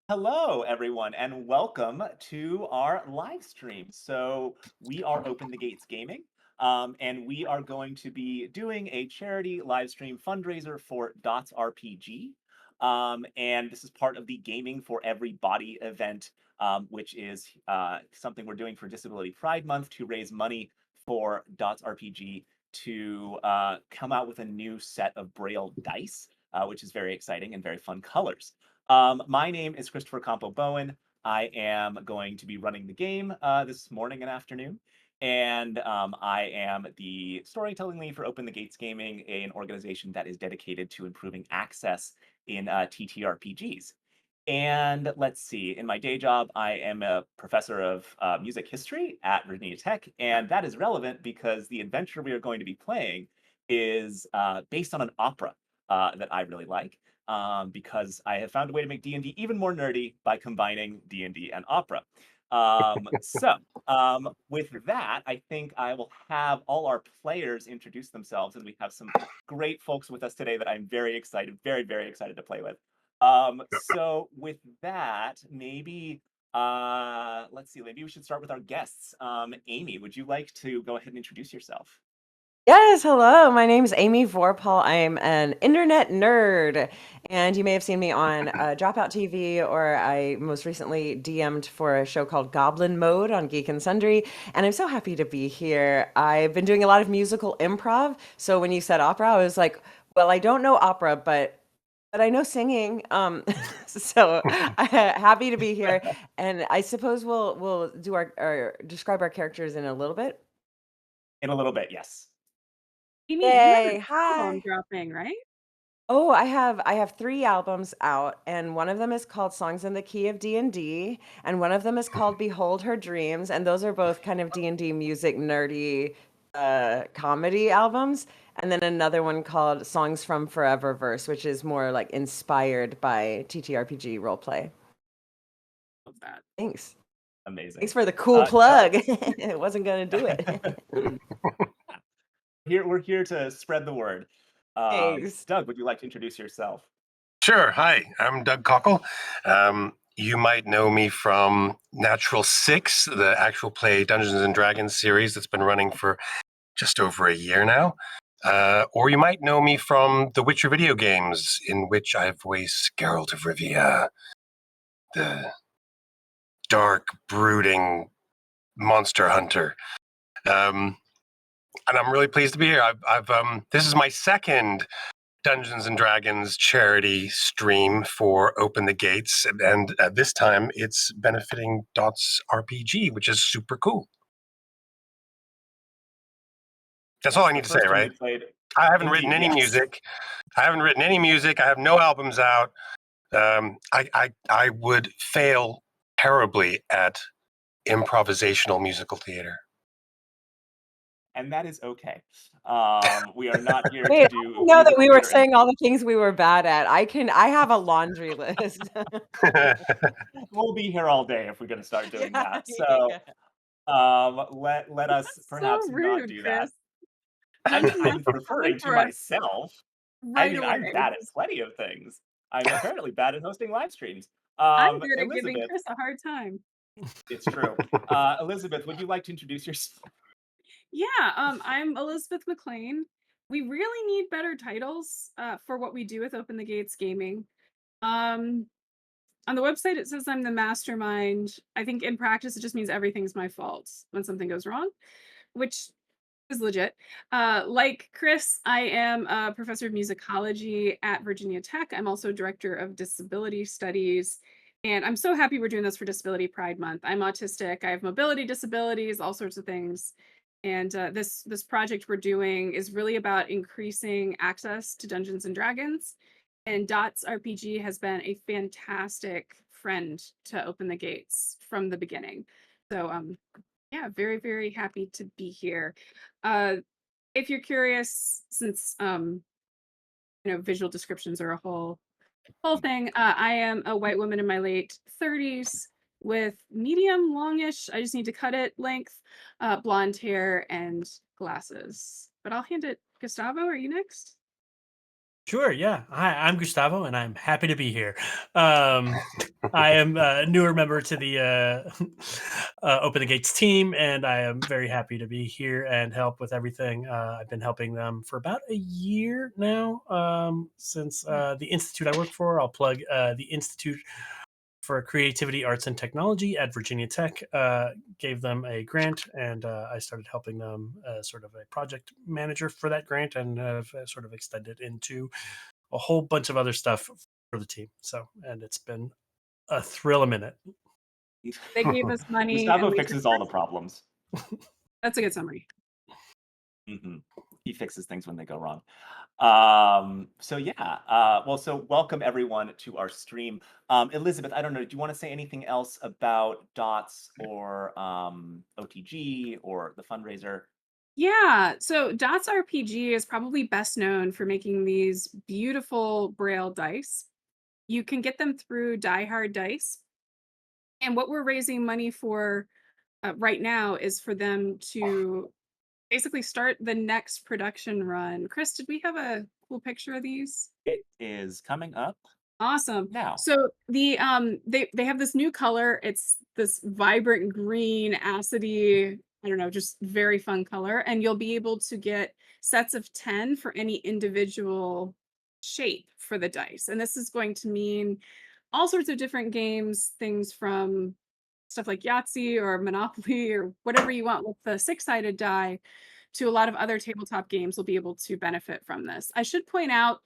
Hello, everyone, and welcome to our live stream. So, we are Open the Gates Gaming, and we are going to be doing a charity live stream fundraiser for Dots RPG. And this is part of the Gaming for Everybody event, which is something we're doing for Disability Pride Month to raise money for Dots RPG to come out with a new set of Braille dice, which is very exciting and very fun colors. My name is Christopher Campo Bowen. I am going to be running the game this morning and afternoon. And I am the storytelling lead for Open the Gates Gaming, an organization that is dedicated to improving access in TTRPGs. And let's see, in my day job, I am a professor of music history at Virginia Tech. And that is relevant because the adventure we are going to be playing is based on an opera that I really like because I have found a way to make D&D even more nerdy by combining D&D and opera. With that, I think I will have all our players introduce themselves, and we have some great folks with us today that I'm very excited, very excited to play with. So with that, maybe let's see, maybe we should start with our guests. Amy, would you like to go ahead and introduce yourself? Yes, hello. My name is Amy Vorpahl. I'm an internet nerd, and you may have seen me on Dropout TV, or I most recently DM'd for a show called Goblin Mode on Geek and Sundry, and I'm so happy to be here. I've been doing a lot of musical improv, so when you said opera, I was like, well, I don't know opera, but I know singing. So happy to be here, and I suppose we'll do our describe our characters in a little bit. In a little bit, yes. Amy, you have Yay! an album Hi. dropping, right? Oh, I have 3 albums out, and one of them is called Songs in the Key of D&D, and one of them is called Behold Her Dreams, and those are both kind of D&D music nerdy comedy albums. And then another one called Songs from Foreververse, which is more like inspired by TTRPG roleplay. Love that. Thanks. Thanks Amazing. for the cool Doug, plug. It wasn't gonna do it. we're here to spread the word. Thanks. Doug, would you like to introduce yourself? Sure. Hi, I'm Doug Cockle. You might know me from Natural Six, the actual play Dungeons and Dragons series that's been running for just over a year now. Or you might know me from the Witcher video games, in which I voice Geralt of Rivia, the dark, brooding monster hunter. And I'm really pleased to be here. This is my second Dungeons and Dragons charity stream for Open the Gates, and this time it's benefiting Dots RPG, which is super cool. That's all I The need to say, first one we right? played, I haven't written indeed, any yes. music. I haven't written any music. I have no albums out. I would fail terribly at improvisational musical theater. And that is okay. We are not here Wait, to I do didn't know that musical we were theater. And saying all the things we were bad at. I have a laundry list. we'll be here all day if we're going to start doing Yeah, that. So yeah. let us That's so perhaps not rude, do that. Chris. Mention I'm that's coming referring to for us myself. I right mean, away. I'm bad at plenty of things. I'm apparently bad at hosting live streams. I'm good at giving Elizabeth, Chris a hard time. it's true. Elizabeth, would you like to introduce yourself? Yeah, I'm Elizabeth McLean. We really need better titles for what we do with Open the Gates Gaming. Um, on the website, it says I'm the mastermind. I think in practice, it just means everything's my fault when something goes wrong, which is legit. Like Chris, I am a professor of musicology at Virginia Tech. I'm also director of disability studies. And I'm so happy we're doing this for Disability Pride Month. I'm autistic. I have mobility disabilities, all sorts of things. And this project we're doing is really about increasing access to Dungeons and Dragons. And Dots RPG has been a fantastic friend to open the gates from the beginning. So yeah, very happy to be here. Uh, if you're curious, since visual descriptions are a whole thing, I am a white woman in my late 30s with medium longish, I just need to cut it length, blonde hair and glasses. But I'll hand it Gustavo, are you next? Sure, yeah. Hi, I'm Gustavo, and I'm happy to be here. Um, I am a newer member to the Open the Gates team, and I am very happy to be here and help with everything. I've been helping them for about a year now, since the institute I work for. I'll plug the Institute for Creativity, Arts, and Technology at Virginia Tech. Gave them a grant, and I started helping them as sort of a project manager for that grant, and have sort of extended into a whole bunch of other stuff for the team. So, and it's been a thrill a minute. They gave us money and Gustavo we fixes all the problems. That's a good summary. Hmm. He fixes things when they go wrong. So yeah, well, so welcome everyone to our stream. Elizabeth, I don't know, do you want to say anything else about DOTS or OTG or the fundraiser? Yeah, so Dots RPG is probably best known for making these beautiful Braille dice. You can get them through Die Hard Dice. And what we're raising money for right now is for them to basically start the next production run. Chris, did we have a cool picture of these? It is coming up Awesome. now. So they have this new color. It's this vibrant green, acidy, I don't know, just very fun color. And you'll be able to get sets of 10 for any individual shape for the dice. And this is going to mean all sorts of different games, things from stuff like Yahtzee or Monopoly or whatever you want with the six-sided die to a lot of other tabletop games will be able to benefit from this. I should point out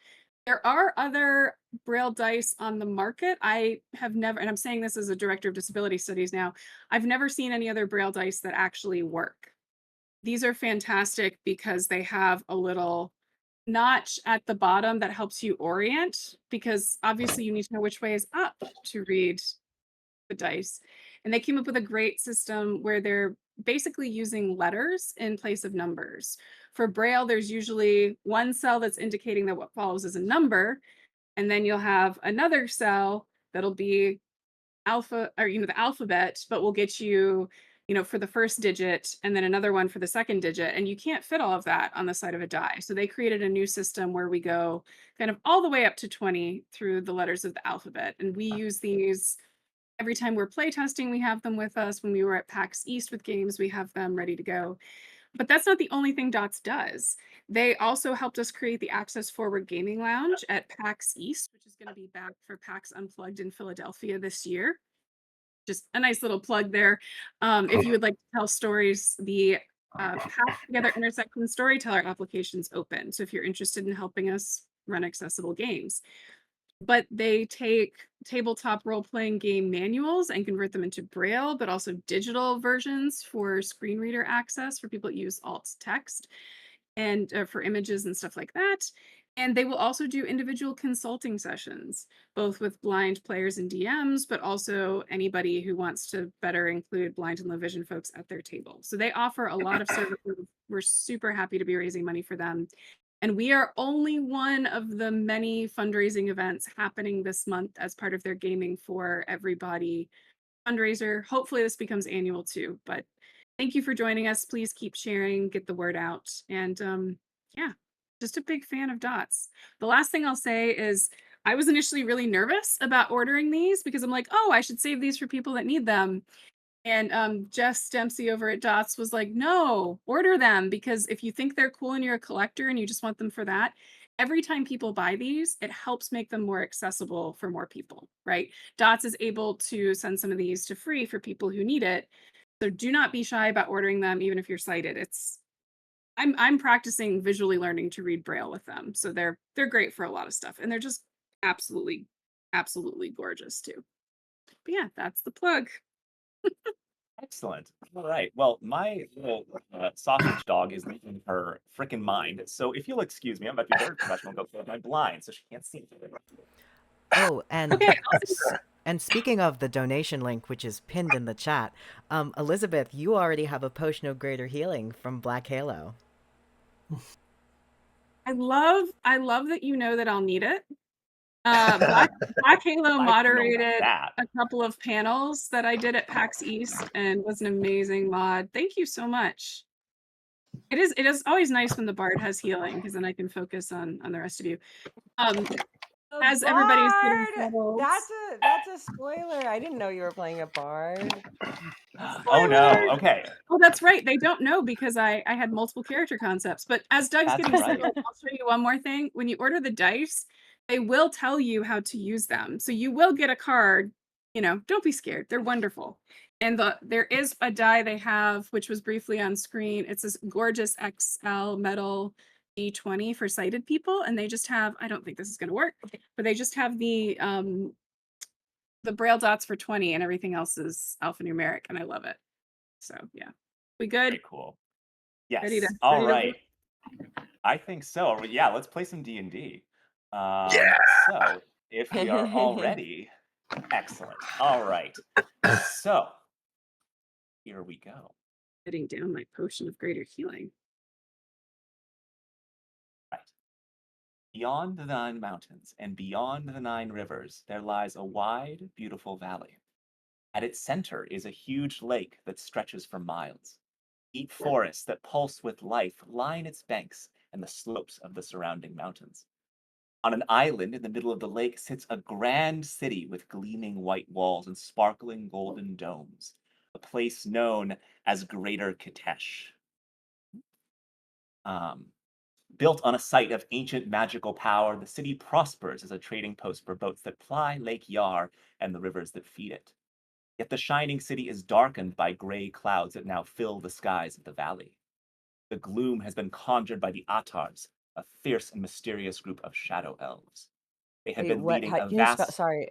there are other Braille dice on the market. I have never, and I'm saying this as a director of disability studies now, I've never seen any other Braille dice that actually work. These are fantastic because they have a little notch at the bottom that helps you orient, because obviously you need to know which way is up to read the dice. And they came up with a great system where they're basically using letters in place of numbers. For Braille, there's usually one cell that's indicating that what follows is a number, and then you'll have another cell that'll be alpha, or the alphabet, but will get you, for the first digit, and then another one for the second digit. And you can't fit all of that on the side of a die. So they created a new system where we go kind of all the way up to 20 through the letters of the alphabet. And we use these every time we're playtesting. We have them with us. When we were at PAX East with games, we have them ready to go. But that's not the only thing DOTS does. They also helped us create the Access Forward Gaming Lounge at PAX East, which is going to be back for PAX Unplugged in Philadelphia this year. Just a nice little plug there. If you would like to tell stories, the PAX Together Intersection Storyteller application is open. So if you're interested in helping us run accessible games, but they take tabletop role-playing game manuals and convert them into Braille, but also digital versions for screen reader access for people that use alt text and for images and stuff like that. And they will also do individual consulting sessions, both with blind players and DMs, but also anybody who wants to better include blind and low vision folks at their table. So they offer a lot of services. We're super happy to be raising money for them. And we are only one of the many fundraising events happening this month as part of their Gaming for Everybody fundraiser. Hopefully this becomes annual too, but thank you for joining us. Please keep sharing, get the word out. And yeah, just a big fan of DOTS. The last thing I'll say is I was initially really nervous about ordering these because I'm like, oh, I should save these for people that need them. And Jess Dempsey over at DOTS was like, no, order them, because if you think they're cool and you're a collector and you just want them for that, every time people buy these, it helps make them more accessible for more people, right? DOTS is able to send some of these to free for people who need it. So do not be shy about ordering them, even if you're sighted. I'm practicing visually learning to read Braille with them. So they're great for a lot of stuff. And they're just absolutely, absolutely gorgeous too. But yeah, that's the plug. Excellent. All right. Well, my little sausage dog is losing her freaking mind. So if you'll excuse me, I'm about to be very professional and go close my blind so she can't see. Oh, and Okay. and speaking of the donation link, which is pinned in the chat, Elizabeth, you already have a potion of greater healing from Black Halo. I love that you know that I'll need it. Black Halo moderated a couple of panels that I did at PAX East and was an amazing mod. Thank you so much. It is always nice when the bard has healing, because then I can focus on the rest of you. A As everybody's getting bard! settled. That's a spoiler. I didn't know you were playing a bard. Oh no. Spoiler! Okay. Oh, that's right. They don't know because I had multiple character concepts. But as Doug's That's getting right. settled, I'll show you one more thing. When you order the dice, they will tell you how to use them. So you will get a card. You know, don't be scared. They're wonderful. And there is a die they have, which was briefly on screen. It's this gorgeous XL metal D20 for sighted people, and they just have, I don't think this is going to work, but they just have the braille dots for 20, and everything else is alphanumeric, and I love it. So yeah, we good? Very cool. Yes. Ready to All ready to right. I think so. Yeah, let's play some D&D. Yeah. So if we are all ready, excellent. All right. So here we go. Putting down my potion of greater healing. Right. Beyond the 9 mountains and beyond the 9 rivers, there lies a wide, beautiful valley. At its center is a huge lake that stretches for miles. Deep forests that pulse with life line its banks and the slopes of the surrounding mountains. On an island in the middle of the lake sits a grand city with gleaming white walls and sparkling golden domes, a place known as Greater Kitezh. Built on a site of ancient magical power, the city prospers as a trading post for boats that ply Lake Yar and the rivers that feed it. Yet the shining city is darkened by gray clouds that now fill the skies of the valley. The gloom has been conjured by the Atars, a fierce and mysterious group of shadow elves. They have Wait, been what? leading How a can you spell? vast... Sorry,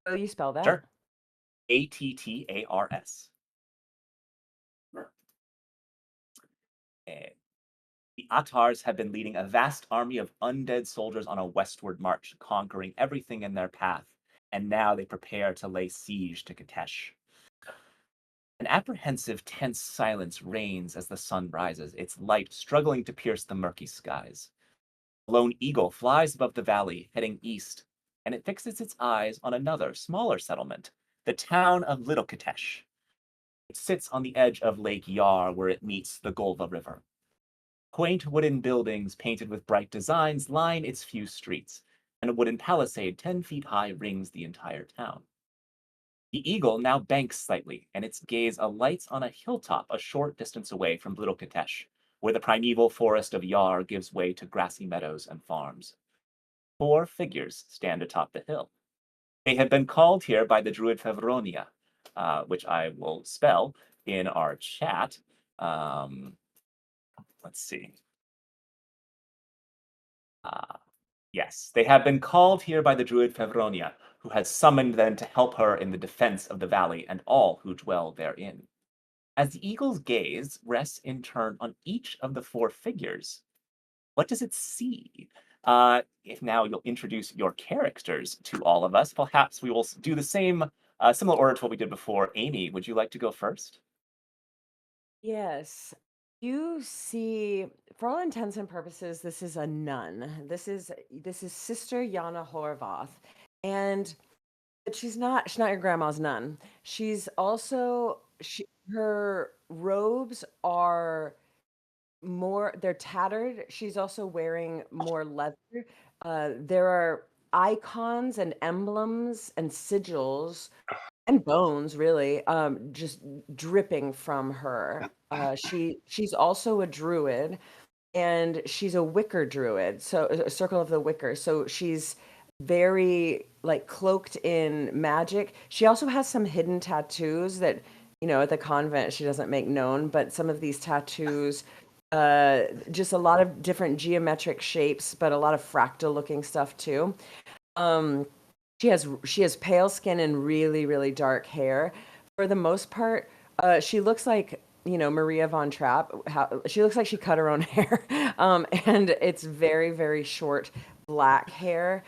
will you spell that? Sure. Attars. The Atars have been leading a vast army of undead soldiers on a westward march, conquering everything in their path, and now they prepare to lay siege to Kitezh. An apprehensive, tense silence reigns as the sun rises, its light struggling to pierce the murky skies. A lone eagle flies above the valley, heading east, and it fixes its eyes on another, smaller settlement, the town of Little Kitezh. It sits on the edge of Lake Yar, where it meets the Golva River. Quaint wooden buildings painted with bright designs line its few streets, and a wooden palisade 10 feet high rings the entire town. The eagle now banks slightly, and its gaze alights on a hilltop a short distance away from Little Kitezh, where the primeval forest of Yar gives way to grassy meadows and farms. 4 figures stand atop the hill. They have been called here by the druid Fevronia, which I will spell in our chat. Let's see. Yes, they have been called here by the druid Fevronia, who has summoned them to help her in the defense of the valley and all who dwell therein. As the eagle's gaze rests in turn on each of the 4 figures, what does it see? If now you'll introduce your characters to all of us, perhaps we will do the same, similar order to what we did before. Amy, would you like to go first? Yes. You see, for all intents and purposes, this is a nun. This is Sister Yana Horvath, and but she's not your grandma's nun. She's also her robes are more they're tattered. She's also wearing more leather. There are icons and emblems and sigils and bones really just dripping from her. She's also a druid, and she's a wicker druid, so a circle of the wicker, so she's very like cloaked in magic. She also has some hidden tattoos that, at the convent she doesn't make known, but some of these tattoos, just a lot of different geometric shapes, but a lot of fractal looking stuff too. um she has pale skin and really, really dark hair. For the most part, she looks like, Maria von Trapp. She looks like she cut her own hair, and it's very, very short black hair.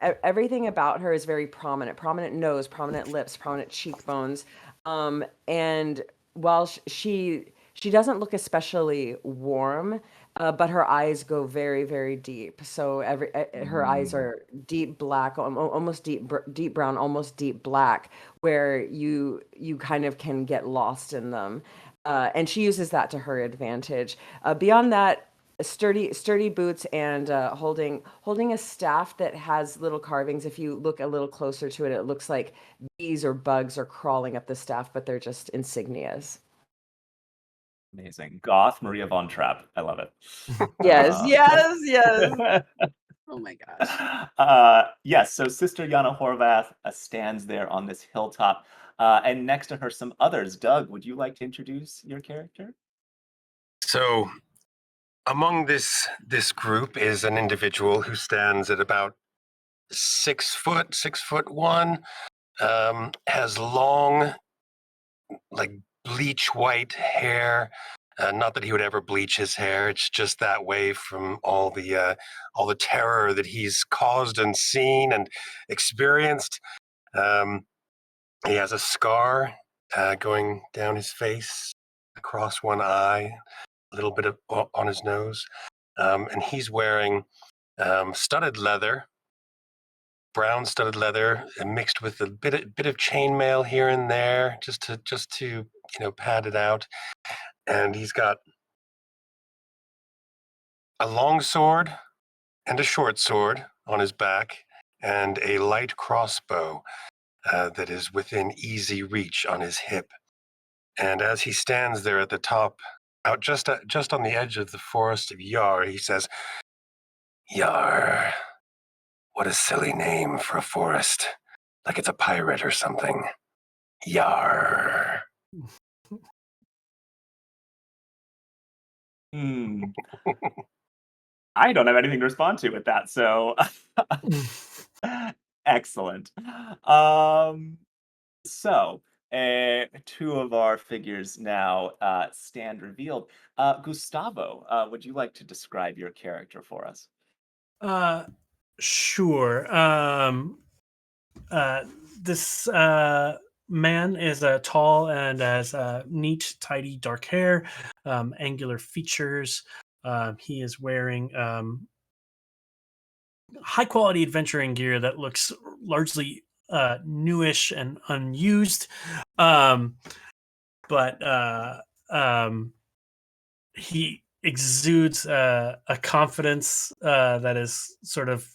Everything about her is very prominent. Prominent nose, prominent lips, prominent cheekbones. And while she doesn't look especially warm, but her eyes go very, very deep. So her eyes are deep black, almost deep brown, almost deep black, where you kind of can get lost in them. and she uses that to her advantage. Beyond that, sturdy boots and holding a staff that has little carvings. If you look a little closer to it, it looks like bees or bugs are crawling up the staff, but they're just insignias. Amazing. Goth Maria von Trapp. I love it. Yes, Um, yes. Oh my gosh. yes, so Sister Yana Horvath stands there on this hilltop, and next to her, some others. Doug, would you like to introduce your character? So among this group is an individual who stands at about 6 foot, 6'1", has long, like bleach white hair. Not that he would ever bleach his hair; it's just that way from all the terror that he's caused and seen and experienced. Um, he has a scar going down his face, across one eye, a little bit on his nose, and he's wearing studded leather, brown studded leather, mixed with a bit of chainmail here and there, just to pad it out. And he's got a long sword and a short sword on his back, and a light crossbow that is within easy reach on his hip. And as he stands there at the top, out just on the edge of the forest of Yar, he says, "Yar, what a silly name for a forest, like it's a pirate or something. Yar." Hmm. I don't have anything to respond to with that, so excellent. So, two of our figures now stand revealed. Gustavo, would you like to describe your character for us? Uh, sure. Uh, this man is tall and has neat, tidy, dark hair, angular features. He is wearing high quality adventuring gear that looks largely newish and unused. Um, but he exudes a confidence that is sort of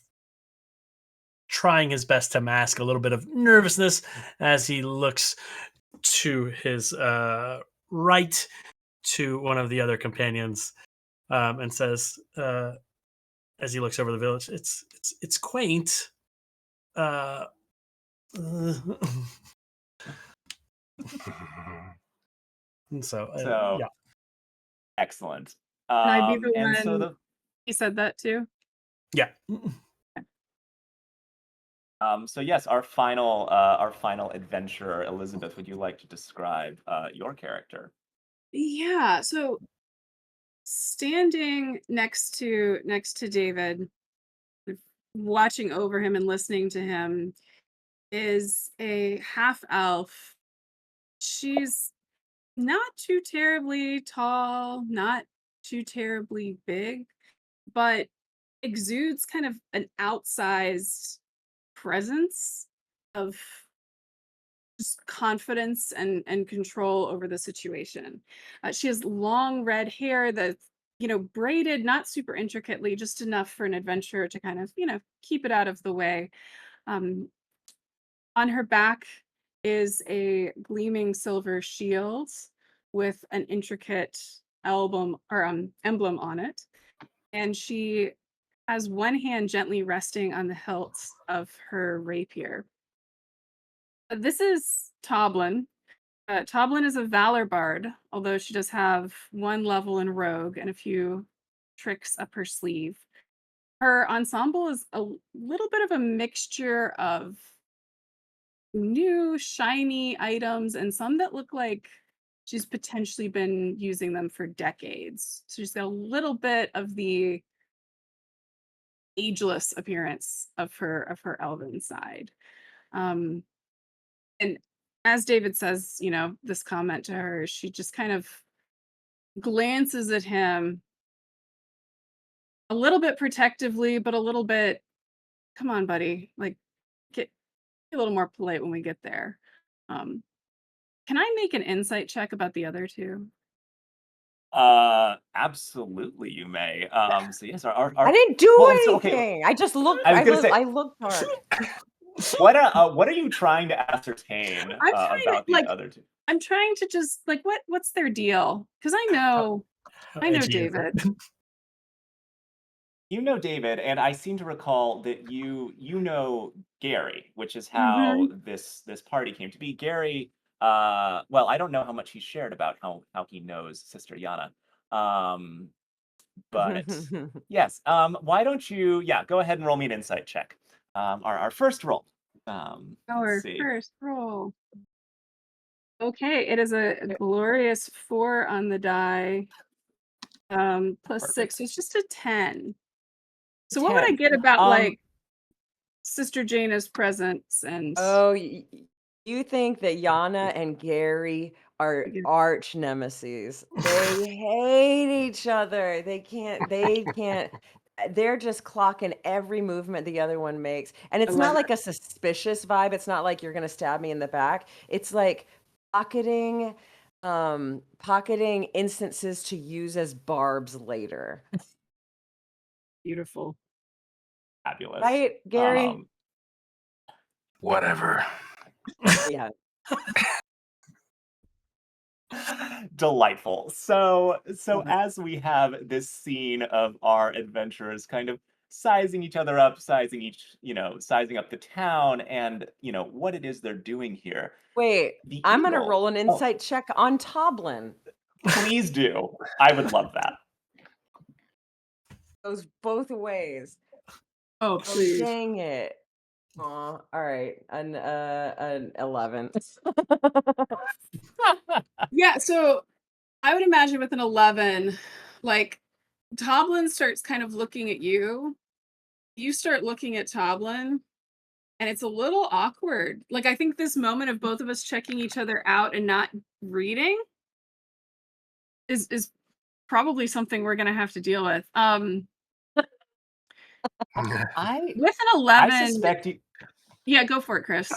trying his best to mask a little bit of nervousness as he looks to his right to one of the other companions, and says, as he looks over the village, "It's quaint." Uh, and so, So, yeah. excellent. Can I be the And so one the he said that too? Yeah. so yes, our final adventurer, Elizabeth, would you like to describe your character? Yeah, so standing next to David, watching over him and listening to him is a half elf. She's not too terribly tall, not too terribly big, but exudes kind of an outsized presence of just confidence and control over the situation. She has long red hair that's braided, not super intricately, just enough for an adventurer to kind of keep it out of the way. Um, on her back is a gleaming silver shield with an intricate emblem on it, and she has one hand gently resting on the hilt of her rapier. This is Toblin. Toblin is a Valor Bard, although she does have one level in Rogue and a few tricks up her sleeve. Her ensemble is a little bit of a mixture of new, shiny items and some that look like she's potentially been using them for decades. So she's got a little bit of the ageless appearance of her elven side. Um, and as David says, this comment to her, she just kind of glances at him a little bit protectively, but a little bit, come on, buddy, like get a little more polite when we get there. Um, can I make an insight check about the other two? Absolutely, you may. So yes, I didn't do well, so okay. anything. I just looked. I was gonna say, I looked hard. what are you trying to ascertain I'm trying to about these like other two? I'm trying to just like what's their deal? Because How I know edgy is it? David. You know David, and I seem to recall that you know Gary, which is how Hmm. this party came to be. Gary, well, I don't know how much he shared about how he knows Sister Yana. Um, but yes, why don't you, yeah, go ahead and roll me an insight check. Our first roll. Let's Our see. first roll. Okay, it is a glorious 4 on the die. Plus Perfect. 6, so it's just a 10. So what would I 10. get about Um, like Sister Jaina's presence and Oh, you think that Yana and Gary are arch nemesis? They hate each other. They can't. They're just clocking every movement the other one makes, and I it's love not like a suspicious vibe. It's not like you're gonna stab me in the back. It's like pocketing, pocketing instances to use as barbs later. beautiful. Fabulous. Right, Gary? Whatever. Yeah. Delightful. So Love it. as we have this scene of our adventurers kind of sizing each other up, sizing up the town and, what it is they're doing here. Wait, The I'm gonna eagle. roll an Oh, insight check on Toblin. please do. I would love that. Goes both ways. Oh, Oh, please. dang it. Aw, all right. An 11. Yeah, so I would imagine with an 11, like Toblin starts kind of looking at you. You start looking at Toblin, and it's a little awkward. Like I think this moment of both of us checking each other out and not reading is probably something we're gonna have to deal with. I With an I 11, suspect you yeah, go for it, Chris.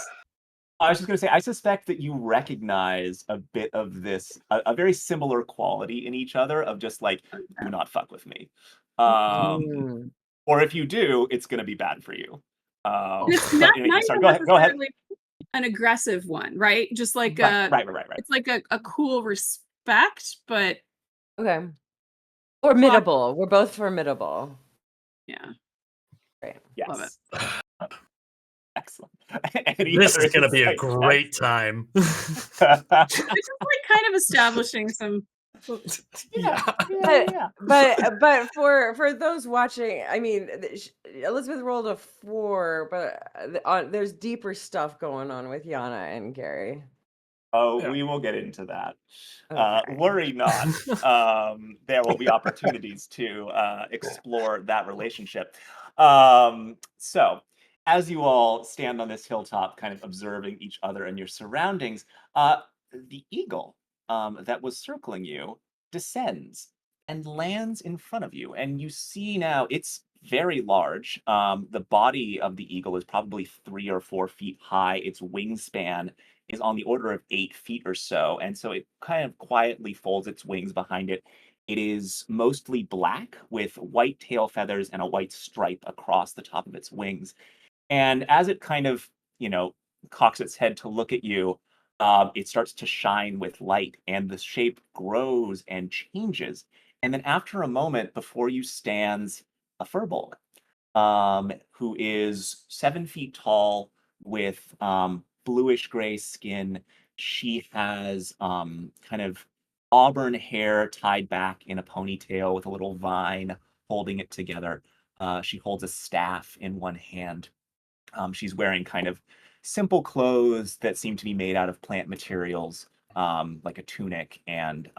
I was just going to say, I suspect that you recognize a bit of this, a very similar quality in each other of just like, do not fuck with me. Mm. Or if you do, it's going to be bad for you. It's But not in any not case, sorry, even go ahead. Go ahead. necessarily an aggressive one, right? Just like Right, right, right, right, right. it's like a cool respect, but Okay. clock. Formidable. We're both formidable. Yeah, Right. love it. Yes. Excellent. Any This other is going to be a insight great time. It's just like kind of establishing some. Yeah, Yeah. yeah. But for those watching, I mean, Elizabeth rolled a 4, but there's deeper stuff going on with Yana and Gary. Oh, Yeah. we will get into that. Okay. Worry not. There will be opportunities to explore that relationship. So, as you all stand on this hilltop, kind of observing each other and your surroundings, the eagle that was circling you descends and lands in front of you. And you see now it's very large. The body of the eagle is probably 3 or 4 feet high. Its wingspan is on the order of 8 feet or so. And so it kind of quietly folds its wings behind it. It is mostly black with white tail feathers and a white stripe across the top of its wings. And as it kind of, cocks its head to look at you, it starts to shine with light and the shape grows and changes. And then after a moment, before you stands a furbolg, who is 7 feet tall with bluish gray skin. She has kind of auburn hair tied back in a ponytail with a little vine holding it together. She holds a staff in one hand. She's wearing kind of simple clothes that seem to be made out of plant materials, like a tunic and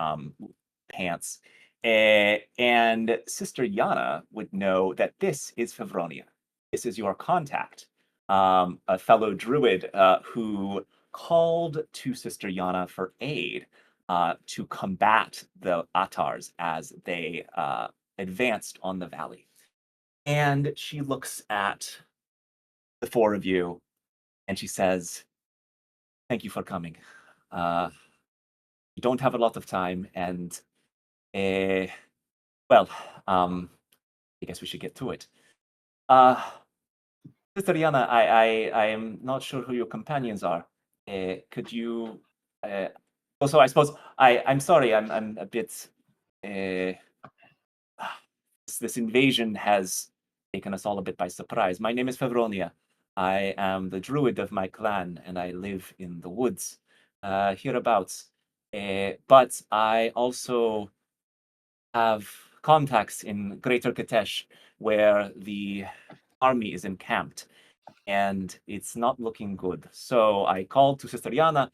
pants. And Sister Yana would know that this is Favronia. This is your contact, a fellow druid who called to Sister Yana for aid to combat the Atars as they advanced on the valley. And she looks at the four of you and she says, "Thank you for coming. Uh, you don't have a lot of time, and Uh, well, I guess we should get to it. Uh, Sister Yana, I am not sure who your companions are. Could you? Also, I suppose I'm sorry. I'm a bit. Uh, this invasion has taken us all a bit by surprise. My name is Fevronia. I am the druid of my clan, and I live in the woods hereabouts. But I also have contacts in Greater Kitezh, where the army is encamped, and it's not looking good. So I called to Sister Yana,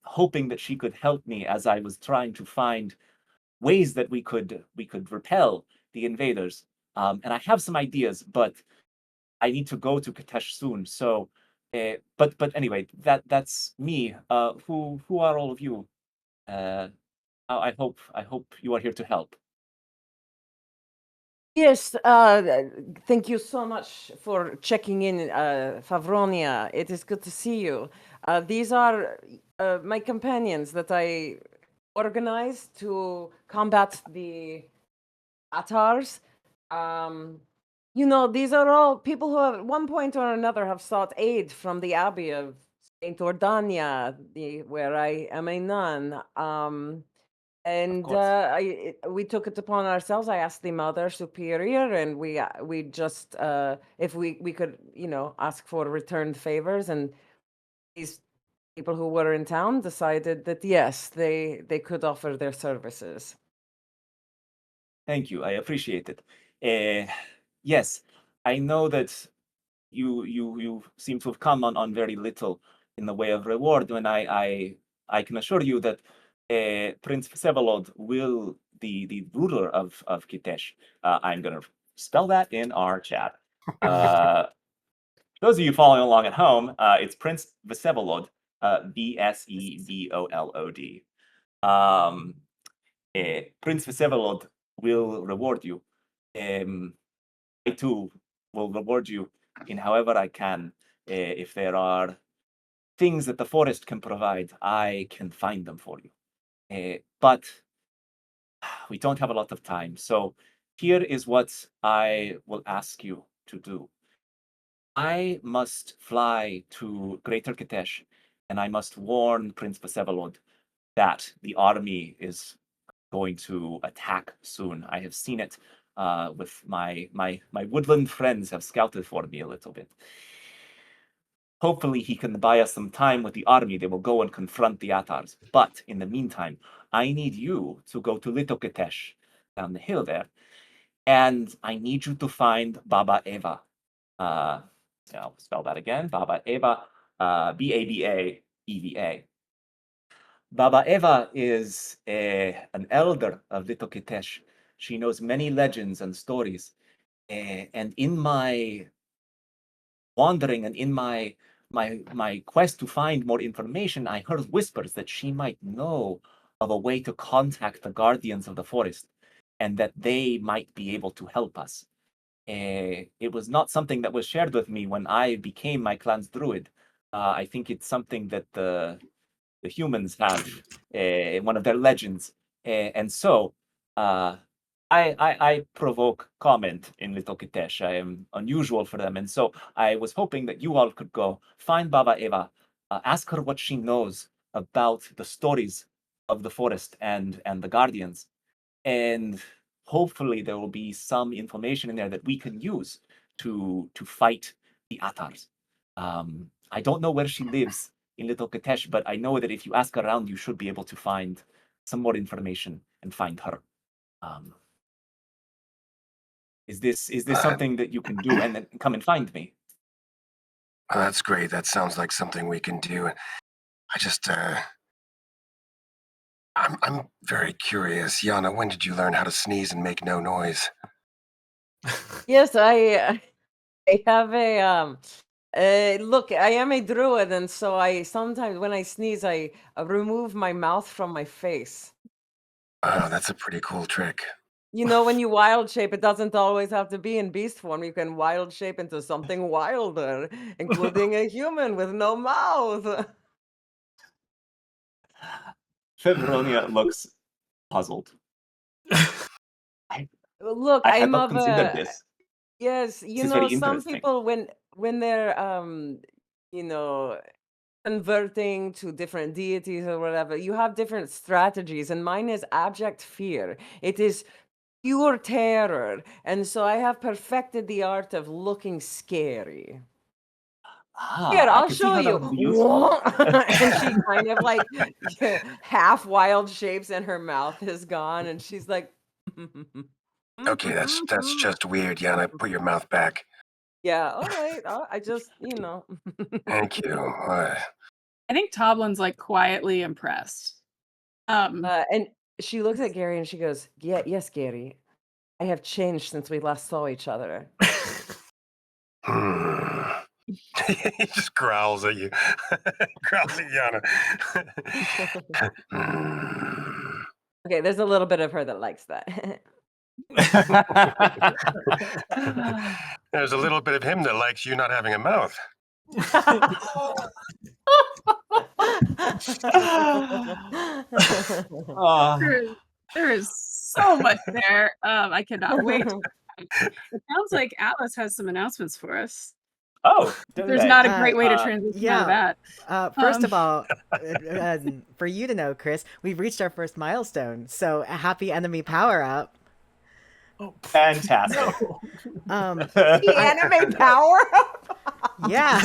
hoping that she could help me as I was trying to find ways that we could repel the invaders. And I have some ideas, but I need to go to Kitezh soon. So, but anyway, that's me. Who are all of you? I hope you are here to help. Yes, thank you so much for checking in, Favronia. It is good to see you. These are my companions that I organized to combat the Atars. These are all people who have, at one point or another, have sought aid from the Abbey of Saint Ordania, where I am a nun. And course. we took it upon ourselves. I asked the Mother Superior, and we just if we could ask for returned favors, and these people who were in town decided that yes, they could offer their services. Thank you. I appreciate it. Yes, I know that you seem to have come on very little in the way of reward, and I can assure you that Prince Vsevolod will the ruler of Kitezh. I'm gonna spell that in our chat. Those of you following along at home, it's Prince Vsevolod, Vsevolod. Prince Vsevolod will reward you. I too will reward you in however I can. If there are things that the forest can provide, I can find them for you. But we don't have a lot of time. So here is what I will ask you to do. I must fly to Greater Kitezh, and I must warn Prince Vsevolod that the army is going to attack soon. I have seen it with my woodland friends have scouted for me a little bit. Hopefully he can buy us some time with the army. They will go and confront the Atars. But in the meantime, I need you to go to Little Kitezh down the hill there, and I need you to find Baba Eva. I'll spell that again. Baba Eva, Babaeva. Baba Eva is an elder of Little Kitezh. She knows many legends and stories. And in my wandering and in my quest to find more information, I heard whispers that she might know of a way to contact the guardians of the forest and that they might be able to help us. It was not something that was shared with me when I became my clan's druid. I think it's something that the humans have one of their legends. And so I provoke comment in Little Kitezh. I am unusual for them. And so I was hoping that you all could go find Baba Eva, ask her what she knows about the stories of the forest and the guardians. And hopefully there will be some information in there that we can use to fight the Atars. I don't know where she lives in Little Kitezh, but I know that if you ask around, you should be able to find some more information and find her. Is this something that you can do and then come and find me? Well, that's great. That sounds like something we can do. I just, I'm very curious. Yana, when did you learn how to sneeze and make no noise? Yes, I have look, I am a druid, and so I sometimes when I sneeze, I remove my mouth from my face. Oh, that's a pretty cool trick. When you wild shape, it doesn't always have to be in beast form. You can wild shape into something wilder, including a human with no mouth. Fevronia looks puzzled. I, Look, I had I'm not of considered a this. yes, This is very some interesting. people when they're you know, converting to different deities or whatever, you have different strategies, and mine is abject fear. It is pure terror, and so I have perfected the art of looking scary. Here, I I'll can see show how that you. would be useful. And she kind of like half wild shapes, and her mouth is gone, and she's like, Okay, that's just weird, Yana. Put your mouth back. yeah, all right. I just, Thank you. I think Toblin's like quietly impressed. And she looks at Gary and she goes, "Yeah, yes, Gary, I have changed since we last saw each other." He just growls at you. Growls at Yana. Okay, there's a little bit of her that likes that. There's a little bit of him that likes you not having a mouth. Uh, There is so much there. I cannot wait. It sounds like Alice has some announcements for us. oh, There's not a great way to transition out of Yeah. that. First of all, for you to know, Chris, we've reached our first milestone. So a happy enemy power up. fantastic. The anime power. Yeah.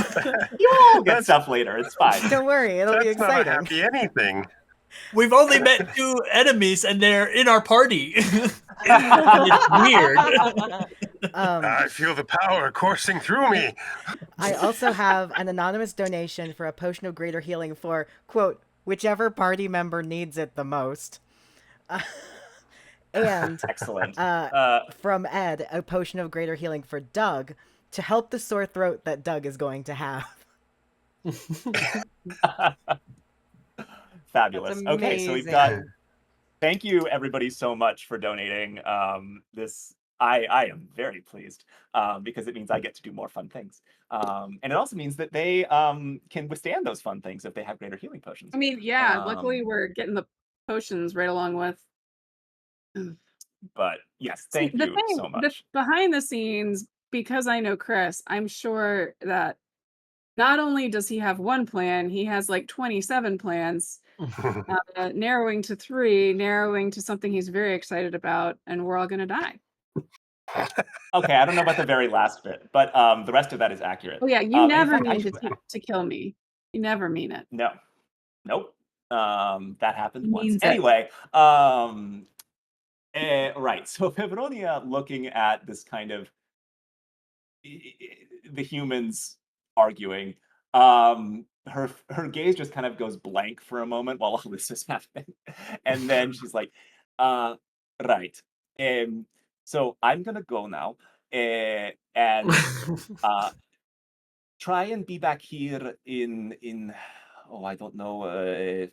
You all get stuff later. It's fine. Don't worry, it'll be That's not a exciting. happy anything. We've only met 2 enemies, and they're in our party. It's weird. I feel the power coursing through me. I also have an anonymous donation for a potion of greater healing for, quote, whichever party member needs it the most. And Excellent. from Ed, a potion of greater healing for Doug to help the sore throat that Doug is going to have. Fabulous. That's Okay, so we've amazing. got. Thank you, everybody, so much for donating. This I am very pleased because it means I get to do more fun things, and it also means that they can withstand those fun things if they have greater healing potions. I mean, yeah, luckily we're getting the potions right along with. But yes, See, thank you so much. behind the scenes, because I know Chris, I'm sure that not only does he have one plan, he has like 27 plans, narrowing to 3, narrowing to something he's very excited about, and we're all going to die. Okay, I don't know about the very last bit, but the rest of that is accurate. Oh yeah, you In never fact, I mean should- to kill me. You never mean it. No, nope. That happened He once. means it. Anyway, right. So Fevronia, looking at this kind of the humans arguing, her gaze just kind of goes blank for a moment while all this is happening, and then she's like, right. So I'm gonna go now, and try and be back here in oh, I don't know,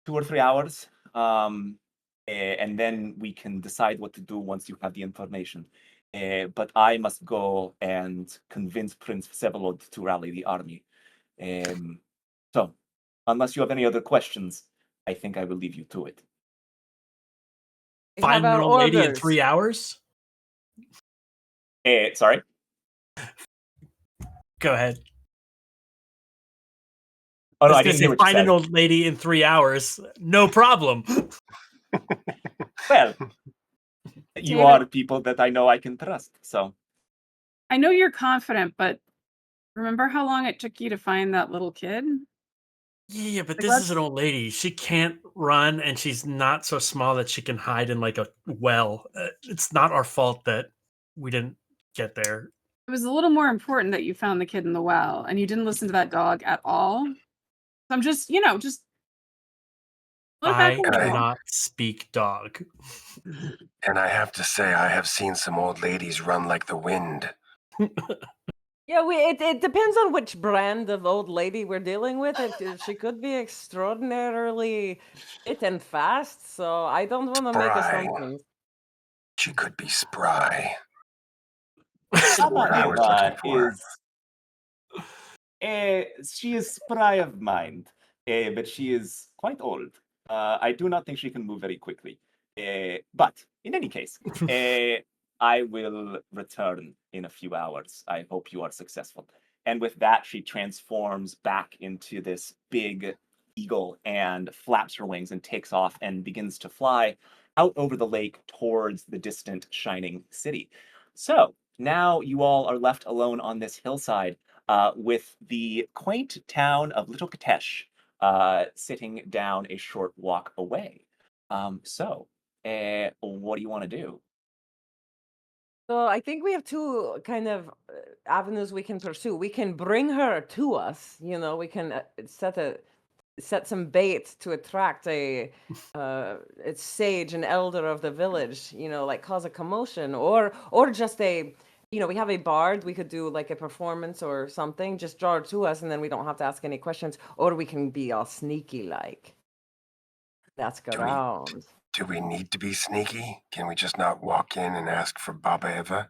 2 or 3 hours. And then we can decide what to do once you have the information. But I must go and convince Prince Vsevolod to rally the army. So, unless you have any other questions, I think I will leave you to it. We Find have an our old lady in orders. 3 hours? Sorry? Go ahead. Oh, no, I I was gonna didn't hear say, what you find an said. old lady in 3 hours. No problem. Well, you David. are people that I know I can trust, so. I know you're confident, but remember how long it took you to find that little kid? Yeah, but Like, this let's- is an old lady. She can't run, and she's not so small that she can hide in like a well. It's not our fault that we didn't get there. It was a little more important that you found the kid in the well, and you didn't listen to that dog at all. So I'm just, just let it back I on the wall. cannot speak dog. And I have to say, I have seen some old ladies run like the wind. Yeah, it depends on which brand of old lady we're dealing with. She could be extraordinarily fit and fast, so I don't want to make Spry. assumptions. She could be spry. Saba I was looking for. She is spry of mind, but she is quite old. I do not think she can move very quickly. But in any case, I will return in a few hours. I hope you are successful. And with that, she transforms back into this big eagle and flaps her wings and takes off and begins to fly out over the lake towards the distant shining city. So now you all are left alone on this hillside with the quaint town of Little Kitezh sitting down a short walk away. What do you want to do? So I think we have two kind of avenues we can pursue. We can bring her to us. We can set some bait to attract a sage, an elder of the village. Like cause a commotion, or just we have a bard. We could do like a performance or something. Just draw her to us, and then we don't have to ask any questions. Or we can be all sneaky like. That's Do around. do we need to be sneaky? Can we just not walk in and ask for Baba Eva?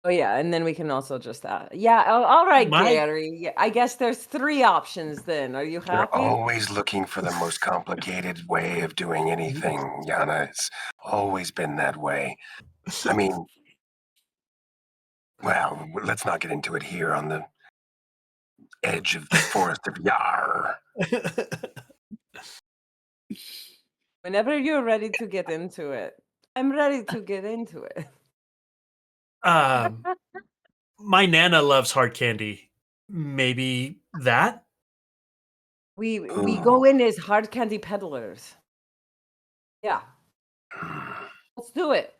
Oh yeah, and then we can also just all right, My Gary. Yeah, I guess there's three options then. Are you You're happy? always looking for the most complicated way of doing anything, Yana. It's always been that way. I mean, well, let's not get into it here on the edge of the forest of Yar. Whenever you're ready to get into it, I'm ready to get into it. um, my nana loves hard candy. Maybe that? We Ooh. go in as hard candy peddlers. Yeah, Hmm. let's do it.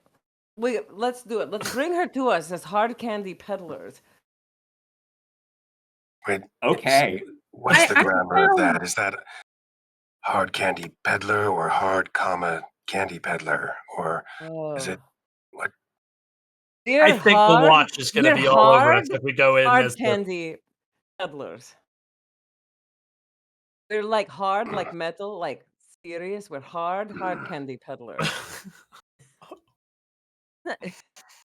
Let's do it. Let's bring her to us as hard candy peddlers. Wait, Okay. what's the I grammar of found- that? Is that hard candy peddler or hard comma candy peddler? Or is it what? We're I think the watch is going to we're be all over us hard, if we go in hard as the. candy peddlers. We're like hard, Hmm. like metal, like serious. We're hard candy peddlers.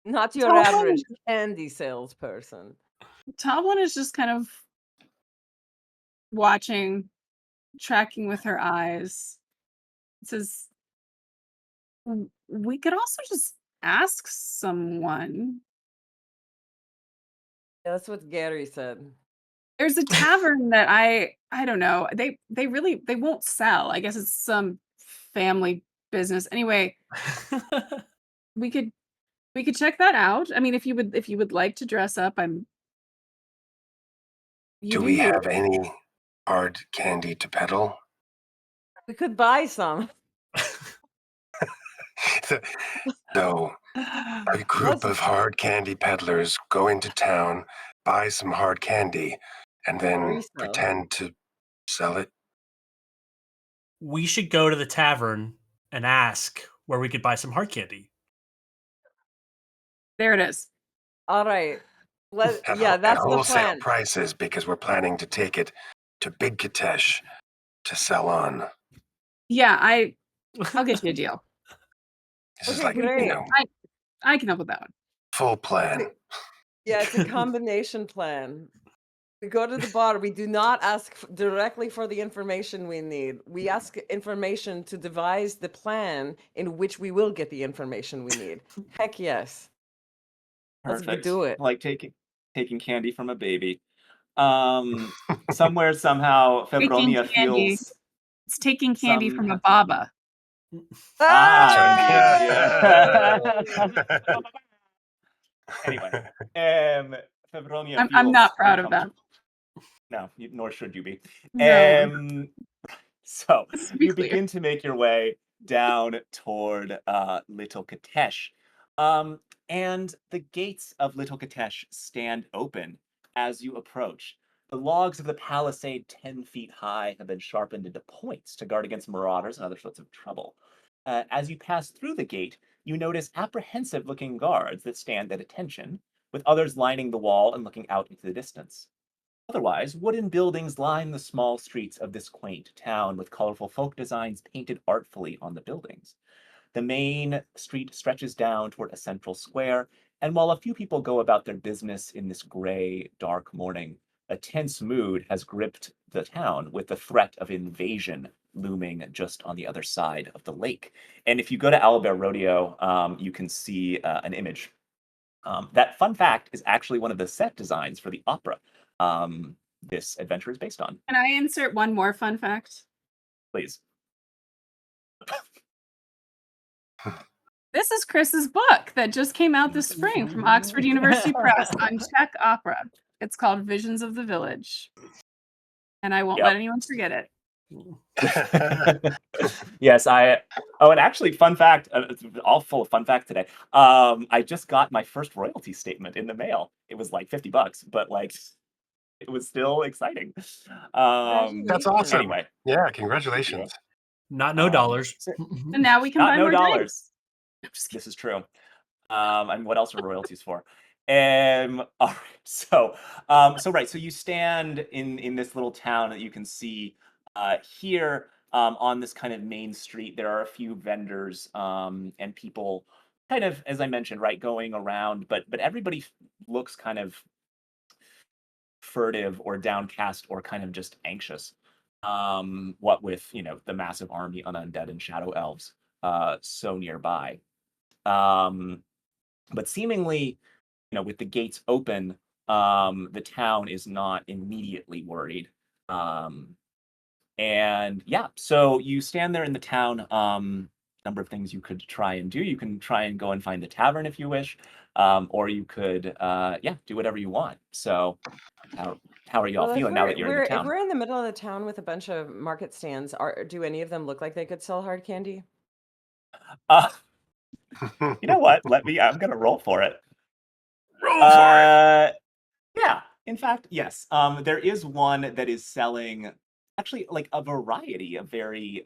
Not your Tall average one- candy salesperson. Tall one is just kind of watching, tracking with her eyes. It says, we could also just ask someone. Yeah, that's what Gary said. There's a tavern that I don't know. They really they won't sell. I guess it's some family business. Anyway, we could check that out. I mean, if you would like to dress up, you Do we you. have any hard candy to peddle? We could buy some. So a group of hard candy peddlers go into town, buy some hard candy, and then Resell. pretend to sell it. We should go to the tavern and ask where we could buy some hard candy. There it is. All right. At, That's at the wholesale plan. prices because we're planning to take it to Big Kitezh to sell on. Yeah, I'll get you a deal. This is Okay, like, great. I can help with that one. full plan. Yeah, it's a combination plan. We go to the bar. We do not ask directly for the information we need. We ask information to devise the plan in which we will get the information we need. Heck yes. Let's Perfect. do it. Like taking candy from a baby. Somewhere somehow Taking Febronia candy. feels It's taking candy some from a baba. yeah. Anyway, Febronia I'm feels not proud of that. uncomfortable. No, nor should you be. No. So Let's be you clear. begin to make your way down toward Little Kitezh. And the gates of Little Kitezh stand open as you approach. The logs of the palisade 10 feet high have been sharpened into points to guard against marauders and other sorts of trouble. As you pass through the gate, you notice apprehensive-looking guards that stand at attention, with others lining the wall and looking out into the distance. Otherwise, wooden buildings line the small streets of this quaint town with colorful folk designs painted artfully on the buildings. The main street stretches down toward a central square, and while a few people go about their business in this gray, dark morning, a tense mood has gripped the town with the threat of invasion looming just on the other side of the lake. And if you go to Owlbear Rodeo, you can see an image. That, fun fact, is actually one of the set designs for the opera this adventure is based on. Can I insert one more fun fact? Please. This is Chris's book that just came out this spring from Oxford University Press on Czech opera. It's called Visions of the Village. And I won't let anyone forget it. Yes, and actually, fun fact, it's all full of fun fact today. I just got my first royalty statement in the mail. It was like $50, but like it was still exciting. That's awesome. Anyway. Yeah, congratulations. Not no dollars. And now we can buy no more dollars. drinks. This is true. And what else are royalties for? All right. So you stand in this little town that you can see here on this kind of main street. There are a few vendors and people, kind of, as I mentioned, right, going around, but everybody looks kind of furtive or downcast or kind of just anxious. What with the massive army of undead and shadow elves so nearby. But seemingly, with the gates open, the town is not immediately worried. And yeah, so you stand there in the town. Number of things you could try and do. You can try and go and find the tavern if you wish, or you could, do whatever you want. So, how are you all feeling now that you're in the If town? we're in the middle of the town with a bunch of market stands, do any of them look like they could sell hard candy? You know what? I'm gonna roll for it. Roll for it. Yeah, in fact, yes. There is one that is selling actually like a variety of very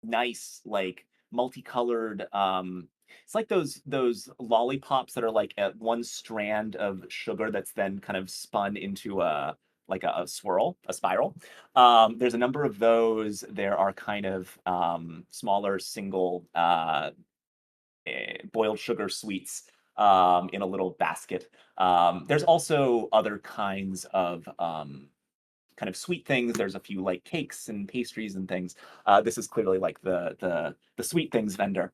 nice, like multicolored. It's like those lollipops that are like one strand of sugar that's then kind of spun into a swirl, a spiral. There's a number of those. There are kind of smaller single boiled sugar sweets in a little basket. There's also other kinds of kind of sweet things. There's a few like cakes and pastries and things. This is clearly like the sweet things vendor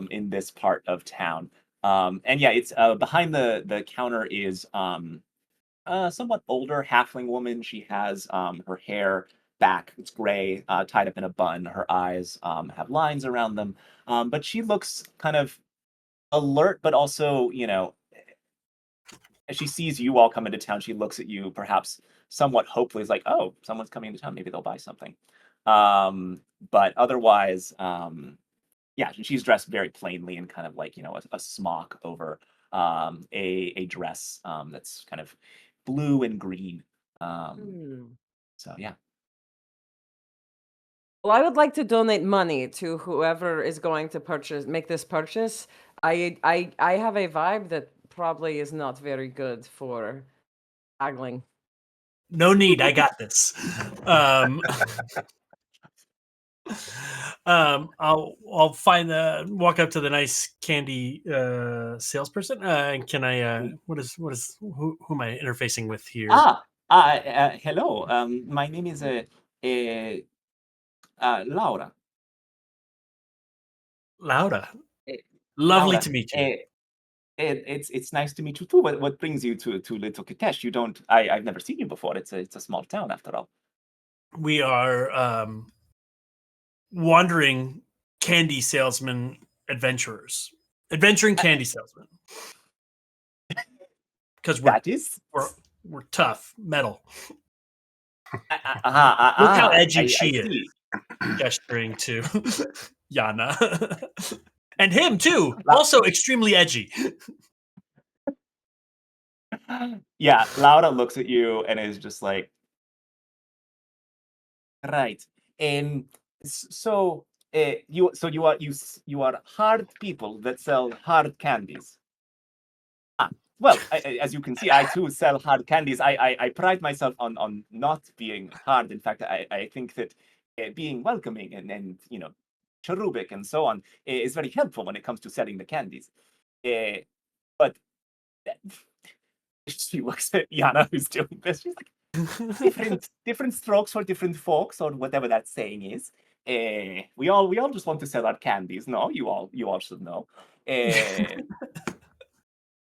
in this part of town. And yeah, it's behind the counter is a somewhat older halfling woman. She has her hair back, it's gray, tied up in a bun. Her eyes have lines around them, but she looks kind of alert, but also, as she sees you all come into town, she looks at you perhaps somewhat hopefully, is like, oh, someone's coming into town, maybe they'll buy something. But otherwise, yeah, she's dressed very plainly in kind of like, a smock over a dress that's kind of blue and green. So yeah. Well, I would like to donate money to whoever is going to make this purchase. I have a vibe that probably is not very good for haggling. No need. I got this. I'll find walk up to the nice candy salesperson. And can I? Who am I interfacing with here? Hello. My name is Laura. Laura. Eh, Lovely Laura, to meet you. It's nice to meet you too. What brings you to Little Kitezh? You don't. I've never seen you before. It's a small town after all. We are wandering candy salesman adventurers, adventuring candy salesmen. Because we're tough metal. Look how edgy she is. Gesturing to Yana. And him too, also extremely edgy. Yeah, Laura looks at you and is just like, right. So you are hard people that sell hard candies. Well, as you can see, I too sell hard candies. I pride myself on not being hard. In fact, I think that being welcoming and cherubic and so on is very helpful when it comes to selling the candies. But she looks at Yana, who's doing this. She's like, different strokes for different folks, or whatever that saying is. We all just want to sell our candies. No, you all should know.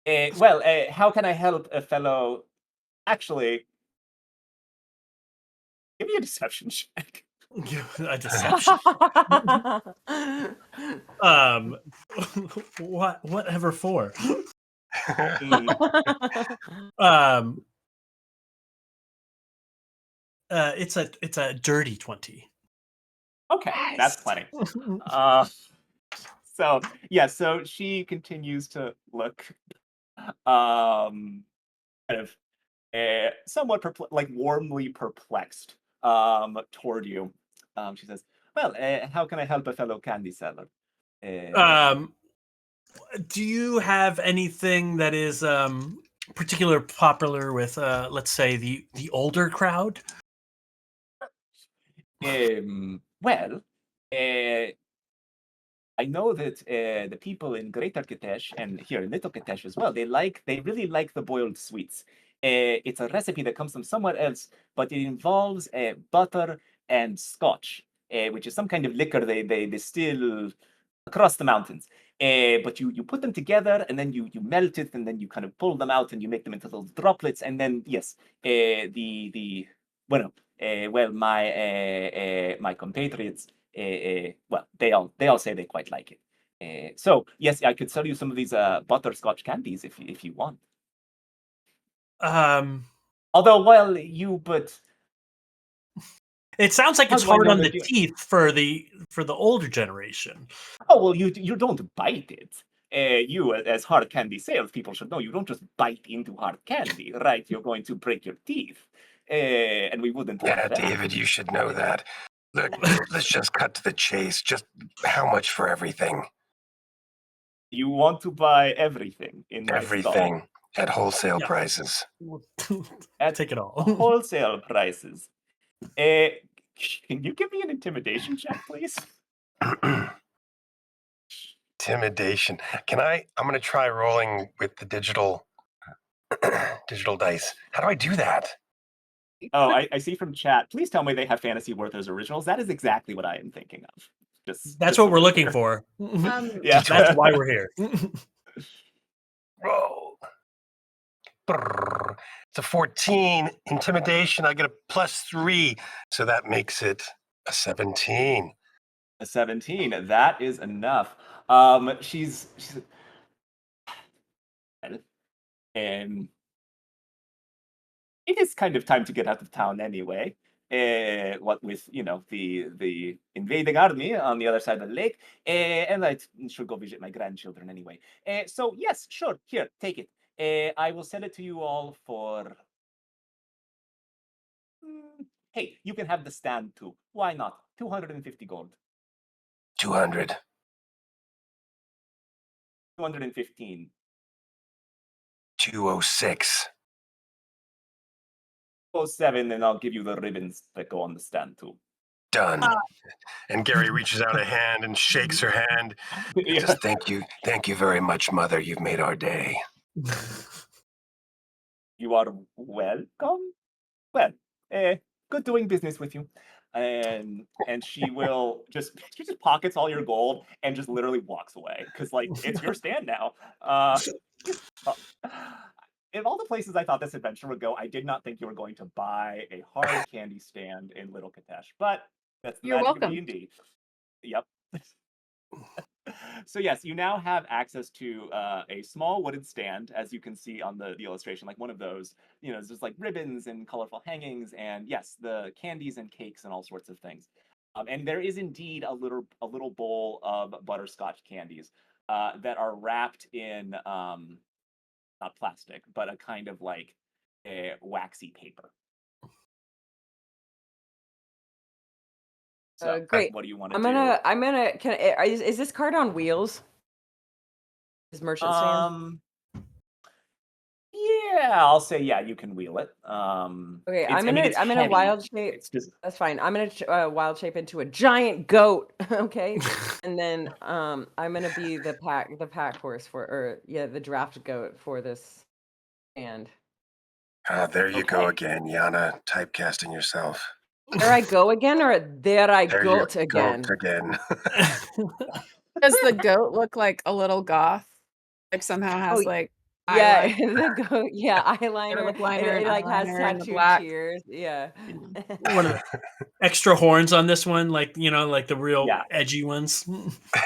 Uh, how can I help a fellow? Actually, give me a deception check. A deception. Um, whatever for. Um, it's a dirty 20. Okay, that's plenty. So she continues to look, kind of, somewhat warmly perplexed, toward you. She says, "Well, how can I help a fellow candy seller?" Do you have anything that is particular popular with, let's say, the older crowd? Well, I know that the people in Greater Kitezh and here in Little Kitezh as well, they really like the boiled sweets. It's a recipe that comes from somewhere else, but it involves butter and scotch, which is some kind of liquor they distill across the mountains. But you put them together and then you melt it and then you kind of pull them out and you make them into those droplets and then yes, the bueno, my compatriots, they all say they quite like it. So yes, I could sell you some of these butterscotch candies if you want. Um, Although, well, but it sounds like how it's do I hard know on the that you? teeth for the older generation. Oh well, you don't bite it. You as hard candy salespeople should know you don't just bite into hard candy, right? You're going to break your teeth, and we wouldn't want Yeah, that. David, you should know that. Look, let's just cut to the chase. Just how much for everything? You want to buy everything in my stall Everything at wholesale Yeah. prices. at Take it all. wholesale prices. Can you give me an intimidation check, please? Intimidation. I'm going to try rolling with the digital dice. How do I do that? Oh, I see from chat. Please tell me they have Fantasy Worth as originals. That is exactly what I am thinking of. That's just what so we're looking clear. for. Yeah. That's why we're here. Roll. Brrr. It's a 14. Intimidation. I get a +3. So that makes it a 17. A 17. That is enough. She's and it is kind of time to get out of town anyway. What with the invading army on the other side of the lake, and I should go visit my grandchildren anyway. So yes, sure, here, take it. I will sell it to you all for. Hey, you can have the stand too. Why not? 250 gold. 200. 215. 206. 07, and I'll give you the ribbons that go on the stand too. Done. And Gary reaches out a hand and shakes her hand. Yeah. Just thank you very much, Mother. You've made our day. You are welcome. Well, good doing business with you. And she just pockets all your gold and just literally walks away because it's your stand now. In all the places I thought this adventure would go, I did not think you were going to buy a hard candy stand in Little Kitezh, but that's the You're magic welcome. of D&D. Yep. So yes, you now have access to a small wooden stand, as you can see on the illustration, like one of those. It's just like ribbons and colorful hangings, and yes, the candies and cakes and all sorts of things. And there is indeed a little bowl of butterscotch candies that are wrapped in not plastic, but a kind of like a waxy paper. So, Great. what do you want to I'm do? gonna. Is this card on wheels? Is merchant stand? Yeah, I'll say yeah. You can wheel it. Okay, I I'm mean, gonna it's I'm gonna heavy. wild shape. It's just That's fine. I'm gonna wild shape into a giant goat. Okay, and then I'm gonna be the pack horse the draft goat for this stand. Ah, there you go Okay. again, Yana, typecasting yourself. There I go again, or there I There you goat go again? again. Does the goat look like a little goth? Like somehow Oh, has like yeah, eyeliner, the goat, yeah, hair eyeliner. lip liner, It and like has eyeliner, and the tattooed black. cheers. Yeah. Yeah. One of the extra horns on this one, like like the real Yeah. edgy ones.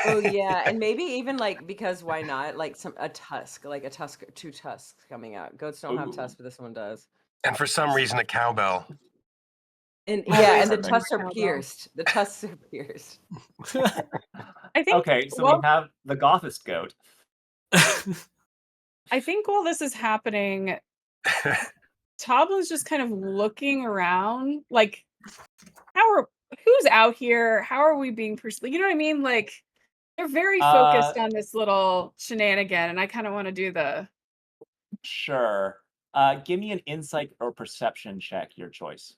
Oh yeah, and maybe even like because why not? Like a tusk, like a tusk, two tusks coming out. Goats don't have Ooh. tusks, but this one does. And for some reason, a cowbell. And yeah, Always and the Perfect. remember tusks are cowbell. pierced. The tusks are pierced. I think Okay, so we well, have the Gothist goat. I think while this is happening, Toblin's just kind of looking around, like, who's out here? How are we being perceived? You know what I mean? Like, they're very Uh, focused on this little shenanigan, and I kind of want to do the. sure. Give me an insight or perception check, your choice,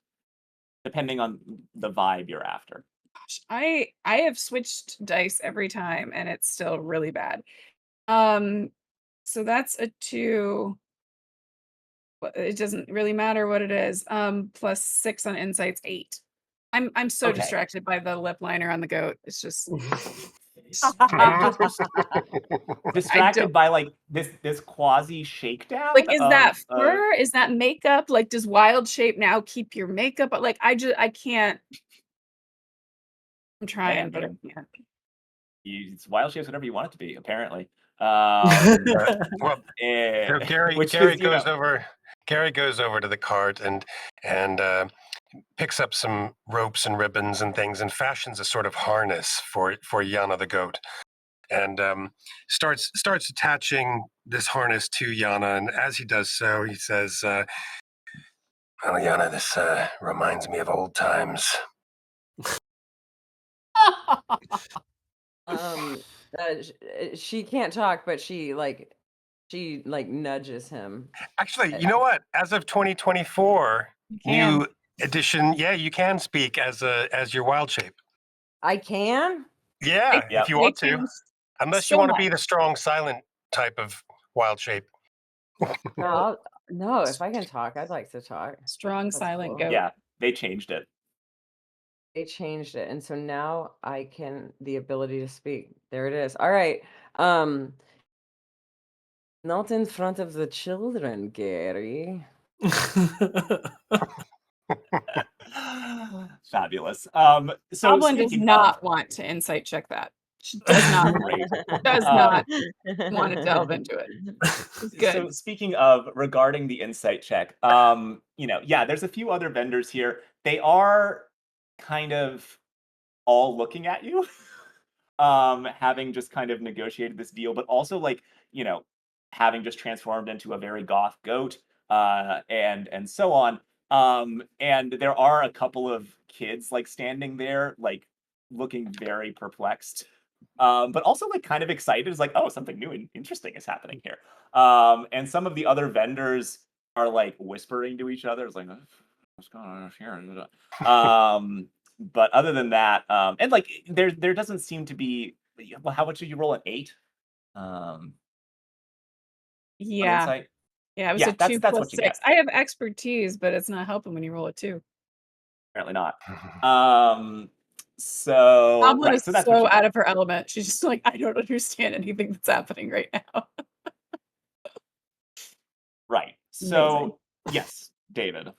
depending on the vibe you're after. Gosh, I have switched dice every time, and it's still really bad. Um, so that's a 2. It doesn't really matter what it is. Plus 6 on insights, 8. I'm so Okay. distracted by the lip liner on the goat. It's just Distracted don't by like this quasi shakedown like, is of that fur? Is that makeup? Like, does wild shape now keep your makeup? But like, I can't. I'm trying, but I can't. it's wild shapes whatever you want it to be, apparently. Well, so Gary Which Gary is, goes over. Gary goes over to the cart and picks up some ropes and ribbons and things and fashions a sort of harness for Yana the goat, and starts attaching this harness to Yana. And as he does so, he says, "Well, Yana, this reminds me of old times." Um, she can't talk, but she nudges him. Actually, you know what? As of 2024, You can. new edition, yeah, you can speak as your wild shape. I can. Yeah, They if Yep. you they want to. changed Unless you so want to much. be the strong, silent type of wild shape. No, no. If I can talk, I'd like to talk. Strong That's silent cool. goat. Yeah, they changed it. They changed it, and so now I can the ability to speak. There it is. All right. Not in front of the children, Gary. Fabulous. So Toblin does speaking of not want to insight check that. She does not great, does not want to delve into it. It's good. so speaking of regarding the insight check, yeah, there's a few other vendors here. They are kind of all looking at you, having just kind of negotiated this deal, but also like, having just transformed into a very goth goat, and so on. And there are a couple of kids like standing there, like looking very perplexed. But also like kind of excited. It's like, oh, something new and interesting is happening here. And some of the other vendors are like whispering to each other. It's like, what's going on here? But other than that, and like there doesn't seem to be. Well, how much did you roll? An 8 on Yeah. insight? Yeah, it was Yeah, a 2 that's plus what you get. 6. I have expertise, but it's not helping when you roll a 2. Apparently not. So Goblin right, is so that's what so you out get. of her element. She's just like, I don't understand anything that's happening right now. Right. Amazing. So yes, David.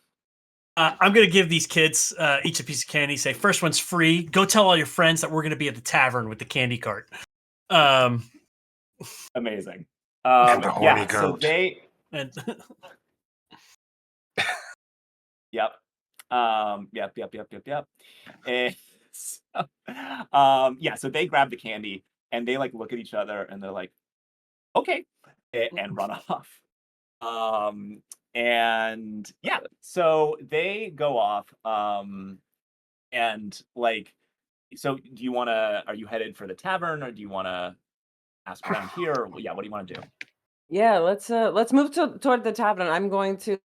I'm gonna give these kids each a piece of candy. Say, first one's free. Go tell all your friends that we're gonna be at the tavern with the candy cart. Amazing. And the horny Yeah, so goat. they And yep. Yep. And so, yeah, so they grab the candy and they like look at each other and they're like, okay, and run off. And yeah, so they go off. And like, so do you want to? Are you headed for the tavern, or do you want to ask around here? Or, yeah, what do you want to do? Yeah, let's move toward the tavern. I'm going to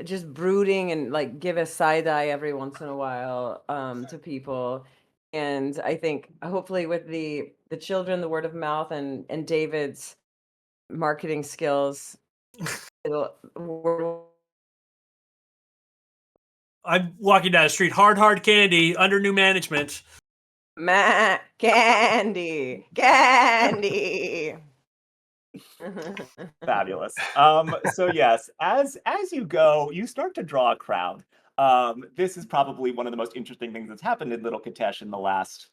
just brooding and like give a side eye every once in a while to people. And I think hopefully with the children, the word of mouth, and David's marketing skills, it'll word I'm walking down the street. Hard candy under new management. Candy, candy. Fabulous. So yes, as you go, you start to draw a crowd. This is probably one of the most interesting things that's happened in Little Kitezh in the last,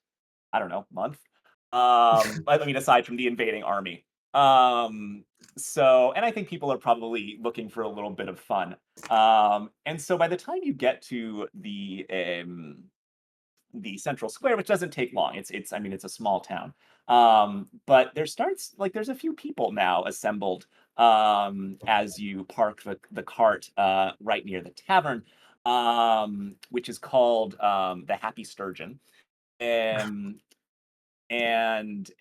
I don't know, month. I mean, aside from the invading army. And I think people are probably looking for a little bit of fun. And so by the time you get to the central square, which doesn't take long. I mean, it's a small town. But there's a few people now assembled as you park the cart right near the tavern, which is called the Happy Sturgeon. Um, and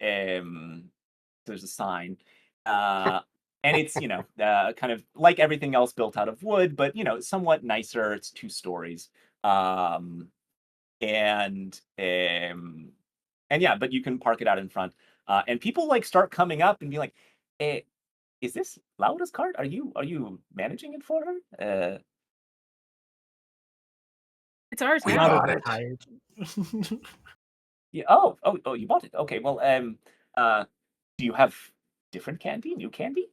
there's a sign. And it's, kind of like everything else built out of wood, but, somewhat nicer. It's 2 stories. Um, and yeah, but you can park it out in front, and people like start coming up and be like, is this Laura's cart? Are you managing it for her? It's ours We now. bought Laura's it. tired. Yeah. Oh, you bought it. Okay. Well, uh do you have different candy, new candy?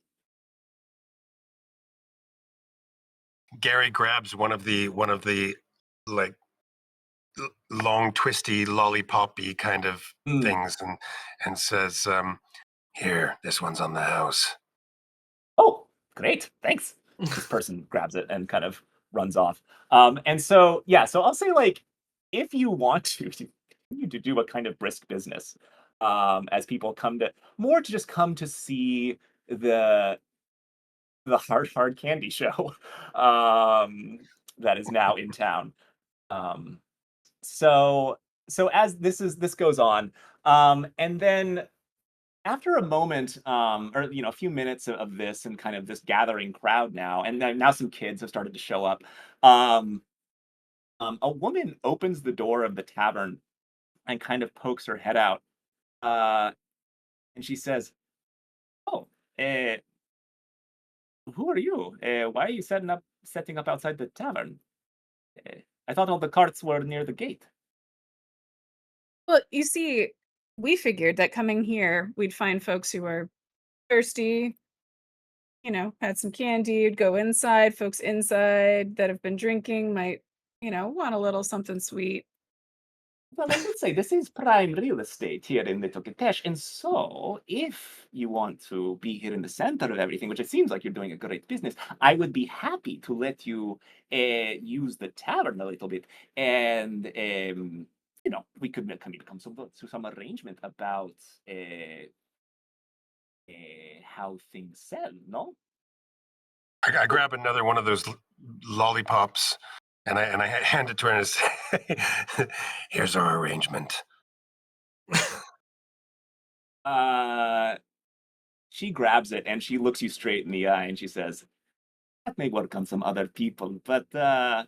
Gary grabs one of the like long, twisty, lollipop-y kind of things and says, "Here, this one's on the house." Oh, great, thanks. This person grabs it and kind of runs off. And so yeah, so I'll say, like, if you want to continue to do a kind of brisk business, as people to just come to see the hard candy show, that is now in town. Um, so as this goes on, and then after a moment, or a few minutes of this and kind of this gathering crowd now, and then now some kids have started to show up. Um, a woman opens the door of the tavern and kind of pokes her head out, uh, and she says, "Oh, uh, who are you? Why are you setting up outside the tavern? I thought all the carts were near the gate." Well, you see, we figured that coming here, we'd find folks who are thirsty, had some candy, you'd go inside. Folks inside that have been drinking might, want a little something sweet. Well, I would say this is prime real estate here in Little Kitezh, and so if you want to be here in the center of everything, which it seems like you're doing a great business, I would be happy to let you use the tavern a little bit, and we could maybe come to some arrangement about how things sell. No? I grab another one of those lollipops, and I hand it to her and say, "Here's our arrangement." She grabs it and she looks you straight in the eye and she says, "That may work on some other people, but I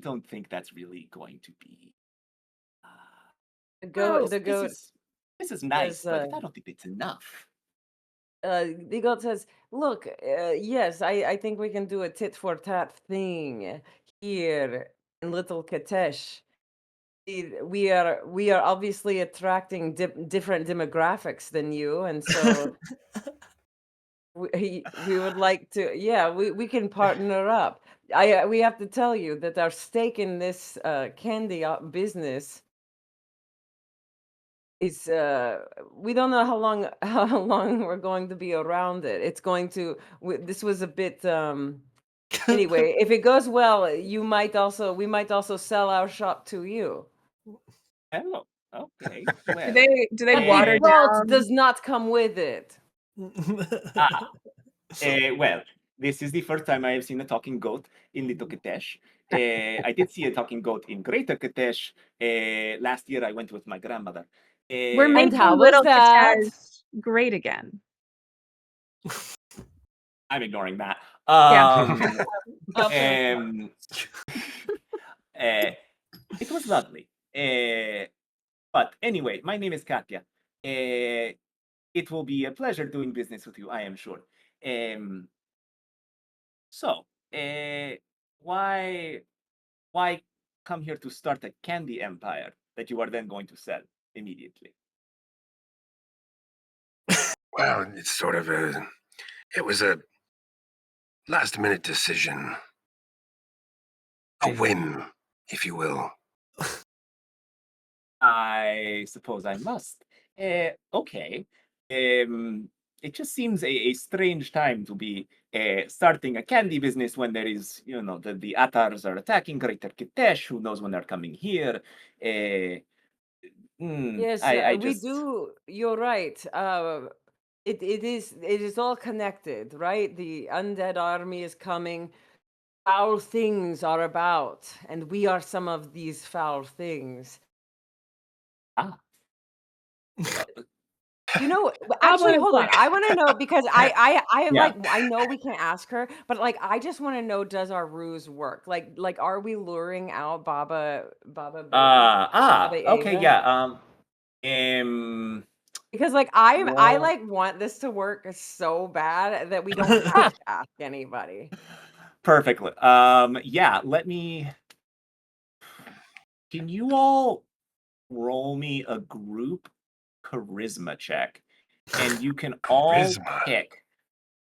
don't think that's really going to be. Uh, The well, goat, the this goat is nice, says, but I don't think it's enough." the goat says, "Look, yes, I think we can do a tit for tat thing here in Little Katesh. We are obviously attracting different demographics than you, and so we would like to, yeah, we can partner up. We have to tell you that our stake in this candy business is we don't know how long how long we're going to be around it. It's going to this was a bit anyway, if it goes well, we might also sell our shop to you. Oh, okay. Do Well, they But water the salt down? does not come with it. ah, well, this is the first time I have seen a talking goat in Little Kitezh. I did see a talking goat in Greater Kitezh. Last year I went with my grandmother. We're And making how was Little that? Kitezh great again. I'm ignoring that. Yeah. Okay. Um, uh, it was lovely. But anyway, my name is Katya. It will be a pleasure doing business with you, I am sure. Um, so, why why come here to start a candy empire that you are then going to sell immediately? Well, it's sort of it was a last minute decision, a whim, if you will. I suppose I must. Okay. It just seems a strange time to be starting a candy business when there is, the Atars are attacking Greater Kitezh. Who knows when they're coming here? Uh, Yes, I we just do. You're right. It is all connected, right? The undead army is coming. Foul things are about, and we are some of these foul things. ah. Actually, Goblin hold on. plan. I want to know because I Yeah. like I know we can't ask her, but like I just want to know, does our ruse work? Like are we luring out Baba Okay, Yaga? yeah. Because like I Roll. like want this to work so bad that we don't have to ask anybody. Perfectly. Yeah. Can you all roll me a group charisma check, and you can all Charisma. pick.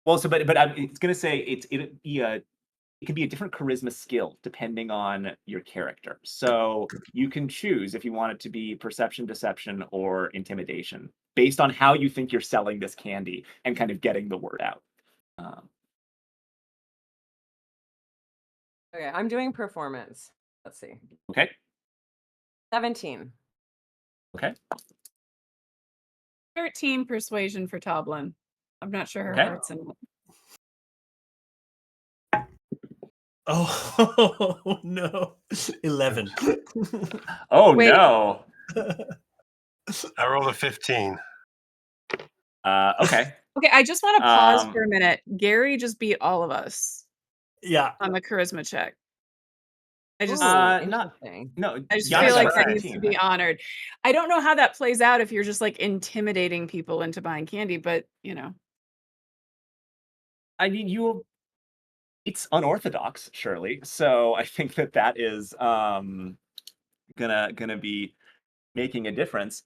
Well, but it's gonna say it can be a different charisma skill depending on your character. So you can choose if you want it to be perception, deception, or intimidation based on how you think you're selling this candy and kind of getting the word out. Um, Okay, I'm doing performance. Let's see. okay. 17. Okay. 13 persuasion for Toblin. I'm not sure her Okay. heart's in it. Oh no, 11. Oh Wait. no. I rolled a 15. Okay. Okay, I just want to pause Um, for a minute. Gary just beat all of us Yeah, on the charisma check. I just Ooh, not interesting. no. I just Yana feel got like a that needs to 17. be honored. I don't know how that plays out if you're just like intimidating people into buying candy, but I mean, it's unorthodox, surely. So I think that is gonna be making a difference.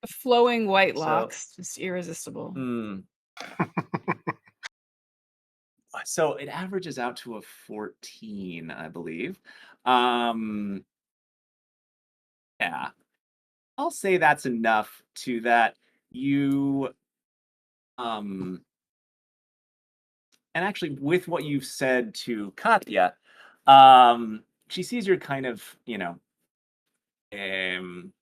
flowing white So locks, just irresistible. hmm. So it averages out to a 14, I believe. Um, yeah, I'll say that's enough to that you um and actually with what you've said to Katya, she sees you're kind of, um,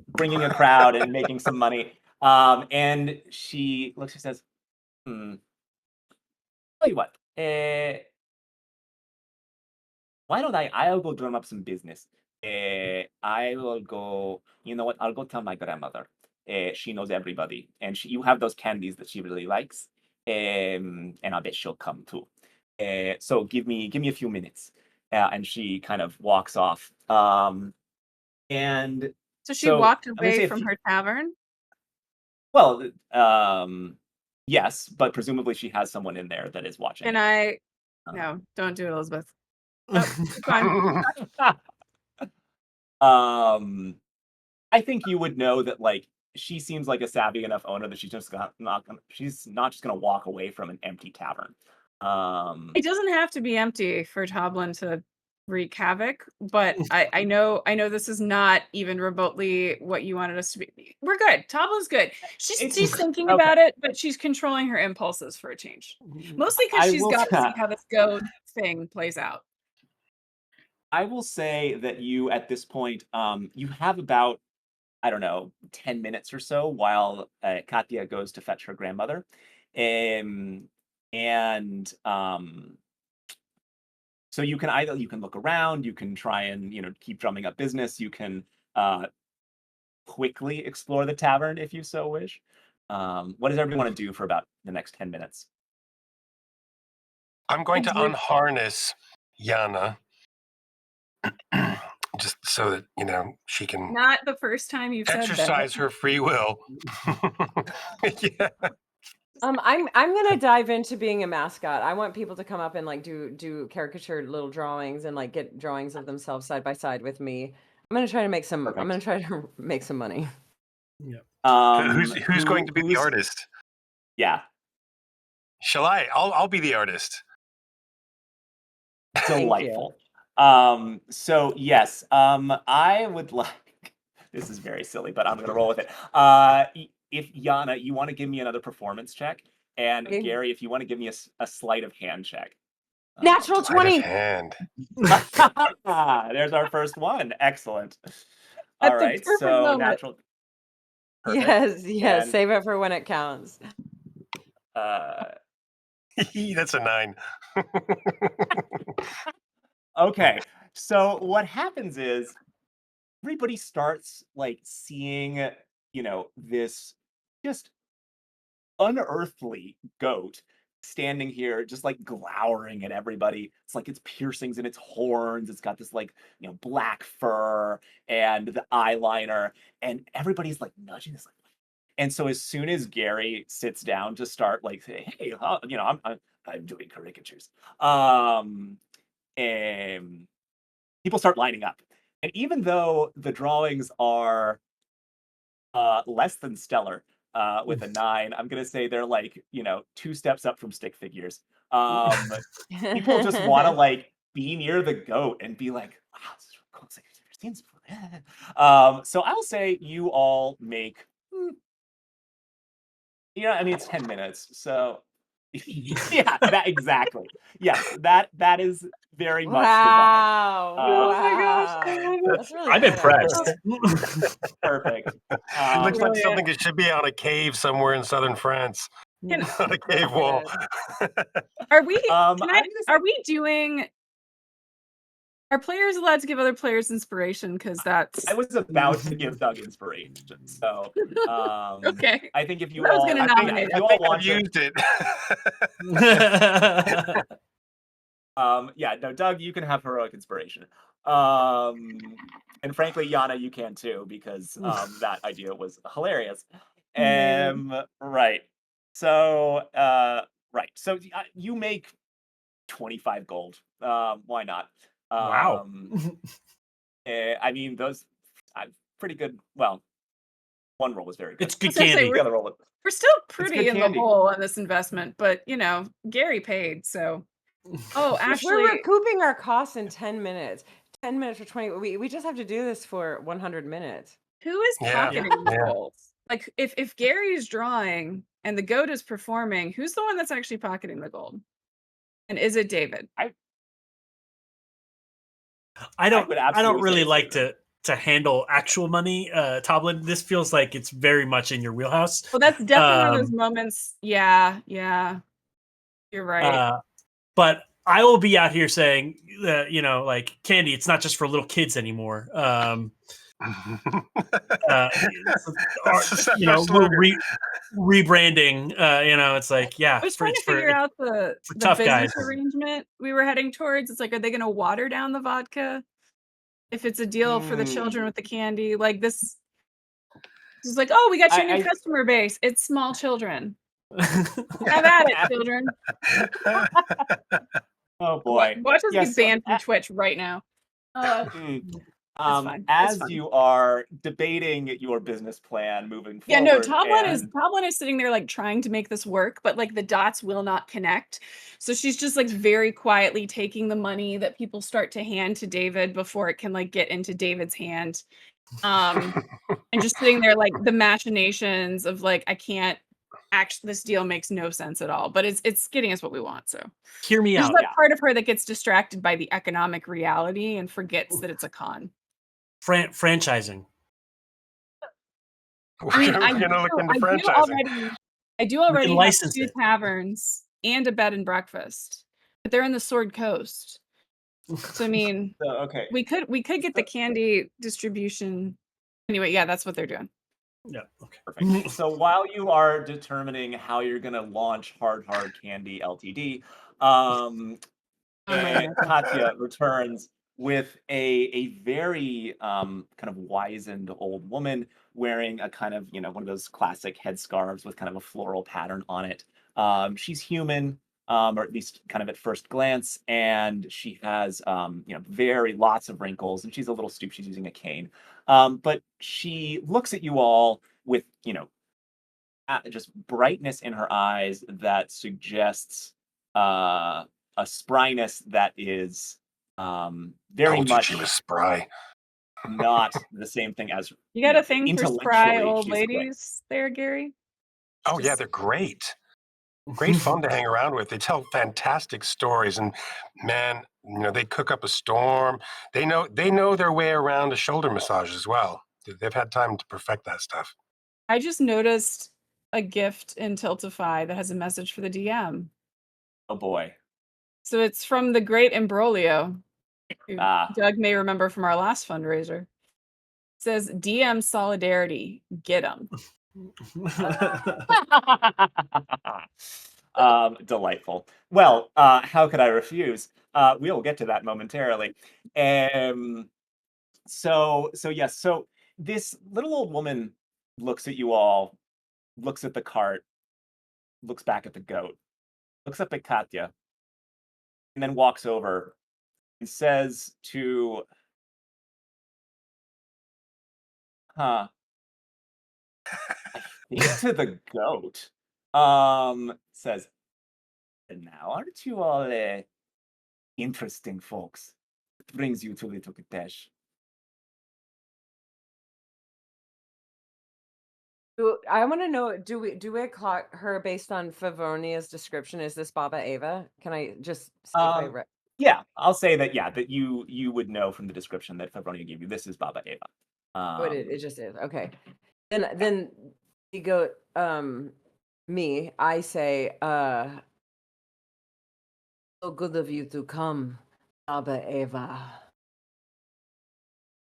bringing a crowd and making some money. And she looks and says, tell you what, why don't I'll go drum up some business. I will go, you know what, I'll go tell my grandmother. She knows everybody. And you have those candies that she really likes. And I bet she'll come too. So give me a few minutes. And she kind of walks off. And So she so walked I'm gonna away say from her tavern? well, yes, but presumably she has someone in there that is watching And it. no, don't do it, Elizabeth. Oh, keep going. Um, I think you would know that like she seems like a savvy enough owner that she's not just gonna walk away from an empty tavern. It doesn't have to be empty for Toblin to wreak havoc, but I know this is not even remotely what you wanted us to be. We're good. Toblin's good. She's thinking okay. about it, but she's controlling her impulses for a change. Mostly because I she's will got to see how this goat thing plays out. I will say that you at this point you have about I don't know 10 minutes or so while Katya goes to fetch her grandmother. Um, and So you can look around, you can try and keep drumming up business. You can quickly explore the tavern if you so wish. What does everyone want to do for about the next 10 minutes? I'm going to Exit. unharness Yana just so that, she can Not the first time you've said that. exercise her free will. Yeah. I'm gonna dive into being a mascot. I want people to come up and like do caricatured little drawings and like get drawings of themselves side by side with me. I'm gonna try to make some. I'm Perfect. gonna try to make some money. Who's going to be the artist? Yeah, Shall I? I'll be the artist. delightful. So yes, I would like. This is very silly, but I'm gonna roll with it. If Yana, you want to give me another performance check, and Okay. Gary, if you want to give me a sleight of hand check. Natural Sleight of 20. hand. There's our first one. Excellent. At All the right, perfect so moment. natural. Perfect. Yes. And, Save it for when it counts. That's a 9. Okay, so what happens is everybody starts like seeing, this just unearthly goat standing here, just like glowering at everybody. It's like it's piercings in its horns. It's got this like, black fur and the eyeliner, and everybody's like nudging this. Like, and so as soon as Gary sits down to start like say, hey, I'm doing caricatures. And people start lining up. And even though the drawings are less than stellar with a 9, I'm gonna say they're like, 2 steps up from stick figures. People just want to like be near the goat and be like, wow, this is really cool. It's like, I've never seen this before. So I'll say you all make, it's 10 minutes. So yeah, that exactly. Yes, that is very much the vibe. Wow. Oh my gosh, I Wow. love it. That's really I'm good. impressed. Perfect. It looks like Brilliant. something that should be on a cave somewhere in southern France. Can- On a cave wall. Are we? I'm Can gonna say- Are we doing? Are players allowed to give other players inspiration? Because that's I was about to give Doug inspiration. So okay. I think if you I was all, gonna I think, nominate if it. you I all think want I've to, used it. yeah, no, Doug, you can have heroic inspiration. And frankly, Yana, you can too, because that idea was hilarious. Amazing. Right. So right. So you make 25 gold. Why not? Wow. I mean, those pretty good. Well, one roll was very good. It's good I was gonna say, candy. The other roll was We're still pretty good in candy. the hole on this investment, but Gary paid, so. Oh, If actually, we're recouping our costs in 10 minutes. 10 minutes for 20. We just have to do this for 100 minutes. who is Yeah, pocketing yeah. the gold? Like, if Gary's drawing and the goat is performing, who's the one that's actually pocketing the gold? And is it David? I don't would I don't absolutely say really it's like David. to handle actual money, Toblin. This feels like it's very much in your wheelhouse. Well, that's definitely one of those Um, moments. Yeah, you're right. But I will be out here saying that, like candy, it's not just for little kids anymore. We're rebranding. It's like, yeah, I was trying to it's for figure out the tough business guys. arrangement we were heading towards. It's like, are they going to water down the vodka if it's a deal for the children with the candy? Like this is like, oh, we got your new customer base. It's small children. Have at it, children. Oh boy. Watch us Yes, get banned from Twitch right now. Fine. It's As fine. you are debating your business plan moving Yeah, forward, no, Toblin is sitting there like trying to make this work, but like the dots will not connect. So she's just like very quietly taking the money that people start to hand to David before it can like get into David's hand. And just sitting there like the machinations of like, I can't actually, this deal makes no sense at all, but it's getting us what we want. So Hear me there's out. that part of her that gets distracted by the economic reality and forgets that it's a con. Franchising. I mean, We're gonna look into franchising. I do already have license 2 it. taverns and a bed and breakfast, but they're in the Sword Coast. So I mean, So, okay. we could get the candy distribution. Anyway, yeah, that's what they're doing. Yeah. Okay. Perfect. So while you are determining how you're going to launch Hard Candy Ltd, my Katya returns. with a very kind of wizened old woman wearing a kind of, one of those classic headscarves with kind of a floral pattern on it. She's human, or at least kind of at first glance, and she has very lots of wrinkles, and she's a little stooped. She's using a cane, but she looks at you all with just brightness in her eyes that suggests a spryness that is very Told you she was much spry. not the same thing as You got a thing for spry intellectually old she's great. ladies there, Gary? Oh yeah, Just- they're great. Great fun to hang around with. They tell fantastic stories, and man, they cook up a storm. They know their way around a shoulder massage as well. They've had time to perfect that stuff. I just noticed a gift in Tiltify that has a message for the DM. Oh boy. So it's from the Great Imbroglio, who Ah. Doug may remember from our last fundraiser. It says, DM solidarity, get 'em. Delightful. Well, how could I refuse? We'll get to that momentarily. So yes, so this little old woman looks at you all, looks at the cart, looks back at the goat, looks up at Katya, and then walks over and says to, I think to the goat, says, "And now aren't you all interesting folks? What brings you to Little Kitezh?" I want to know, do we clock her based on Favonia's description? Is this Baba Ava? Can I just see if I read? Yeah, I'll say that. Yeah, that you would know from the description that Favronia gave you. This is Baba Ava. Oh, it just is. Okay. Then you go, me, I say, so good of you to come, Baba Eva.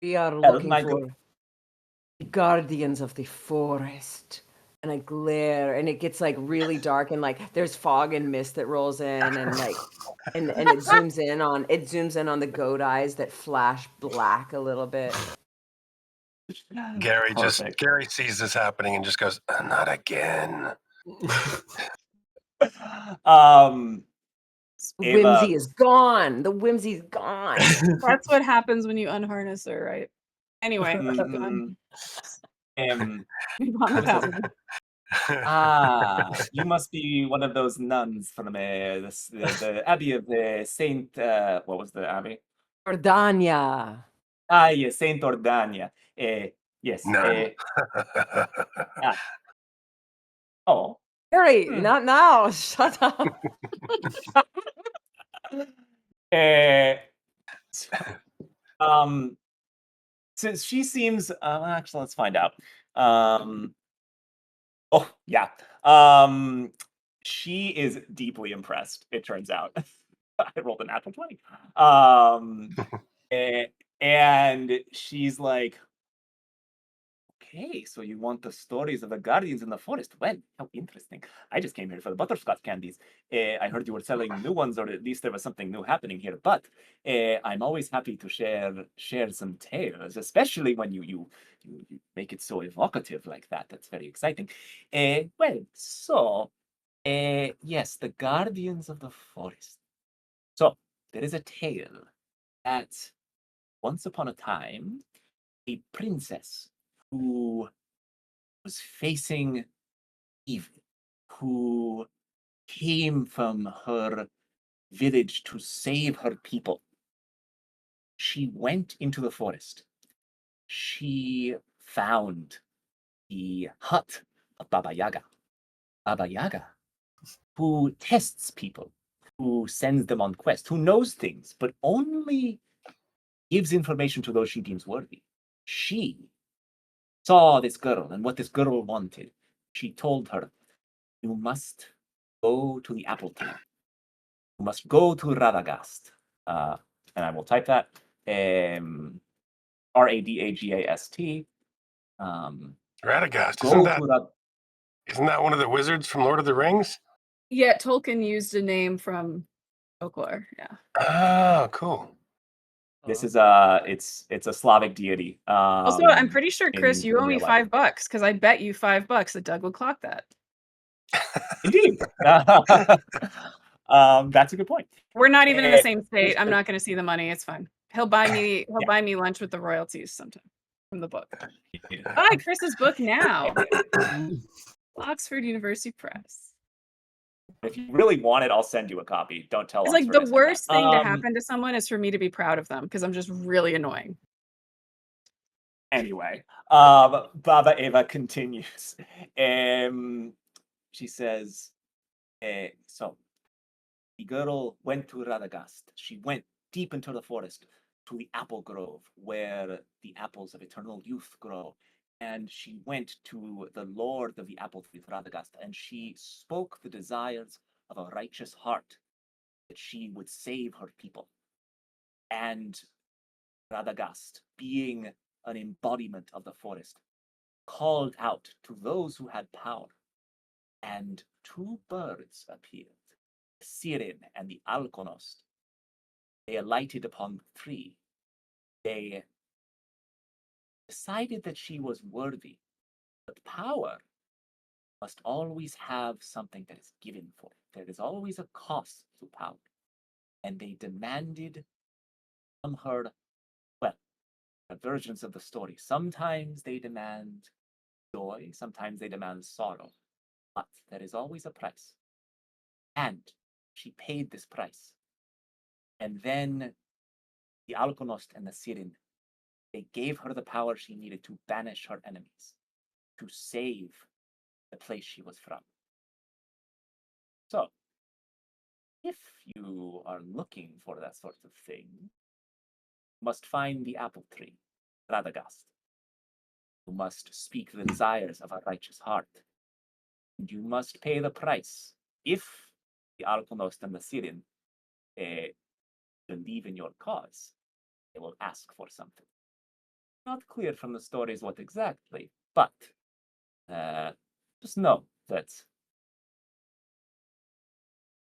We are looking my for the guardians of the forest. And I glare, and it gets like really dark, and like there's fog and mist that rolls in, and like, and it zooms in on the goat eyes that flash black a little bit. Gary Perfect. Gary sees this happening and just goes, "Not again." Ava, Whimsy is gone. The whimsy's gone. That's what happens when you unharness her, right? Anyway, keep going. Move on with that one. you must be one of those nuns from the Abbey of Saint. What was the abbey? Ordania. Yes, Saint Ordania. Yes. None. Oh. Harry, not now. Shut up. So, since she seems, actually, let's find out. Oh yeah, she is deeply impressed. It turns out, I rolled a natural 20. And she's like, "Okay, so you want the stories of the guardians in the forest? Well, how interesting. I just came here for the butterscotch candies. I heard you were selling new ones, or at least there was something new happening here. But I'm always happy to share some tales, especially when you make it so evocative like that. That's very exciting. Yes, the guardians of the forest. So there is a tale that once upon a time, a princess who was facing evil, who came from her village to save her people. She went into the forest. She found the hut of Baba Yaga. Baba Yaga, who tests people, who sends them on quests, who knows things, but only gives information to those she deems worthy. She saw this girl and what this girl wanted. She told her, "You must go to the apple tree. You must go to Radagast." And I will type that. Radagast. Radagast, Go to isn't that one of the wizards from Lord of the Rings? Yeah, Tolkien used a name from folklore. Yeah. Oh, cool. This Oh. is it's a Slavic deity. Also, I'm pretty sure, Chris, in you owe me real life. $5 because I bet you $5 that Doug would clock that. Indeed. That's a good point. We're not even in the Eh, same state. I'm not going to see the money. It's fine. He'll buy me. He'll Yeah. buy me lunch with the royalties sometime from the book. Yeah. Buy Chris's book now. Mm. Oxford University Press. If you really want it, I'll send you a copy. Don't tell It's like Oxford the I said that. worst thing to happen to someone is for me to be proud of them because I'm just really annoying. Anyway, Baba Eva continues. She says, so the girl went to Radagast. She went deep into the forest to the apple grove where the apples of eternal youth grow. And she went to the Lord of the apple tree, Radagast, and she spoke the desires of a righteous heart that she would save her people. And Radagast, being an embodiment of the forest, called out to those who had power, and two birds appeared, the Siren and the Alkonost. They alighted upon the tree. They decided that she was worthy, but power must always have something that is given for it. There is always a cost to power. And they demanded from her, well, versions of the story. Sometimes they demand joy, sometimes they demand sorrow, but there is always a price. And she paid this price. And then the Alkonost and the Sirin, they gave her the power she needed to banish her enemies, to save the place she was from. So, if you are looking for that sort of thing, you must find the apple tree, Radagast. You must speak the desires of a righteous heart. And you must pay the price. If the Alkonost and the Sirin believe in your cause, they will ask for something. Not clear from the stories what exactly, but just know that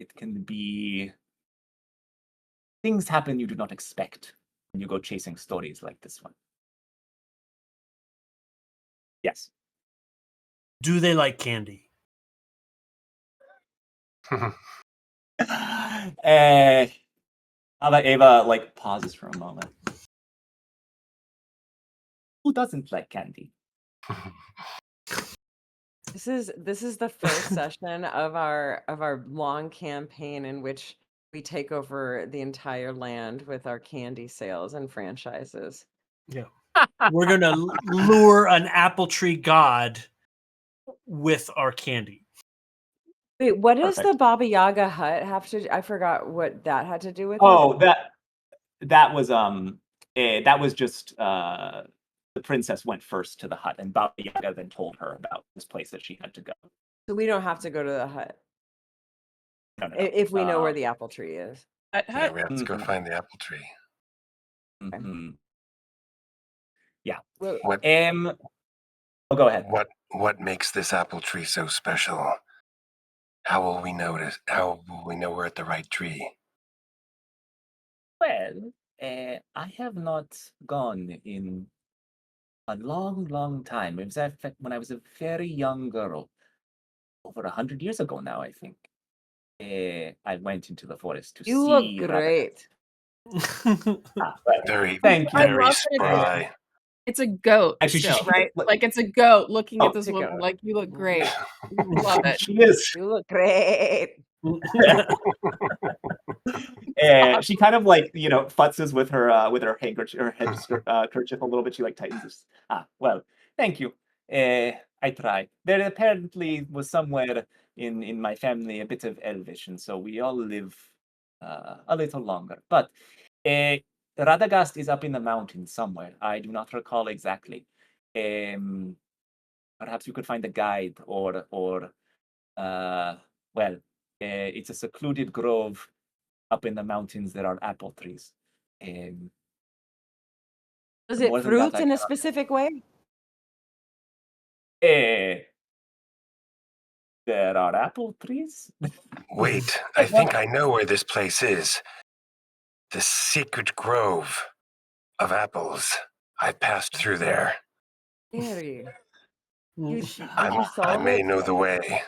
it can be things happen you do not expect when you go chasing stories like this one. Yes. Do they like candy? Ava like pauses for a moment. Who doesn't like candy? This is the first session of our long campaign in which we take over the entire land with our candy sales and franchises. Yeah. We're going to lure an apple tree god with our candy. Wait, what does the Perfect. Baba Yaga hut have to? I forgot what that had to do with it. Oh, that was just the princess went first to the hut, and Baba Yaga then told her about this place that she had to go. So we don't have to go to the hut No, no, no. if we know where the apple tree is. Yeah, we have to go Mhm. find the apple tree. Mhm. Yeah. Well, What Oh, go ahead. what makes this apple tree so special? How will we notice? How will we know we're at the right tree? Well, I have not gone in a long, long time. It was in fact when I was a very young girl, over 100 years ago now, I think. I went into the forest to you see look Radagast. great. Well, Very, thank you. I very love that spry. It's a goat Actually, still, she- right? Like it's a goat looking Oh, at this it's a woman goat. like, you look great. Love it. She is. You look great. She kind of like futzes with her handkerchief, her head kerchief a little bit. She like tightens this. Well, thank you. I try. There apparently was somewhere in my family a bit of Elvish, and so we all live a little longer. But Radagast is up in the mountains somewhere. I do not recall exactly. Perhaps you could find a guide or well, it's a secluded grove up in the mountains. There are apple trees. Does More it than that, fruit I in a cannot- specific way? There are apple trees. Wait, I think I know where this place is. The secret grove. of apples. I passed through there. Very. Mm. Did you I solve may it? know the way.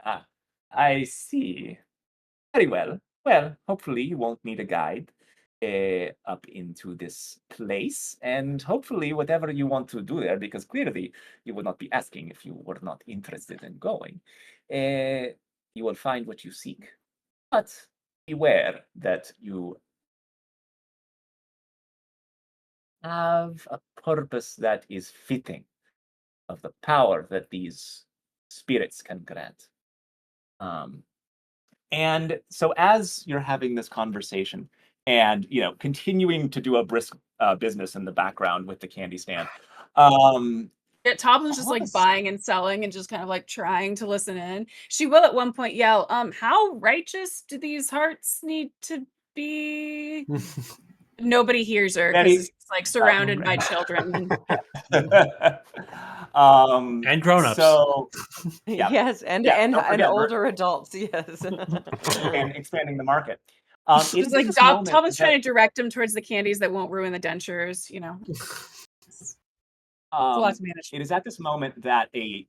Ah, I see. Very well. Well, hopefully you won't need a guide up into this place, and hopefully whatever you want to do there, because clearly you would not be asking if you were not interested in going, you will find what you seek. But beware that you have a purpose that is fitting of the power that these spirits can grant. And so as you're having this conversation and, continuing to do a brisk business in the background with the candy stand, Yeah, Toblin's just all of a like buying and selling and just kind of like trying to listen in. She will at one point yell, how righteous do these hearts need to be? Nobody hears her because Very, it's like surrounded by children. And grown-ups. So yeah. Yes, and Yeah, and don't and forget, older adults. Yes. and expanding the market. It It's is like at this moment Toblin's that, trying to direct him towards the candies that won't ruin the dentures, It's a lot to manage. it is at this moment that a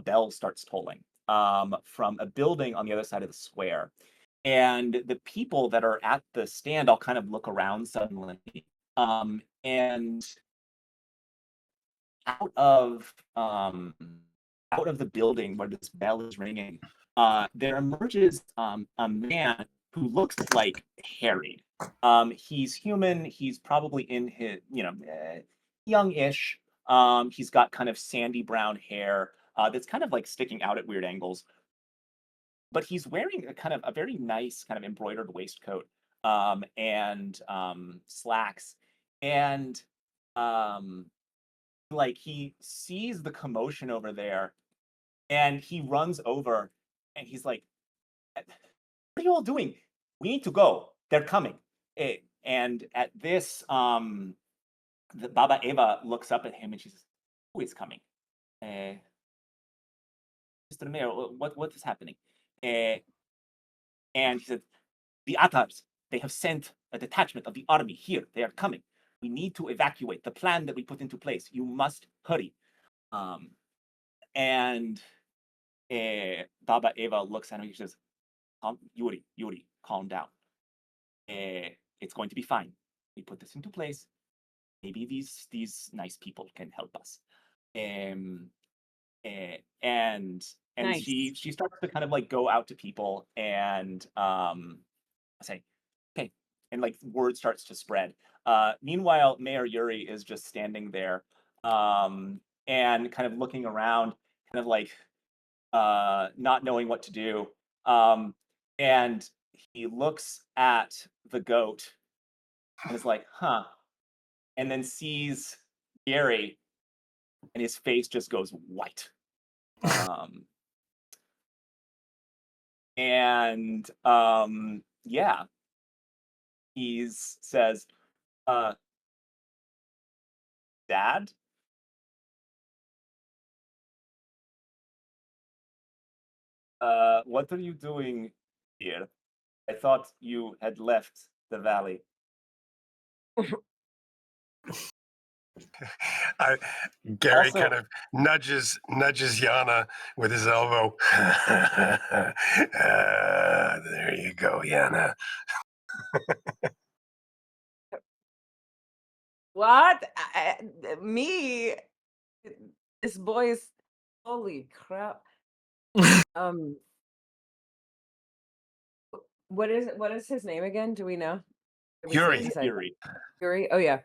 bell starts tolling from a building on the other side of the square, and the people that are at the stand all kind of look around suddenly, and out of um, out of the building where this bell is ringing, there emerges a man who looks like harried. He's human. He's probably in his, youngish. He's got kind of sandy brown hair that's kind of like sticking out at weird angles. But he's wearing a very nice kind of embroidered waistcoat and slacks, and um, like he sees the commotion over there, and he runs over, and he's like, "What are you all doing? We need to go. They're coming." And at this, the Baba Eva looks up at him and she says, "Who is coming? Uh, Mr. Mayor, what is happening?" Uh, and he said, "The Atars, they have sent a detachment of the army here. They are coming. We need to evacuate. The plan that we put into place. You must hurry." Um, and Baba Eva looks at him and she says, Yuri, calm down. It's going to be fine. We put this into place. Maybe these nice people can help us. Um, and Nice. she starts to kind of like go out to people and say, "Okay," and like word starts to spread. Meanwhile, Mayor Yuri is just standing there and kind of looking around, kind of like not knowing what to do. And he looks at the goat and is like, "Huh," and then sees Gary, and his face just goes white. And yeah, he says, "Dad, what are you doing here? I thought you had left the valley." Gary Also- kind of nudges Yana with his elbow. There you go, Yana. What? Me? This boy is. Holy crap. Um, what is his name again? Do we know? Did we say- Yuri. decide- Yuri. Yuri. Oh yeah.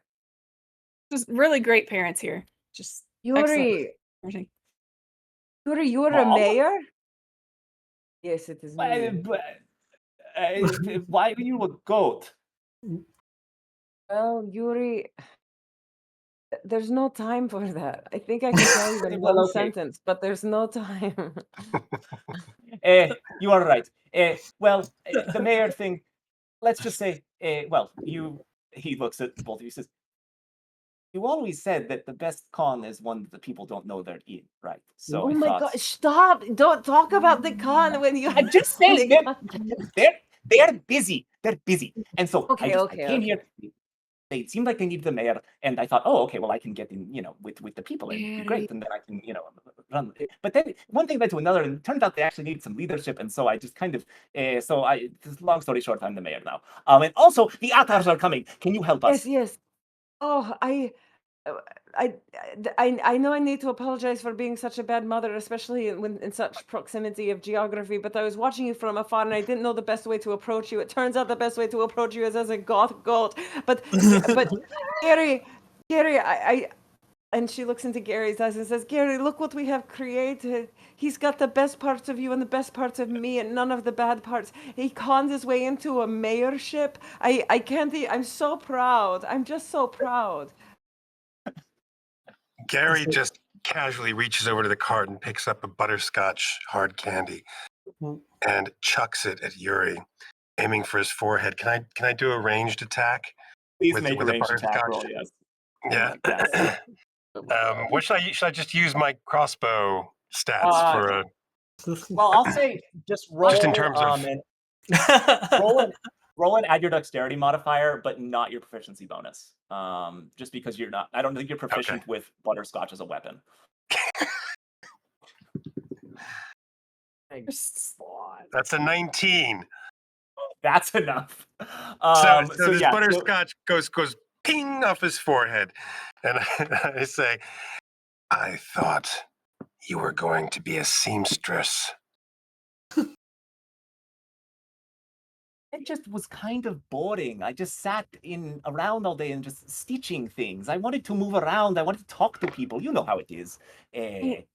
Just really great parents here. Just excellent Yuri. parenting. Yuri, you're a Mom? mayor? Yes, it is me. Why are you a goat? Well, Yuri, there's no time for that. I think I can tell you in Well, one okay. sentence, but there's no time. You are right. Well, the mayor thing, let's just say, well, he looks at both of you and says, "You always said that the best con is one that the people don't know they're in, right? So Oh I my thought, God, stop. Don't talk about the con when you I'm just saying the that con. they're busy. They're busy. And so I Okay, just okay, I came okay. here. They seemed like they needed the mayor, and I thought, oh, okay, well, I can get in, with the people, and it'd be great, and then I can, run. But then one thing led to another, and it turned out they actually needed some leadership, and so I just kind of, long story short, I'm the mayor now. And also, the Atars are coming. Can you help us? Yes. Oh, I know I need to apologize for being such a bad mother, especially when in such proximity of geography, but I was watching you from afar and I didn't know the best way to approach you. It turns out the best way to approach you is as a goth goat. But Gary, and she looks into Gary's eyes and says, Gary, look what we have created. He's got the best parts of you and the best parts of me and none of the bad parts. He conned his way into a mayorship. I can't, I'm so proud. I'm just so proud. Gary just casually reaches over to the cart and picks up a butterscotch hard candy and chucks it at Yuri, aiming for his forehead. Can I do a ranged attack? Please make a ranged attack roll, yes. Yeah. Yes. What should I just use my crossbow stats for a? Well, I'll say just roll. Just in terms of roll and add your dexterity modifier, but not your proficiency bonus. Just because you're not. I don't think you're proficient with butterscotch as a weapon. That's a 19. That's enough. So this butterscotch goes ping off his forehead, and I say, "I thought you were going to be a seamstress." It just was kind of boring. I just sat around all day and just stitching things. I wanted to move around. I wanted to talk to people. You know how it is. Gary,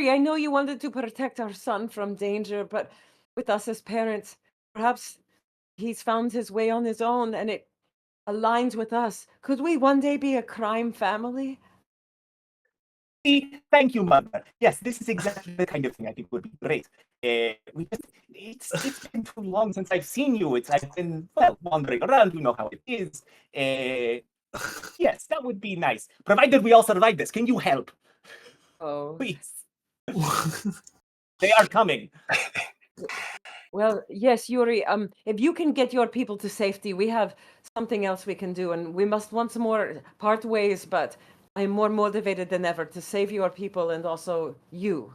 I know you wanted to protect our son from danger, but with us as parents, perhaps he's found his way on his own and it aligns with us. Could we one day be a crime family? Thank you, Mother. Yes, this is exactly the kind of thing I think would be great. It's been too long since I've seen you. I've been wandering around. You know how it is. Yes, that would be nice. Provided we all survive this. Can you help? Oh, please. They are coming. Well, yes, Yuri. If you can get your people to safety, we have something else we can do, and we must once more part ways. But I'm more motivated than ever to save your people and also you.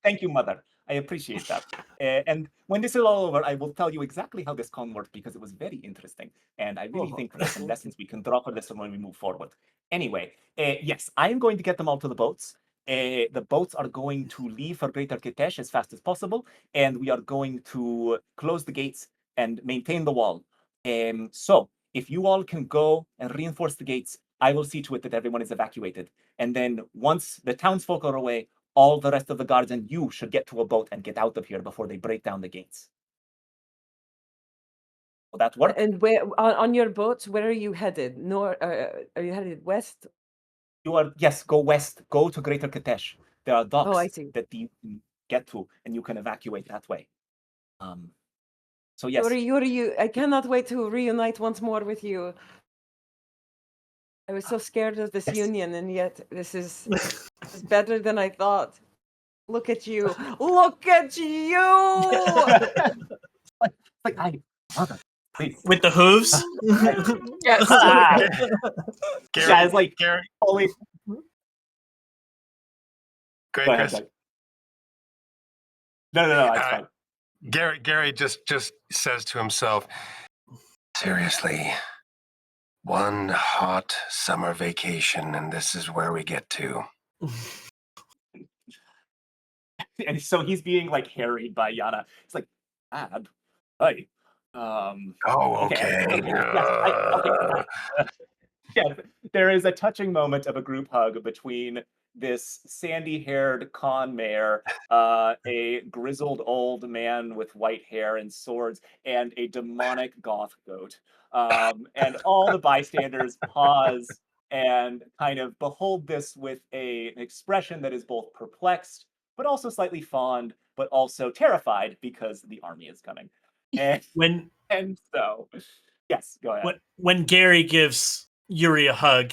Thank you, Mother. I appreciate that. And when this is all over, I will tell you exactly how this con worked because it was very interesting. And I really think there's some lessons we can draw for this when we move forward. Anyway, yes, I am going to get them all to the boats. The boats are going to leave for Greater Kitezh as fast as possible, and we are going to close the gates and maintain the wall. So if you all can go and reinforce the gates, I will see to it that everyone is evacuated. And then once the townsfolk are away, all the rest of the guards and you should get to a boat and get out of here before they break down the gates. Will that work? And where on your boats, where are you headed? Are you headed west? Yes, go west. Go to Greater Kitezh. There are docks that you can get to, and you can evacuate that way. So yes. Yuri, I cannot wait to reunite once more with you. I was so scared of this union, and yet this is better than I thought. Look at you! Look at you! Please. With the hooves. Yes. Guys, like Gary. Holy. Great, Go ahead, Chris. No, it's fine. Gary just says to himself, seriously, one hot summer vacation, and this is where we get to. And so he's being like harried by Yana. It's like, Dad, hey. Okay. Yes, there is a touching moment of a group hug between this sandy-haired con mayor, a grizzled old man with white hair and swords, and a demonic goth goat. And all the bystanders pause and kind of behold this with an expression that is both perplexed, but also slightly fond, but also terrified because the army is coming. And so, yes, go ahead. When Gary gives Yuri a hug,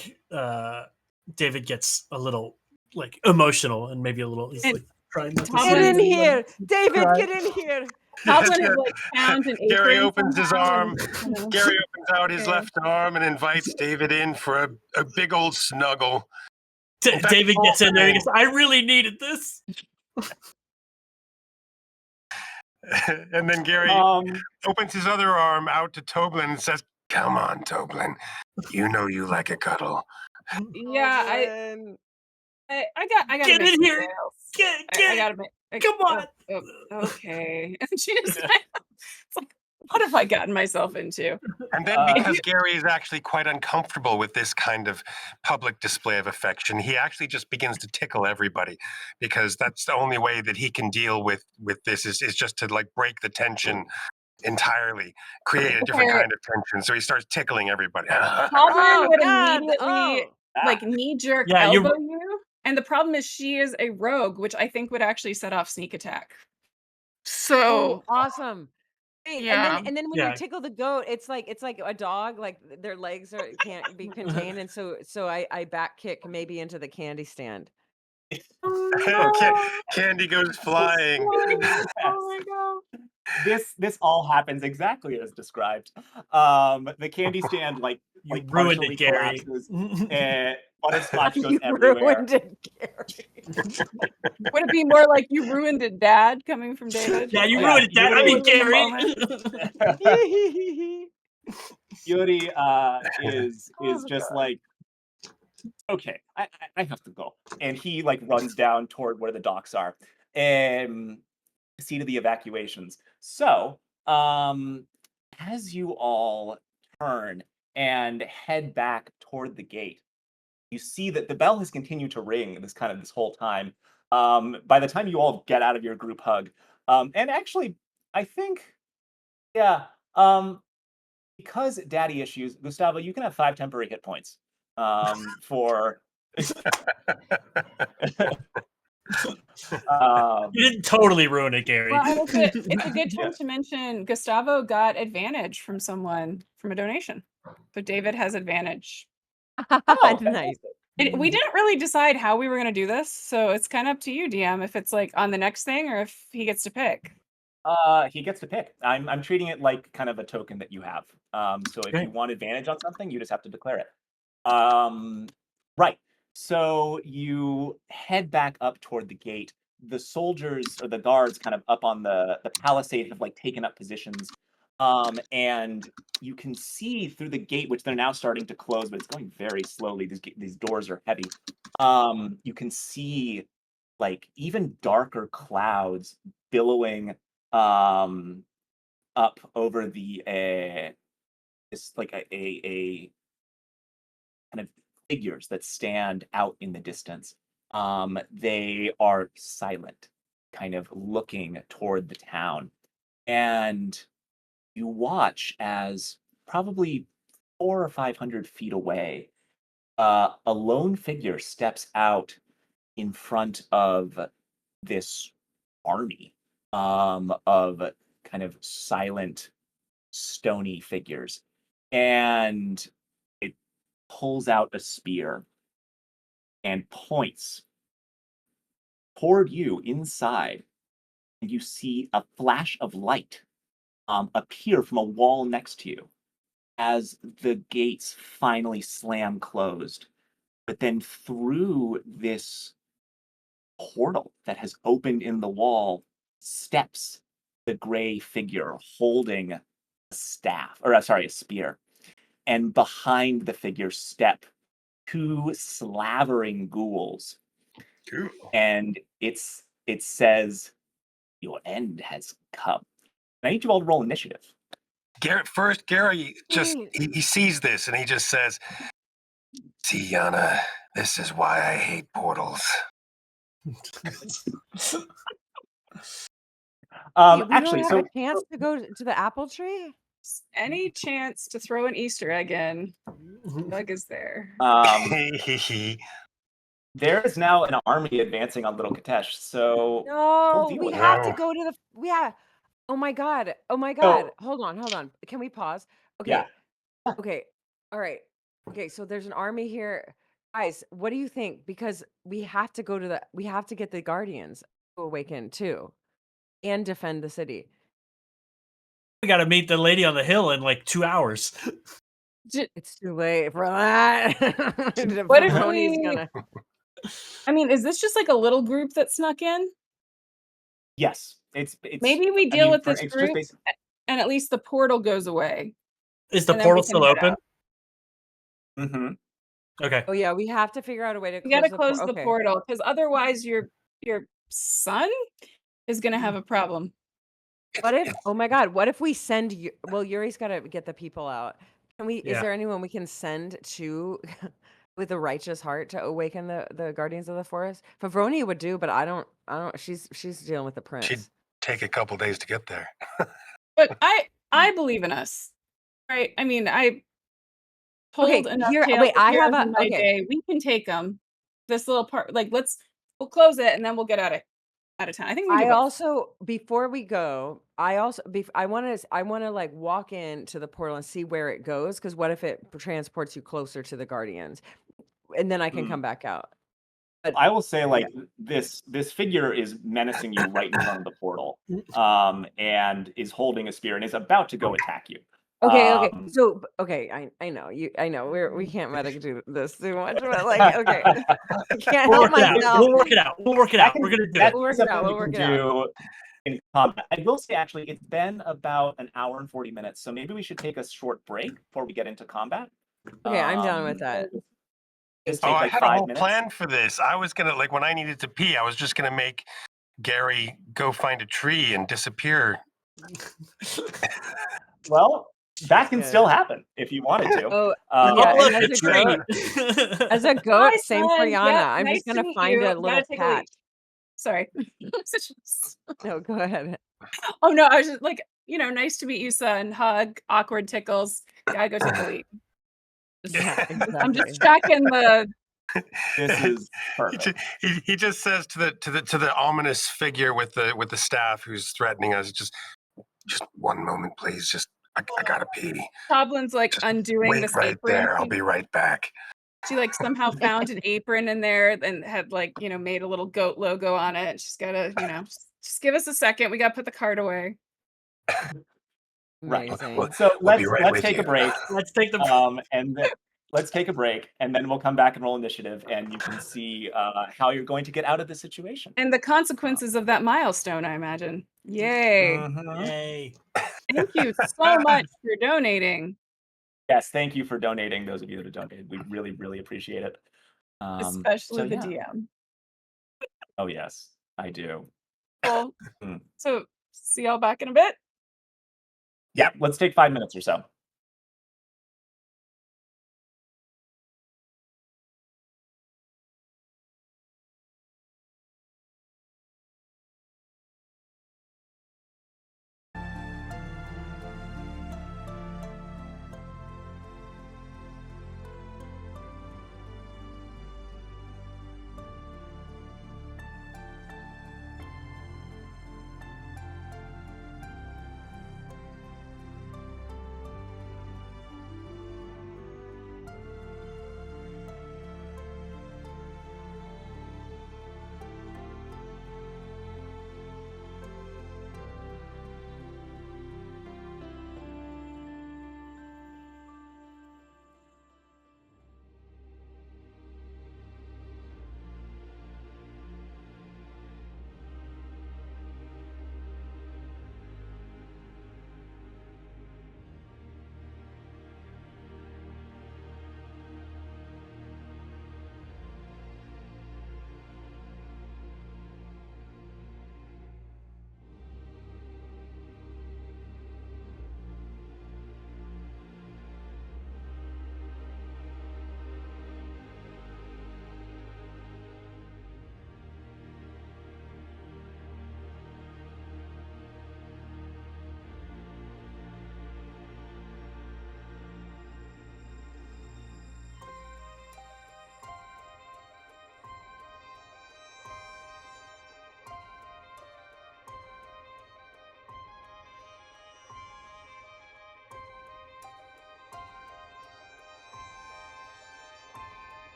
David gets a little like emotional and maybe a little. He's like trying not to Get in here, David! Get in here! Goblin is like found an Gary apron opens his somehow arm. and, Gary opens out his Okay. left arm and invites David in for a big old snuggle. In fact, David gets in there and he oh. goes, I really needed this. And then Gary opens his other arm out to Toblin and says, "Come on, Toblin. You know you like a cuddle." Yeah, Goblin. I gotta Get make in some here. sales. I Get gotta make. Come on. Okay. And she just it's like, what have I gotten myself into? And then because Gary is actually quite uncomfortable with this kind of public display of affection, he actually just begins to tickle everybody, because that's the only way that he can deal with this is just to like break the tension entirely, create a different kind of tension. So he starts tickling everybody. Goblin Oh, would God. immediately Oh. like knee jerk Yeah, elbow you. And the problem is she is a rogue, which I think would actually set off sneak attack. So Oh, awesome. Wait, yeah. and then when Yeah. you tickle the goat, it's like a dog, like their legs can't be contained, and so I back kick maybe into the candy stand. Candy goes flying. Oh my god. This all happens exactly as described. The candy stand You like ruined partially it, Gary. collapses, and butterscotch goes You everywhere. ruined it, Gary. Would it be more like you ruined it, Dad, coming from David? Yeah, you Yeah, ruined it, Dad. I mean, Ruined Gary. Yuri is Oh, just God. like, okay, I have to go, and he like runs down toward where the docks are and see to the evacuations. So as you all turn and head back toward the gate, you see that the bell has continued to ring this whole time. By the time you all get out of your group hug, and actually, I think, yeah, because daddy issues, Gustavo, you can have 5 temporary hit points. For You didn't totally ruin it, Gary. Well, it's a good time Yeah. to mention Gustavo got advantage from someone from a donation. So David has advantage. Oh, Nice. We didn't really decide how we were going to do this, so it's kind of up to you, DM, if it's like on the next thing or if he gets to pick. He gets to pick. I'm treating it like kind of a token that you have. So if Great. you want advantage on something, you just have to declare it. Right. So you head back up toward the gate. The soldiers or the guards kind of up on the palisade have like taken up positions. And you can see through the gate, which they're now starting to close, but it's going very slowly. These doors are heavy. You can see like even darker clouds billowing up over the it's like a kind of figures that stand out in the distance. They are silent, kind of looking toward the town, and you watch as probably 400 or 500 feet away, a lone figure steps out in front of this army of kind of silent, stony figures. And it pulls out a spear and points toward you inside. And you see a flash of light appear from a wall next to you as the gates finally slam closed. But then through this portal that has opened in the wall steps the gray figure holding a staff, or sorry, a spear. And behind the figure step 2 slavering ghouls. Ooh. And it says, "Your end has come." I need you all to roll initiative. Gary just he sees this and he just says, "See, Yana, this is why I hate portals." We Actually, don't so have a chance to go to the apple tree? Any chance to throw an Easter egg in? Doug is there. there is now an army advancing on Little Kitezh, so we'll No, deal we with have it. to go to the yeah. Oh my god. Oh my So- god. Hold on. Can we pause? Okay. Yeah. Okay. All right. Okay, so there's an army here. Guys, what do you think? Because we have to get the Guardians to awaken too and defend the city. We got to meet the lady on the hill in like 2 hours. It's too late for that. What if Veroni's we- gonna. I mean, is this just like a little group that snuck in? Yes, it's Maybe we I deal mean, with for- this it's group, just and at least the portal goes away. Is the And then we portal can still head open? out. Mhm. Okay. Oh yeah, we have to figure out a way to We gotta close close the okay. portal, because otherwise your son is gonna have a problem. What if? Oh my God! What if we send you? Well, Yuri's got to get the people out. Can we? Is Yeah. there anyone we can send to, with a righteous heart to awaken the guardians of the forest? Favroni would do, but I don't. She's dealing with the prince. She'd take a couple days to get there. But I believe in us, right? I mean, I Okay, told enough here- tales wait, of I have heroes a- in my okay. day. We can take them. This little part, like we'll close it and then we'll get out of town. I think we can do I both. also before we go, I want to like walk into the portal and see where it goes because what if it transports you closer to the guardians, and then I can come back out. I will say, like, this figure is menacing you right in front of the portal, and is holding a spear and is about to go attack you. Okay. Um, So okay, I know you. I know we can't medic do this too much, but like okay, I can't We'll help work it out. myself. We'll work it out. We'll work it out. We're gonna do that's it. We'll work it out, something we'll we work can it out. do in combat. I will say, actually, it's been about an hour and 40 minutes, so maybe we should take a short break before we get into combat. Okay, I'm down with that. Just Oh, take I like had a 5 whole minutes. plan for this. I was gonna when I needed to pee, I was just gonna make Gary go find a tree and disappear. Well, that can Good. still happen if you wanted to. Oh Um, yeah, Oh, and look, as a a goat, tree. as a goat, Hi, same for son. Yana. Yep, I'm nice just to gonna meet find you. a Gotta little take a patch. leak. Sorry. No, go ahead. Oh no, I was just like, nice to meet you, son. Hug, awkward tickles. Gotta go take a leak. Yeah, I'm exactly. just checking the. This is he, perfect. he just says to the ominous figure with the staff who's threatening us, just one moment, please. Just I gotta pee. Goblin's like Just undoing wait this right apron. there. I'll be right back. She like somehow found an apron in there and had like, made a little goat logo on it. She's gotta, just give us a second. We gotta put the card away. Right. Amazing. So We'll be let's right with take a you. break. Let's take the. And then let's take a break, and then we'll come back and roll initiative, and you can see how you're going to get out of this situation. And the consequences of that milestone, I imagine. Yay. Mhm. Yay. Thank you so much for donating. Yes, thank you for donating. Those of you that have donated, we really, really appreciate it. Especially the yeah. DM. Oh yes, I do. Cool. Mm. So see y'all back in a bit. Yeah, let's take 5 minutes or so.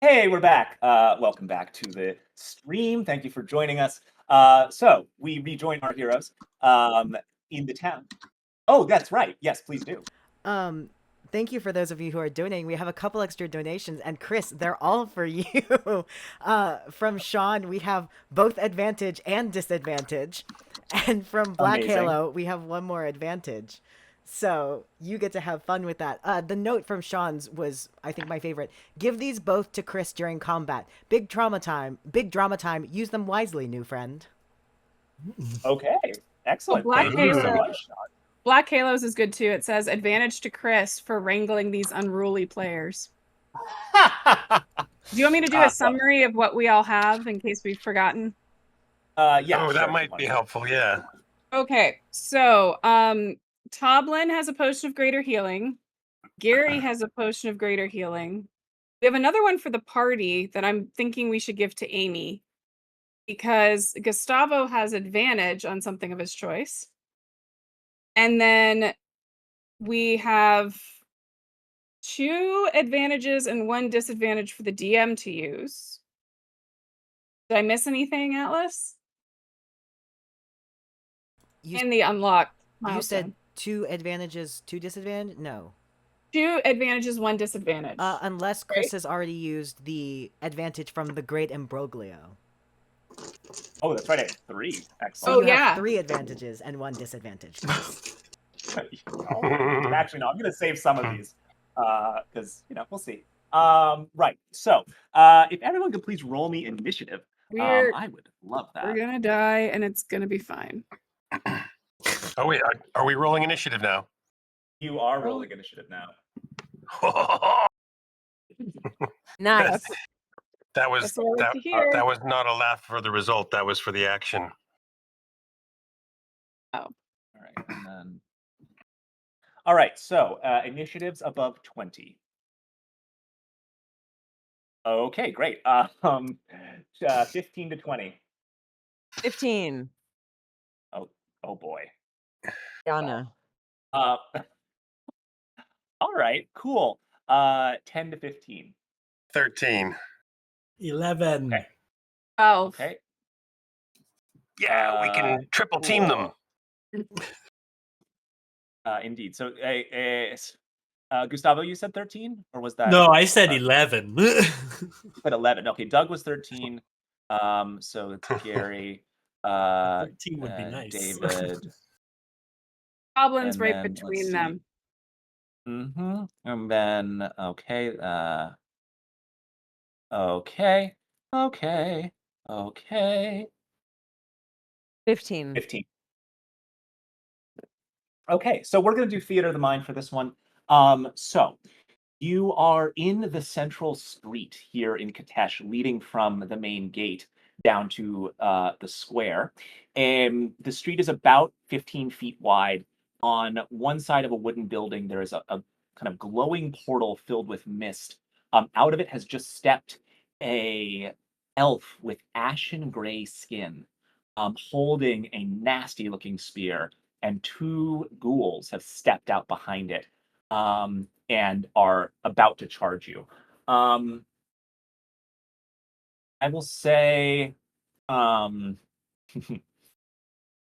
Hey, we're back. Welcome back to the stream. Thank you for joining us. So we rejoin our heroes in the town. Oh, that's right. Yes, please do. Thank you for those of you who are donating. We have a couple extra donations, and Chris, they're all for you. From Sean, we have both advantage and disadvantage. And from Black Amazing. Halo, we have one more advantage. So you get to have fun with that. The note from Sean's was, I think, my favorite. Give these both to Chris during combat. Big drama time. Big drama time. Use them wisely, new friend. Okay, excellent. Black Thank you so Halo. much. Black Halos is good too. It says advantage to Chris for wrangling these unruly players. Do you want me to do a summary of what we all have in case we've forgotten? Yeah. Oh, sure, that if might you want be to. helpful. Yeah. Okay, so Toblin has a potion of greater healing. Gary has a potion of greater healing. We have another one for the party that I'm thinking we should give to Amy because Gustavo has advantage on something of his choice. And then we have 2 advantages and 1 disadvantage for the DM to use. Did I miss anything, Atlas? And the unlocked milestone. You said 2 advantages, 2 disadvantages? No. 2 advantages, 1 disadvantage. Unless Chris has already used the advantage from the Great Imbroglio. Oh, that's right. I have 3. So Excellent. you have 3 advantages and 1 disadvantage. Actually, no. I'm going to save some of these because we'll see. Right. So, if everyone could please roll me initiative, I would love that. We're gonna die, and it's gonna be fine. Oh wait, are we rolling initiative now? You are rolling initiative now. Nice. That was That's what I like to hear. that was not a laugh for the result. That was for the action. Oh. All right. And then. All right. So initiatives above 20. Okay, great. 15 to 20. 15. Oh boy. Yana. All right, cool. 10 to 15. 13. 11. Okay. Oh. Okay. Yeah, we can triple team them. Indeed. So, Gustavo, you said 13, or was that? No, I said 11. You said 11. Okay, Doug was 13. So it's Gary. 13 would be nice. David. Goblin's and right then, between them. Mm-hmm. And then okay. Okay. 15. 15. Okay, so we're going to do Theater of the Mind for this one. So you are in the central street here in Kitezh, leading from the main gate down to the square. And the street is about 15 feet wide. On one side of a wooden building, there is a kind of glowing portal filled with mist. Out of it has just stepped a elf with ashen gray skin, holding a nasty looking spear, and 2 ghouls have stepped out behind it and are about to charge you. I will say,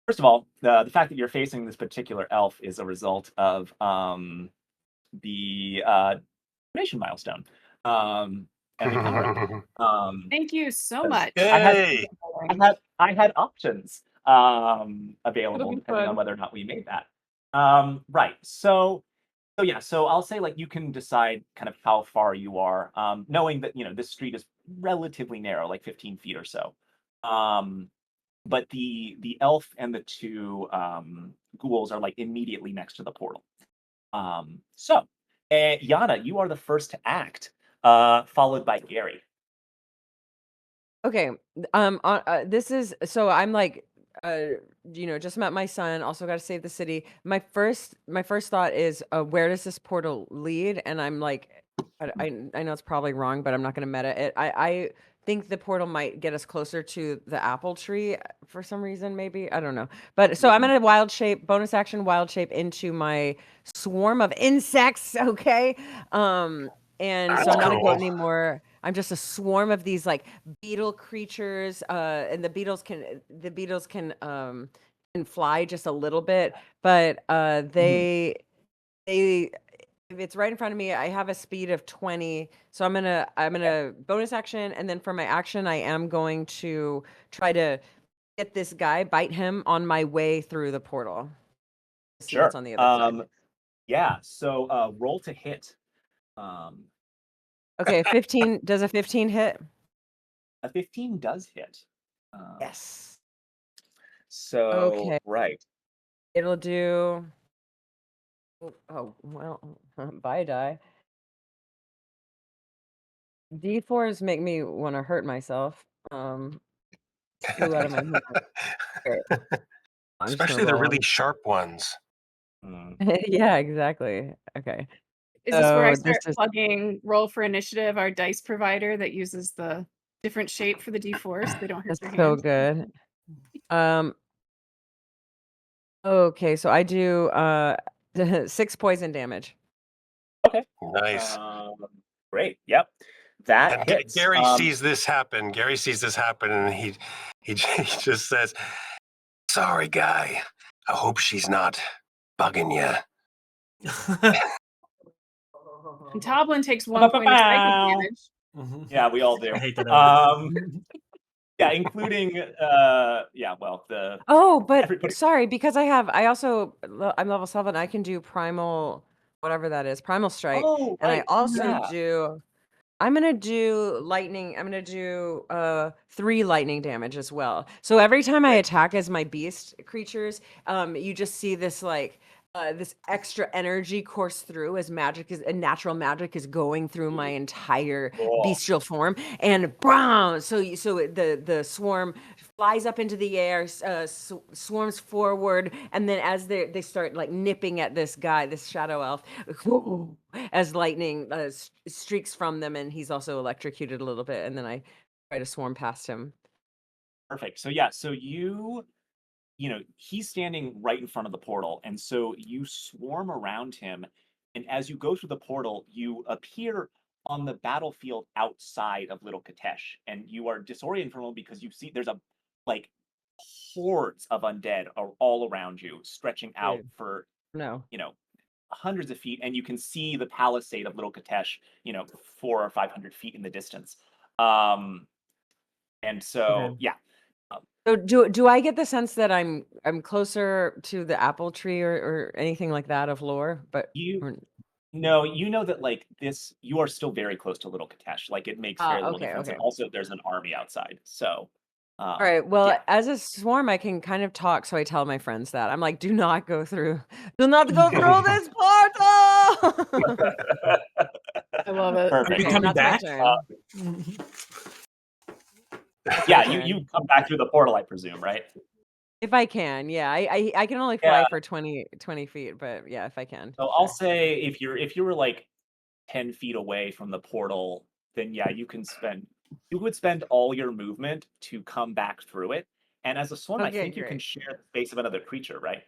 first of all, the fact that you're facing this particular elf is a result of the donation milestone. And we cover it. Thank you so much. Yay! I had options available depending on whether or not we made that. Right. So I'll say like you can decide kind of how far you are, knowing that this street is relatively narrow, like 15 feet or so. But the elf and the 2 ghouls are like immediately next to the portal. So Yana, you are the first to act, followed by Gary. Okay. This is so I'm like, just met my son. Also got to save the city. My first thought is, where does this portal lead? And I'm like, I know it's probably wrong, but I'm not going to meta it. I think the portal might get us closer to the apple tree for some reason. Maybe I don't know. But so I'm in a wild shape, bonus action, wild shape into my swarm of insects. Okay. And That's so I'm not a cool. goat anymore. I'm just a swarm of these like beetle creatures, and the beetles can fly just a little bit, but they if it's right in front of me, I have a speed of 20. So I'm gonna bonus action, and then for my action, I am going to try to get this guy, bite him on my way through the portal. See what's Sure. on the other side. Yeah. So roll to hit. Um, Okay, 15. Does a 15 hit? a 15 does hit. Um, Yes. So Okay. right. It'll do. Oh, well, bye, die. D4s make me want to hurt myself. Flew out of my hand. Here, I'm just gonna Especially the roll really on. sharp ones. Mm. Yeah, exactly. Okay. Is this where I So this start is plugging Roll for Initiative, our dice provider that uses the different shape for the D4s so they don't hurt that's your so hand? good. Um, okay, so I do 6 poison damage. Okay. Nice. Great. Yep. That And hits. Gary sees this happen. Gary sees this happen, and he just says, "Sorry, guy. I hope she's not bugging you." And Toblin takes 1 point of psychic damage. Yeah, we all do. I hate that. I Yeah, including yeah, well, the Oh, but everybody. sorry, because I'm level 7, I can do primal, whatever that is, primal strike, Oh, and I right. also Yeah. do I'm gonna do lightning. I'm gonna do 3 lightning damage as well. So every time I Great. attack as my beast creatures, you just see this like this extra energy course through as natural magic is going through my entire Cool. bestial form, and bam! The swarm flies up into the air, swarms forward, and then as they start like nipping at this guy, this shadow elf, as lightning streaks from them, and he's also electrocuted a little bit, and then I try to swarm past him. Perfect. So yeah, so he's standing right in front of the portal, and so you swarm around him, and as you go through the portal, you appear on the battlefield outside of Little Kitezh, and you are disoriented for a moment because you see there's a like hordes of undead are all around you, stretching out Dude, for no. hundreds of feet, and you can see the palisade of Little Kitezh, 400 or 500 feet in the distance. Um, and Okay. so yeah, So do I get the sense that I'm closer to the apple tree or anything like that of lore? But you or, no, you know that like this, you are still very close to Little Kitezh. Like it makes very little okay, difference, and okay. also there's an army outside. So, All right. Well, yeah. as a swarm, I can kind of talk, so I tell my friends that I'm like, do not go through this portal. I love it. Are you Perfect. Okay, coming that's my back? turn. Yeah, turn. you come back through the portal, I presume, right? If I can, yeah. I can only Yeah. fly for 20 feet, but yeah, if I can. So I'll say if you were like 10 feet away from the portal, then yeah, you would spend all your movement to come back through it. And as a swarm, I Okay, think you can great. share the space of another creature, right?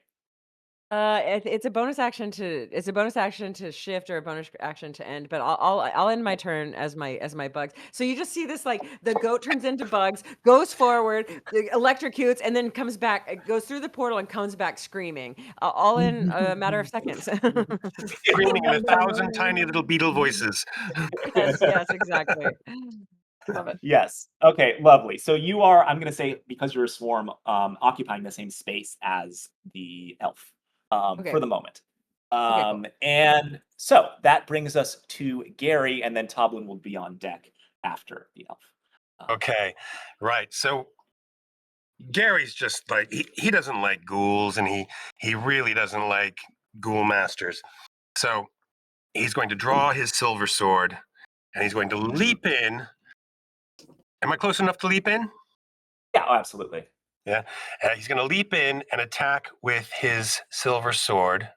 It's a bonus action to shift or a bonus action to end, but I'll end my turn as my bugs. So you just see this like the goat turns into bugs, goes forward, electrocutes, and then comes back, goes through the portal and comes back screaming, all in a matter of seconds. Screaming in 1,000 tiny little beetle voices. Yes, exactly. Love it. Yes. Okay, lovely. So you are, I'm going to say, because you're a swarm, occupying the same space as the elf Okay. for the moment. Okay, cool. And so that brings us to Gary, and then Toblin will be on deck after the elf. Okay, right. So Gary's just like he doesn't like ghouls, and he really doesn't like ghoul masters. So he's going to draw his silver sword, and he's going to leap in. Am I close enough to leap in? Yeah, oh, absolutely. Yeah. He's going to leap in and attack with his silver sword.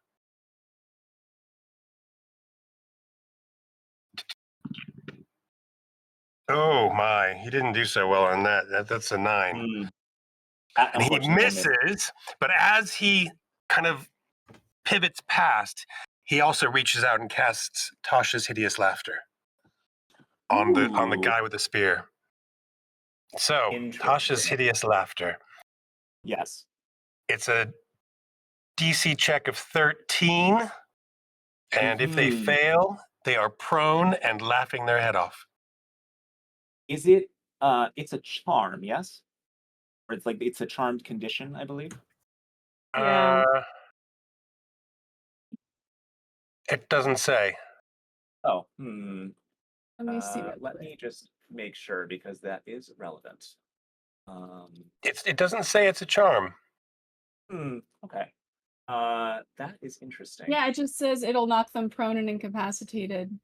Oh my! He didn't do so well on that. That's a 9. Mm, And he unfortunately, that missed. misses, but as he kind of pivots past, he also reaches out and casts Tasha's Hideous Laughter. on the Ooh. guy with the spear. So Tasha's Interesting. hideous laughter. Yes. It's a DC check of 13, and if they Mhm. fail, they are prone and laughing their head off. Is it? It's a charm, yes? Or it's a charmed condition, I believe. Yeah. It doesn't say. Oh, Let me see real let quick. me just make sure because that is relevant. It doesn't say it's a charm. Okay. That is interesting. Yeah, it just says it'll knock them prone and incapacitated.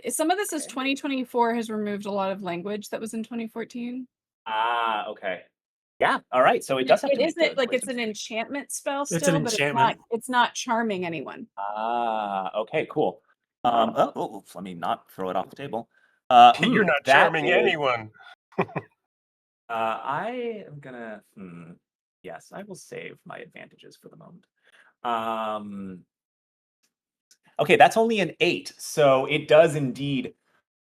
Some of this is Okay. 2024 has removed a lot of language that was in 2014. Ah, okay. Yeah. All right. So it does have to It make isn't the like it's wisdom an save. enchantment spell It's an still, but enchantment. it's not charming anyone. Ah, okay, cool. Let me not throw it off the table. You're not That charming is. anyone. I am gonna. Yes, I will save my advantages for the moment. Okay, that's only an 8, so it does indeed.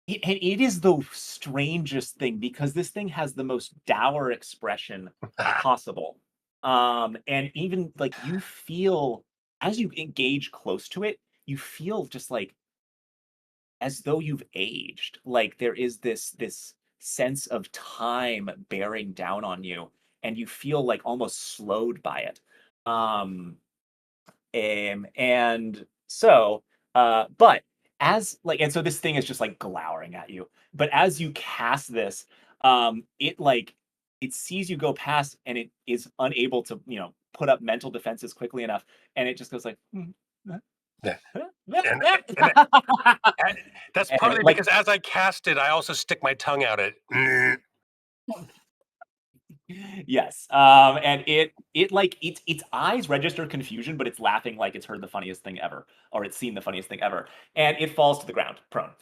It is the strangest thing because this thing has the most dour expression possible. And even like you feel as you engage close to it, you feel just like as though you've aged. Like there is this sense of time bearing down on you, and you feel like almost slowed by it. Um, and so, but as like, and so this thing is just like glowering at you. But as you cast this, it like it sees you go past, and it is unable to put up mental defenses quickly enough, and it just goes like. Yeah. And, And that's and partly like because as I cast it, I also stick my tongue out at it. yes, and it like its eyes register confusion, but it's laughing like it's heard the funniest thing ever, or it's seen the funniest thing ever, and it falls to the ground, prone,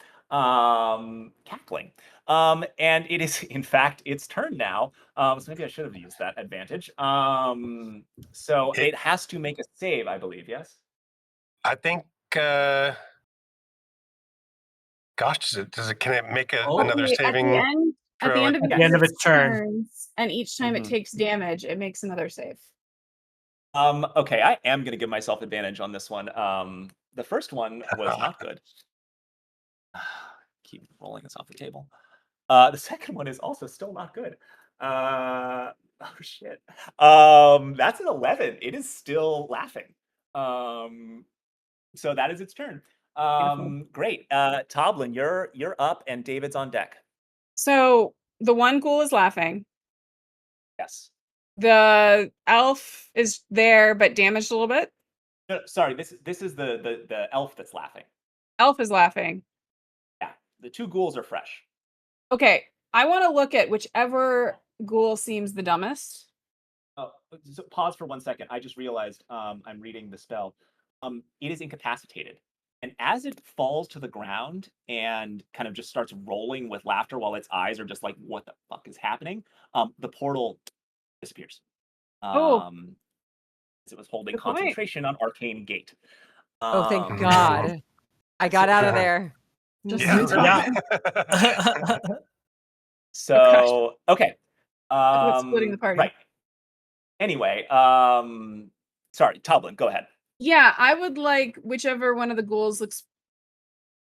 cackling. And it is in fact its turn now. So maybe I should have used that advantage. So It, it has to make a save, I believe. Yes. I think. Gosh, can it make another At the saving end, at the throw? end of At each the of end of Yes. its its turn. turns, and each time it Mhm. takes damage, it makes another save. Okay, I am gonna give myself advantage on this one. The first one was not good. Keep rolling this off the table. The second one is also still not good. Oh shit. That's an 11. It is still laughing. So that is its turn. Beautiful. Great. Toblin, you're up, and David's on deck. So the one ghoul is laughing. Yes. The elf is there, but damaged a little bit. No, sorry. This is the elf that's laughing. Elf is laughing. Yeah. The two ghouls are fresh. Okay, I want to look at whichever ghoul seems the dumbest. Oh, so pause for 1 second. I just realized I'm reading the spell. It is incapacitated. And as it falls to the ground and kind of just starts rolling with laughter while its eyes are just like, what the fuck is happening? The portal disappears. Oh, As it was holding good point. concentration on Arcane Gate. Oh, thank Um, God. I got out of there. Just Yeah. in time. so okay. Talk about splitting the party. Right. Anyway, sorry, Toblin, go ahead. Yeah, I would like whichever one of the ghouls looks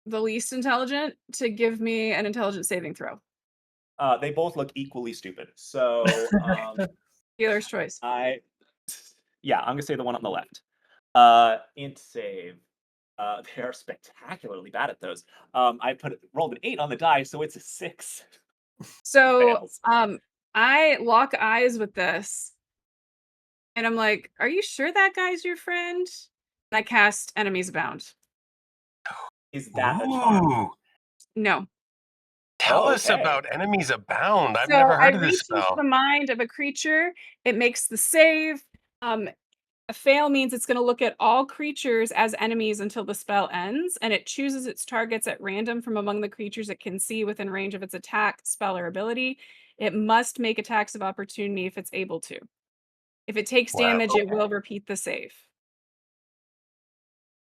the least intelligent to give me an intelligence saving throw. They both look equally stupid. So Dealer's choice. I'm gonna say the one on the left. Int save. They are spectacularly bad at those. I rolled an 8 on the die, so it's a 6. So, Fails. I lock eyes with this, and I'm like, "Are you sure that guy's your friend?" And I cast Enemies Abound. Is that a charm? Ooh, No. tell Oh, us okay. about enemies abound. I've So never I heard of this reach into the spell. mind of a creature. It makes the save. A fail means it's going to look at all creatures as enemies until the spell ends, and it chooses its targets at random from among the creatures it can see within range of its attack, spell, or ability. It must make attacks of opportunity if it's able to. If it takes Wow. damage, it will Okay. repeat the save.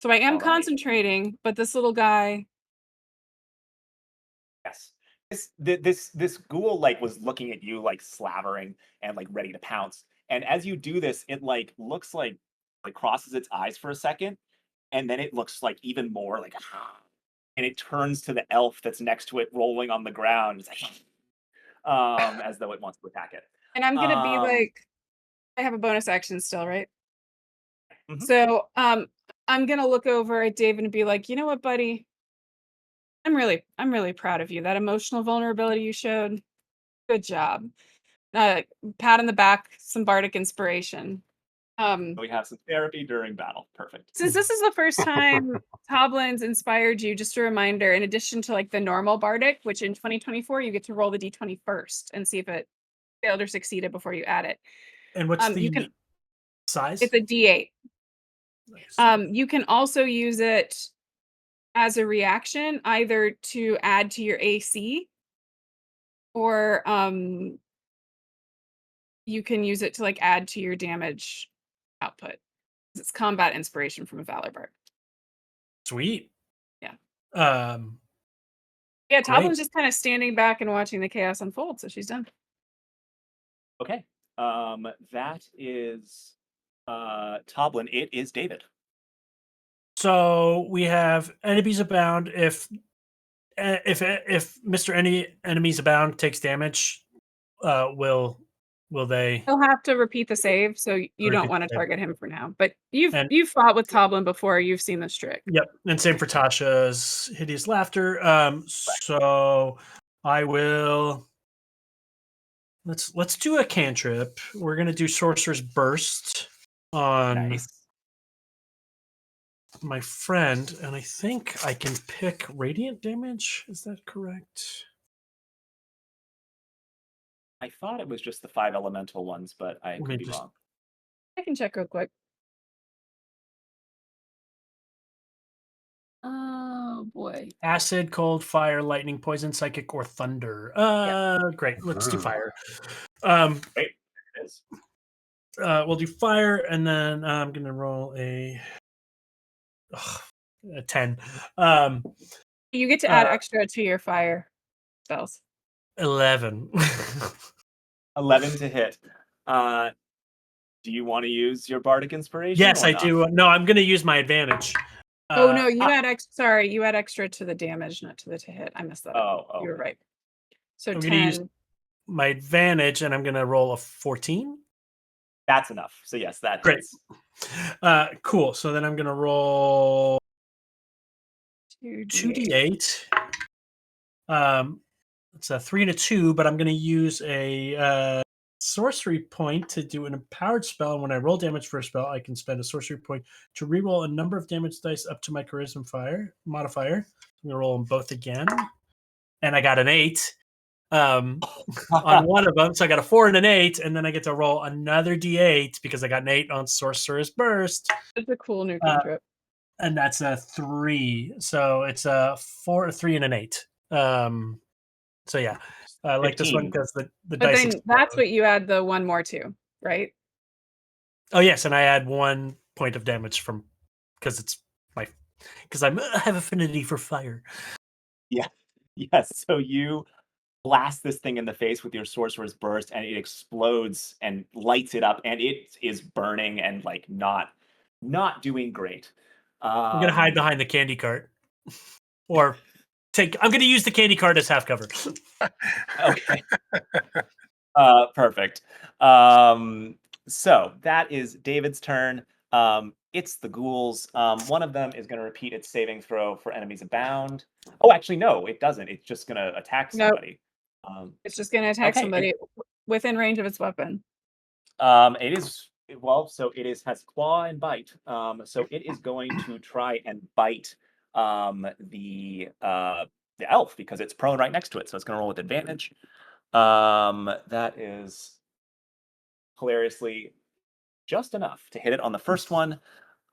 So I am All right. concentrating, but this little guy Yes. This ghoul like was looking at you like slavering and like ready to pounce. And as you do this, it like looks like crosses its eyes for a second, and then it looks like even more like and it turns to the elf that's next to it rolling on the ground. It's like as though it wants to attack it. And I'm gonna be Um like, I have a bonus action still, right? mhm. So I'm gonna look over at David and be like, you know what, buddy? I'm really proud of you. That emotional vulnerability you showed, good job. Uh, Pat on the back, some bardic inspiration. We have some therapy during battle. Perfect. Since this is the first time Toblin's inspired you, just a reminder, in addition to like the normal bardic, which in 2024 you get to roll the d20 first and see if it failed or succeeded before you add it. And what's You can the size? It's a d8. Nice. You can also use it as a reaction, either to add to your AC, or you can use it to like add to your damage output. It's combat inspiration from a Valor Bard. Sweet. Yeah. Um, Yeah, Great. Toblin's just kind of standing back and watching the chaos unfold, so she's done. Okay. That is Toblin. It is David. So we have enemies abound. If Mr. Any enemies abound takes damage, will they He'll have to repeat the save, so you don't repeat want to the save? target him for now. But And you've fought with Toblin before, you've seen this trick. yep, and same for Tasha's hideous laughter. So I will let's do a cantrip. We're gonna do Sorcerer's Burst on Nice. my friend, and I think I can pick radiant damage. Is that correct? I thought it was just the 5 elemental ones, but I Let me could be just- wrong. I can check real quick. Oh boy. Acid, cold, fire, lightning, poison, psychic, or thunder. Great. Let's do fire. Great. There it is. We'll do fire, and then I'm gonna roll a 10. You get to add extra to your fire spells. 11. 11 to hit. Do you want to use your bardic inspiration? Yes, or I not? do. No, I'm gonna use my advantage. Oh no, you add sorry, you add extra to the damage, not to the to hit. I missed that. Oh, You were okay. right. So I'm gonna use 10. my advantage, and I'm gonna roll a 14. That's enough. So yes, that Great. hits. Cool. So then I'm gonna roll 2d8. 2d8. It's a 3 and a 2, but I'm gonna use a sorcery point to do an empowered spell. And when I roll damage for a spell, I can spend a sorcery point to reroll a number of damage dice up to my charisma modifier. I'm gonna roll them both again, and I got an 8 on one of them, so I got a 4 and an 8, and then I get to roll another d8 because I got an 8 on Sorcerer's Burst, It's a cool new cantrip. and that's a 3. So it's a 4, a 3, and an 8. So yeah, I like this one 15. because the But dice. then that's what you add the one more to, right? Oh yes, and I add 1 point of damage from because I have affinity for fire. Yeah. Yes. So you blast this thing in the face with your sorcerer's burst, and it explodes and lights it up, and it is burning and like not doing great. I'm gonna hide behind the candy cart, or I'm gonna use the candy cart as half cover. Okay. Perfect. So that is David's turn. It's the ghouls. One of them is going to repeat its saving throw for enemies abound. Oh, actually, no, it doesn't. It's just going to attack Nope. somebody. It's just going to attack okay, somebody within range of its weapon. It is so it has claw and bite. So it is going to try and bite the elf because it's prone right next to it. So it's going to roll with advantage. That is hilariously just enough to hit it on the first one.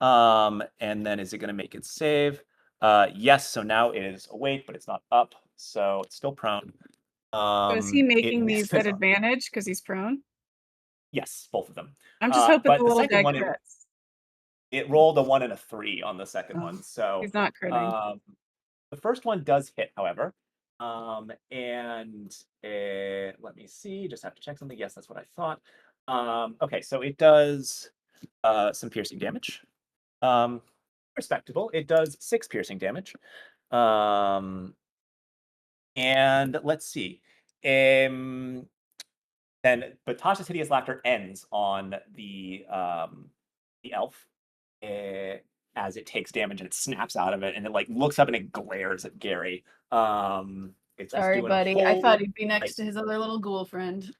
And then is it going to make it save? Yes. So now it is awake, but it's not up, so it's still prone. So is he it making these at misses- advantage because he's prone? Yes, both of them. I'm just hoping but the the little second guy one, crits. It rolled a 1 and a 3 on the second Oh, one. So He's not critting. the first one does hit, however. And let me see, just have to check something. Yes, that's what I thought. Okay, so it does some piercing damage. Respectable. It does 6 piercing damage. And let's see. But Tasha's hideous laughter ends on the elf as it takes damage and it snaps out of it and it like looks up and it glares at Gary. It's just Sorry, doing a buddy. I whole, thought he'd be next like, to his other little ghoul friend.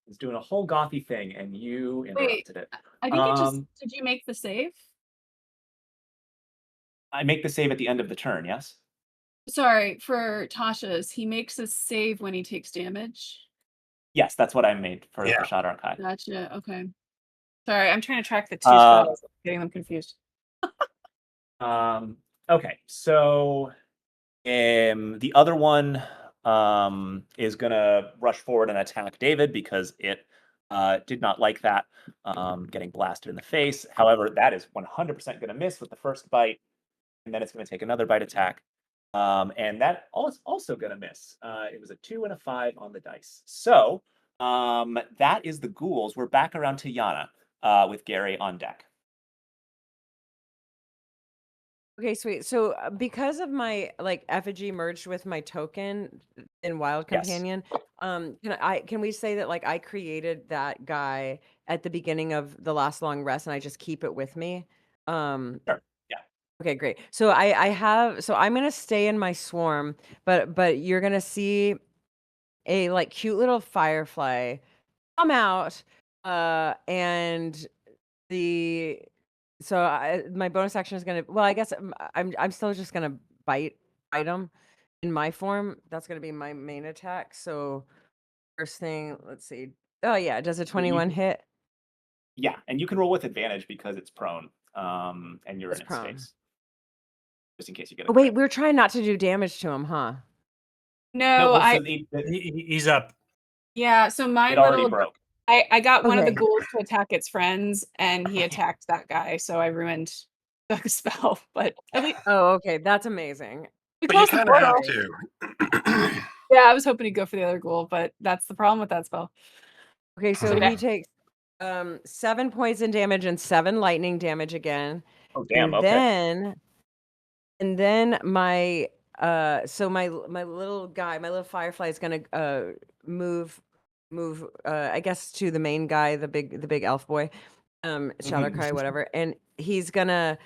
it's doing a whole gothy thing, and you interrupted it. I think it just. Did you make the save? I make the save at the end of the turn. Yes. Sorry, for Tasha's, he makes a save when he takes damage. Yes, that's what I made for Yeah. the Shadow Archive. Gotcha. Okay. Sorry, I'm trying to track the two spells. I'm getting them confused. Okay, so the other one is gonna rush forward and attack David because it did not like that getting blasted in the face. However, that is 100% gonna miss with the first bite, and then it's gonna take another bite attack. And that is also gonna miss. It was a 2 and a 5 on the dice. So that is the ghouls. We're back around to Yana with Gary on deck. Okay, sweet. So because of my like effigy merged with my token in Wild Yes. Companion, can we say that like I created that guy at the beginning of the last long rest and I just keep it with me? Sure. Yeah. Okay, great. So I'm gonna stay in my swarm, but you're gonna see a like cute little firefly come out, and my bonus action is gonna. Well, I guess I'm still just gonna bite him in my form. That's gonna be my main attack. So first thing, let's see. Oh yeah, does a 21 hit? Yeah, and you can roll with advantage because it's prone, and you're It's in its prone. face. Just in case you get a Oh, wait, crit. we're trying not to do damage to him, huh? No, well, I. so He's up. Yeah, so my it already little. broke. I got one of the Okay. ghouls to attack its friends, and he attacked that guy, so I ruined the spell. But at least Oh, okay, that's amazing. we But you closed the kind of have portal. to. Yeah, I was hoping he'd go for the other ghoul, but that's the problem with that spell. Okay, so Yeah. he takes 7 poison damage and 7 lightning damage again. Oh damn! And Okay. then my my little guy, my little firefly is gonna move I guess to the main guy, the big elf boy, Shadowcry, whatever, and he's gonna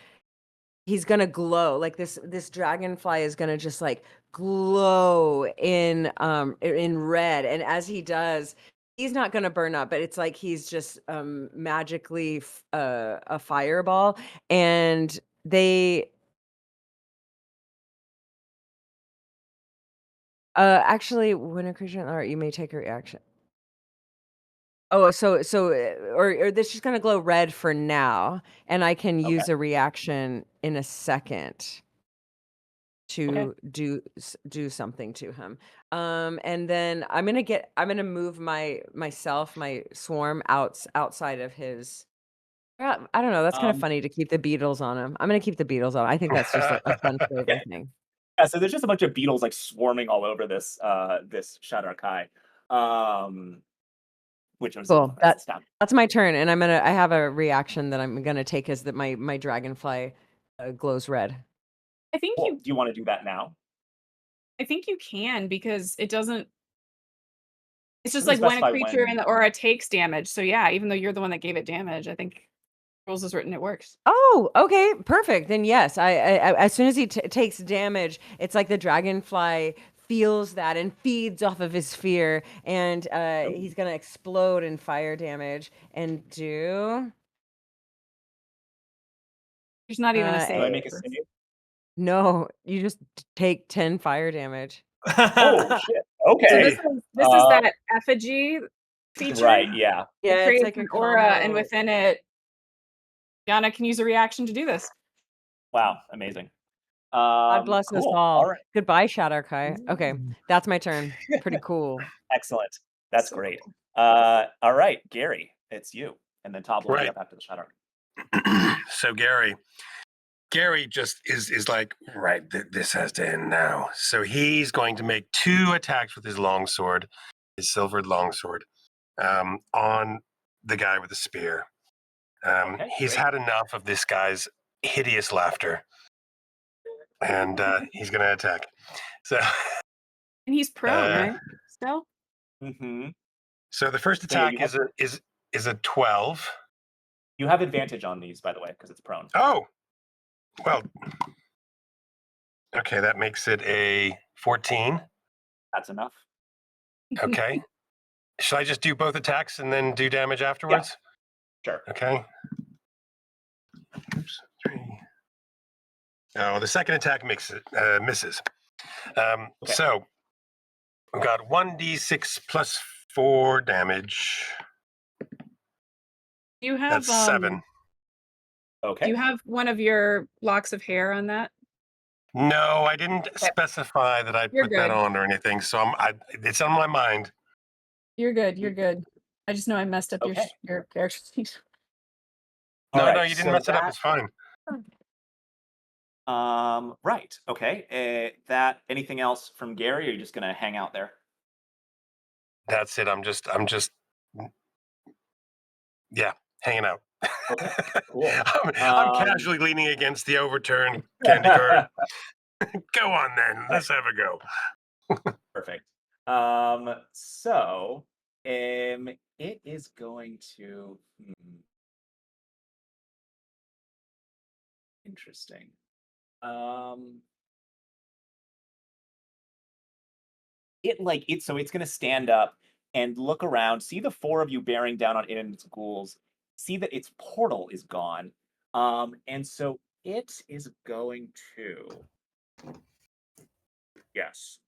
glow like this dragonfly is gonna just like glow in red, and as he does, he's not gonna burn up, but it's like he's just magically a fireball, and they actually, when a creature, all right, you may take a reaction. Oh, or this is gonna glow red for now, and I can use a reaction in a second to do something to him. And then I'm gonna move my swarm outside of his. I don't know. That's kind of funny to keep the beetles on him. I'm gonna keep the beetles on. I think that's just a fun flavor Yeah. thing. Yeah, so there's just a bunch of beetles like swarming all over this Shadow Kai. Which was Cool. that's stuff. That's my turn, and I have a reaction that I'm gonna take as that my dragonfly glows red. I think Cool. you. Do you want to do that now? I think you can because it doesn't. It's just Doesn't like when a specify creature when. in the aura takes damage. So yeah, even though you're the one that gave it damage, I think rules is written, it works. Oh, okay, perfect. Then yes, I as soon as he takes damage, it's like the dragonfly feels that and feeds off of his fear, and he's gonna explode in fire damage and do. There's not even a Do I save. make a save? No, you just take 10 fire damage. Oh shit! So Okay. this is that effigy feature. Right. Yeah. It Yeah, it's creates like a an aura, and combo. within it, Yana can use a reaction to do this. Wow. Amazing. God bless us Cool. all. All right. Goodbye, Shadowkai. Okay, that's my turn. Pretty cool. Excellent. That's So great. cool. All right, Gary, it's you, and then Todd will be Right. up after the Shadow. So Gary, Gary just is like, right, this has to end now. So he's going to make 2 attacks with his longsword, his silvered longsword, on the guy with the spear. Okay, He's great. had enough of this guy's hideous laughter, and he's going to attack. So, And he's prone, right? Still? Mm-hmm. so the first So yeah, attack is a 12. you have advantage on these, by the way, because it's prone. Oh, well, okay, that makes it a 14. That's enough. Okay. Should I just do both attacks and then do damage afterwards? Sure. Okay. Oops, 3. Oh, the second attack misses. Okay. So we've got 1d6 plus 4 damage. You have That's 7. Okay. do you have one of your locks of hair on that? No, I didn't specify that I'd You're put that good. on or anything, so it's on my mind. You're good. You're good. I just know I messed up Okay. your character sheet. All No, right, no, you didn't so mess it up. It's fine. Right. Okay. That anything else from Gary, or are you just gonna hang out there? That's it. I'm just, yeah, hanging out. Okay. Cool. I'm casually leaning against the overturned candy cart. Go on then. Let's have a go. Perfect. It is going to. Interesting. Um, so it's gonna stand up and look around, see the 4 of you bearing down on it and its ghouls, see that its portal is gone, and so it is going to. Yes.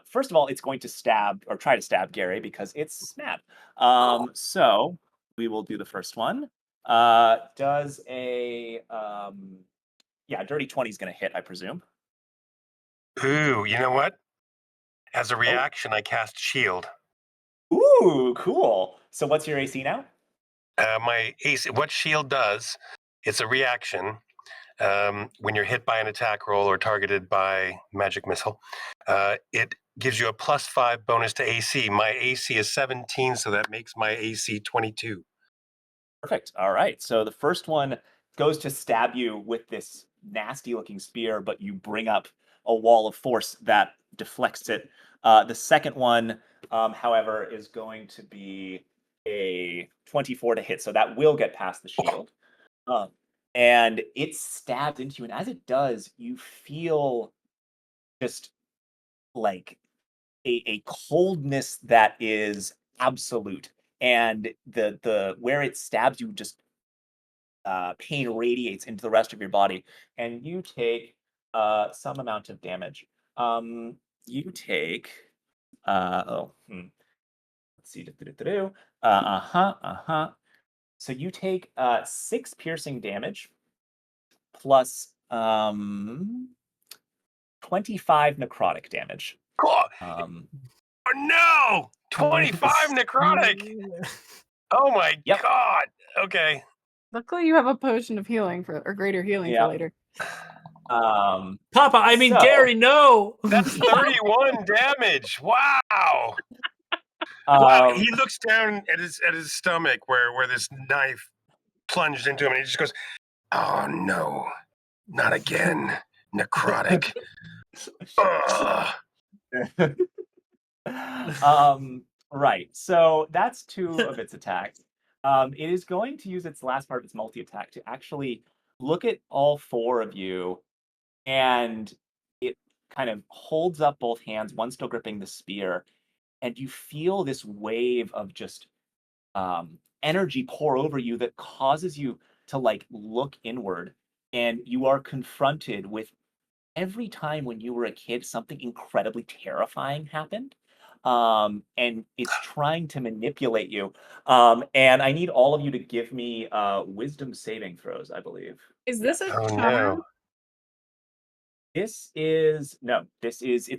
First of all, it's going to stab or try to stab Gary because it's snap. So we will do the first one. Does a yeah, dirty 20 is going to hit, I presume. Ooh, you know what? As a Oh. reaction, I cast shield. Ooh, cool. So what's your AC now? My AC, what shield does, it's a reaction. When you're hit by an attack roll or targeted by magic missile, it gives you a +5 bonus to AC. My AC is 17, so that makes my AC 22. Perfect. All right. So the first one goes to stab you with this nasty looking spear, but you bring up a wall of force that deflects it. The second one, however, is going to be a 24 to hit. So that will get past the shield. And it stabs into you. And as it does, you feel just like a coldness that is absolute. And the where it stabs you just pain radiates into the rest of your body, and you take some amount of damage. You take let's see. So you take 6 piercing damage plus 25 necrotic damage. Oh, Um, no! 25 necrotic! Oh my Yep. god! Okay. Luckily, you have a potion of healing or greater healing Yeah. for later. Papa, I mean So- Gary, no. That's 31 damage. Wow. Wow. He looks down at his stomach where this knife plunged into him, and he just goes, "Oh no, not again, necrotic." Ugh. Right. So that's 2 of its attacks. It is going to use its last part of its multi-attack to actually look at all 4 of you, and it kind of holds up both hands, one still gripping the spear, and you feel this wave of just energy pour over you that causes you to like look inward, and you are confronted with every time when you were a kid something incredibly terrifying happened, and it's trying to manipulate you, and I need all of you to give me wisdom saving throws, I believe. Is this a Oh charm? no. It's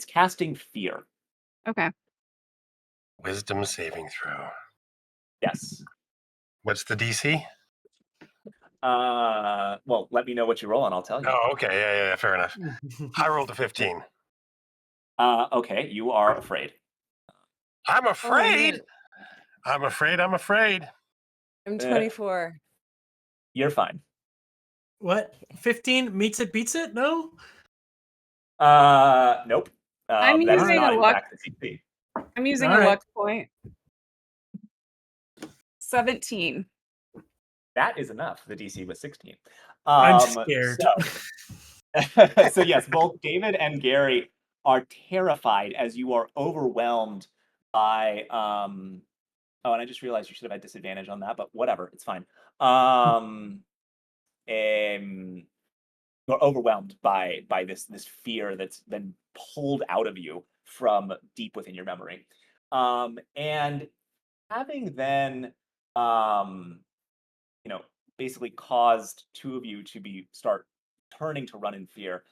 casting fear. Okay. Wisdom saving throw. Yes. What's the DC? Well, let me know what you roll and I'll tell you. Oh, okay. Yeah, fair enough. I rolled a 15. Okay, you are afraid. I'm Oh, afraid. man. I'm afraid. I'm afraid. I'm Eh. 24. You're fine. What? 15 meets it, beats it? No? Nope. I'm That is using not a in luck. fact the DC. I'm using All a right. luck point. 17. That is enough. The DC was 16. I'm scared. So yes, both David and Gary are terrified as you are overwhelmed by oh, and I just realized you should have had disadvantage on that, but whatever, it's fine. You're overwhelmed by this fear that's been pulled out of you from deep within your memory. And having then you know, basically caused two of you to start turning to run in fear,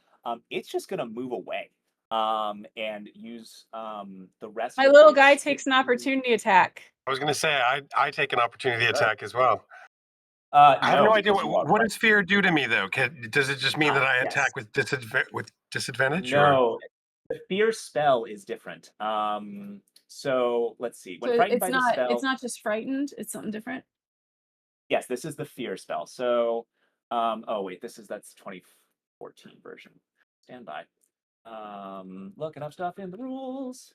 it's just going to move away and use the rest My of little its guy 60. takes an opportunity attack. I was going to say I take an opportunity attack as well. I have No, no idea because you are what does fear do to me though. Does it just mean that I yes. attack with disadvantage? Or? No, the fear spell is different. So let's see. When So frightened it's by the spell, it's not just frightened, it's something different. yes, this is the fear spell. So, oh wait, that's 2014 version. Stand by. Looking up stuff in the rules.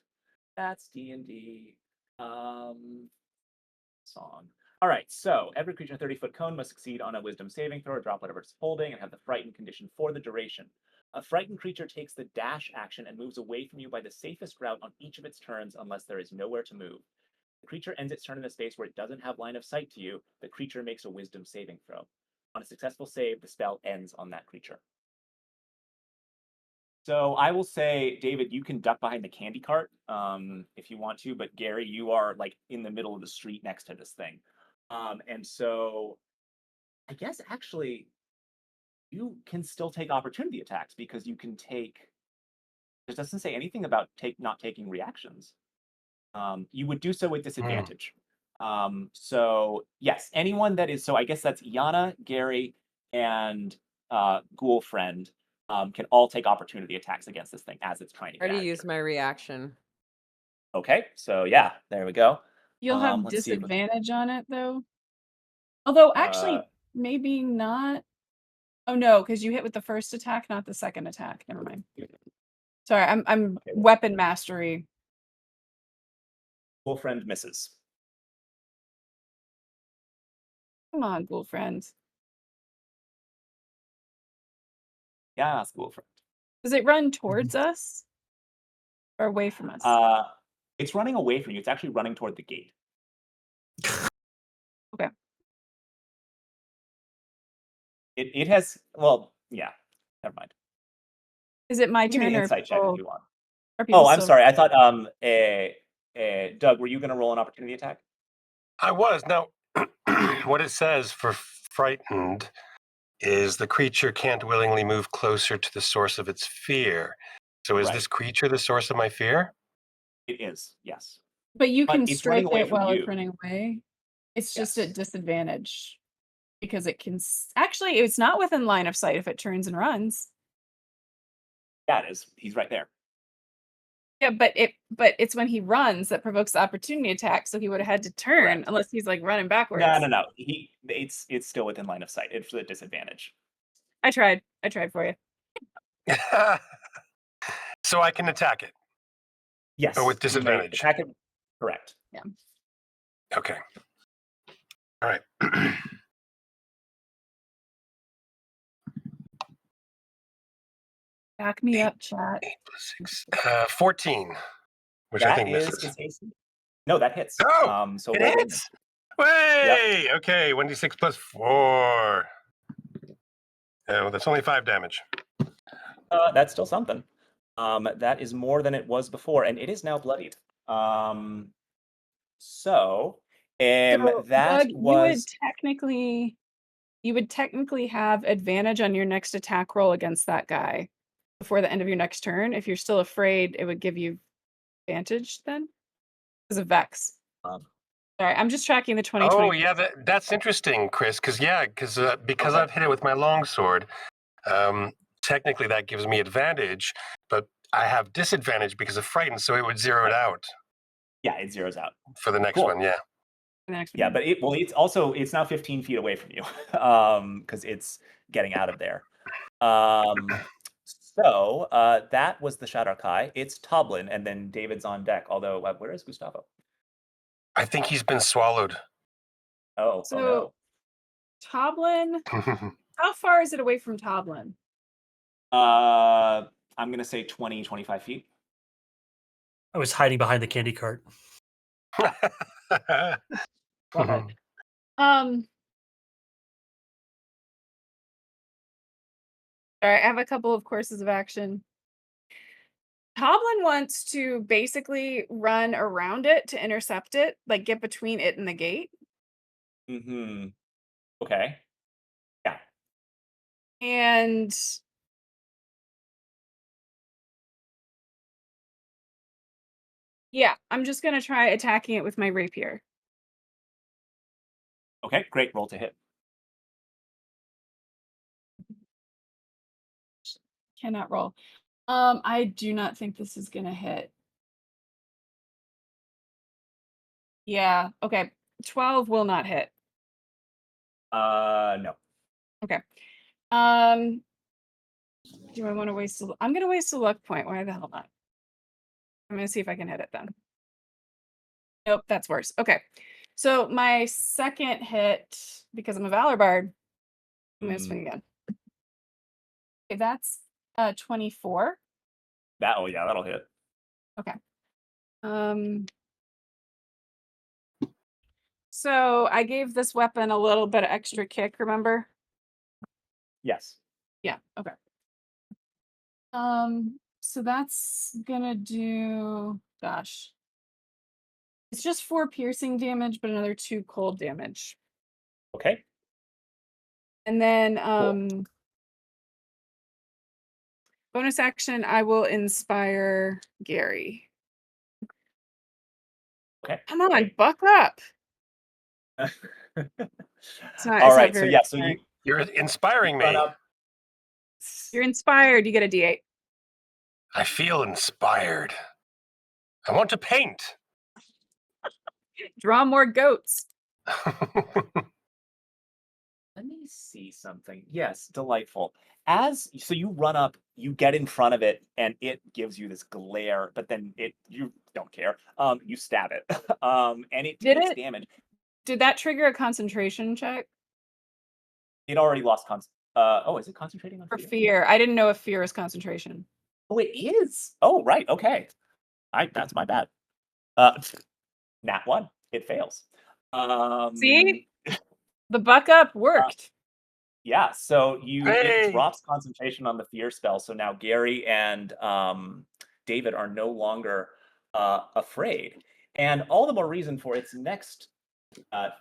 That's D&D. Song. All right, so every creature in a 30-foot cone must succeed on a wisdom saving throw or drop whatever it's holding and have the frightened condition for the duration. A frightened creature takes the dash action and moves away from you by the safest route on each of its turns unless there is nowhere to move. The creature ends its turn in a space where it doesn't have line of sight to you. The creature makes a wisdom saving throw. On a successful save, the spell ends on that creature. So I will say, David, you can duck behind the candy cart if you want to, but Gary, you are like in the middle of the street next to this thing. And so I guess actually you can still take opportunity attacks because you can take, it doesn't say anything about not taking reactions. You would do so with disadvantage. So yes, anyone that is, so I guess that's Yana, Gary, and Ghoul Friend can all take opportunity attacks against this thing as it's trying to I get already at used you. my reaction. Okay, so yeah, there we go. You'll have Let's see. disadvantage on it though. Although actually, maybe not. Oh no, because you hit with the first attack, not the second attack. Never mind. Sorry, I'm Okay. weapon mastery. Ghoul Friend misses. Come on, ghoul friends. Yeah, Ghoul Friend. Does it run towards us or away from us? It's running away from you. It's actually running toward the gate. Okay. It has, well, yeah, never mind. Is it my Give me turn an or insight check if you want. people Oh, I'm still- sorry. I thought Doug, were you going to roll an opportunity attack? I was. Now, what it says for frightened is the creature can't willingly move closer to the source of its fear. So is Right. this creature the source of my fear? It is, yes. But you But can it's running strike away it from while you. it's running away. It's just Yes. at disadvantage because it can actually it's not within line of sight if it turns and runs. Yeah, it is. He's right there. Yeah, but it's when he runs that provokes the opportunity attack, so he would have had to turn Correct. unless he's like running backwards. No. It's still within line of sight. It's the disadvantage. I tried for you. So I can attack it. Yes. Or with you may disadvantage. attack it. Correct. Yeah. Okay. All right. Back me up, chat. 8 plus 6. 14, which I That think is misses. his AC. No, that hits. Oh, So it roll hits. Way! Okay, 1d6 plus 4. Oh, that's only 5 damage. That's still something. That is more than it was before, and it is now bloodied. So that Doug, was you would technically have advantage on your next attack roll against that guy before the end of your next turn. If you're still afraid, it would give you advantage then because of Vex. All right, I'm just tracking the 2020. Oh yeah, that's interesting, Chris. Because Okay. I've hit it with my longsword. Technically, that gives me advantage, but I have disadvantage because of frightened, so it would zero it out Yeah, it zeroes out. for the next Cool. one. Yeah. The next Yeah, one. but it's now 15 feet away from you, because it's getting out of there. So that was the Shadar-kai. It's Toblin, and then David's on deck. Although, where is Gustavo? I think he's been swallowed. Oh So no. Toblin, how far is it away from Toblin? I'm gonna say 20, 25 feet. I was hiding behind the candy cart. Love it. All right, I have a couple of courses of action. Toblin wants to basically run around it to intercept it, like get between it and the gate. Mm-hmm. Okay. Yeah. And yeah, I'm just gonna try attacking it with my rapier. Okay, great. Roll to hit. Cannot roll. I do not think this is gonna hit. Yeah, okay. 12 will not hit. No. Okay. Do I want to waste I'm gonna waste a luck point. Why the hell not? I'm gonna see if I can hit it then. Nope, that's worse. Okay. So my second hit, because I'm a Valor Bard, I'm gonna swing again. Okay, that's 24. Oh yeah, that'll hit. Okay. So I gave this weapon a little bit of extra kick, remember? Yes. Yeah, okay. So that's gonna do, gosh. It's just 4 piercing damage, but another 2 cold damage. Okay. And then Cool. bonus action, I will inspire Gary. Okay. Come on, great. buck up. All It's right. not So very yeah. So inspiring. You're inspiring run me. up. You're inspired, you get a D8. I feel inspired. I want to paint. Draw more goats. Let me see something. Yes, delightful. So you run up, you get in front of it, and it gives you this glare, but then you don't care. You stab it. And it Did takes it? damage. Did that trigger a concentration check? It already lost is it concentrating on For fear? fear. I didn't know if fear is concentration. Oh, it is. Oh, right. Okay. That's my bad. Nat 1. It fails. See? The buck up worked. Yeah, so it Hey! drops concentration on the fear spell. So now Gary and David are no longer afraid, and all the more reason for its next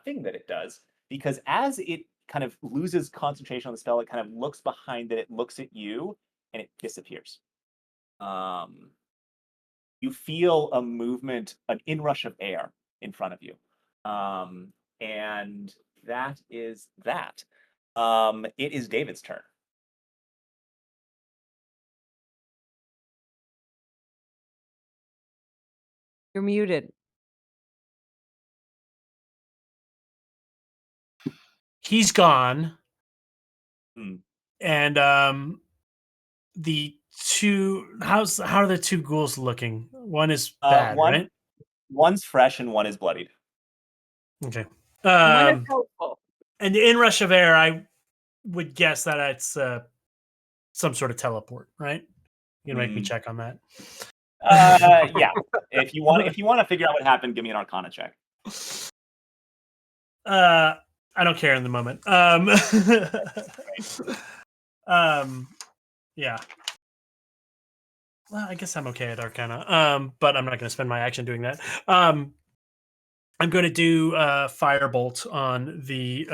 thing that it does, because as it kind of loses concentration on the spell, it kind of looks behind it, it looks at you, and it disappears. You feel a movement, an inrush of air in front of you, and that is that. It is David's turn. You're muted. He's gone. Hmm. And the two how are the two ghouls looking? One is bad, right? One's fresh and one is bloodied. Okay. One is helpful. And the inrush of air, I would guess that it's some sort of teleport, right? You can make me check on that. Yeah. If you want to figure out what happened, give me an Arcana check. I don't care in the moment. Yeah. Well, I guess I'm okay at Arcana. But I'm not going to spend my action doing that. I'm going to do Firebolt on the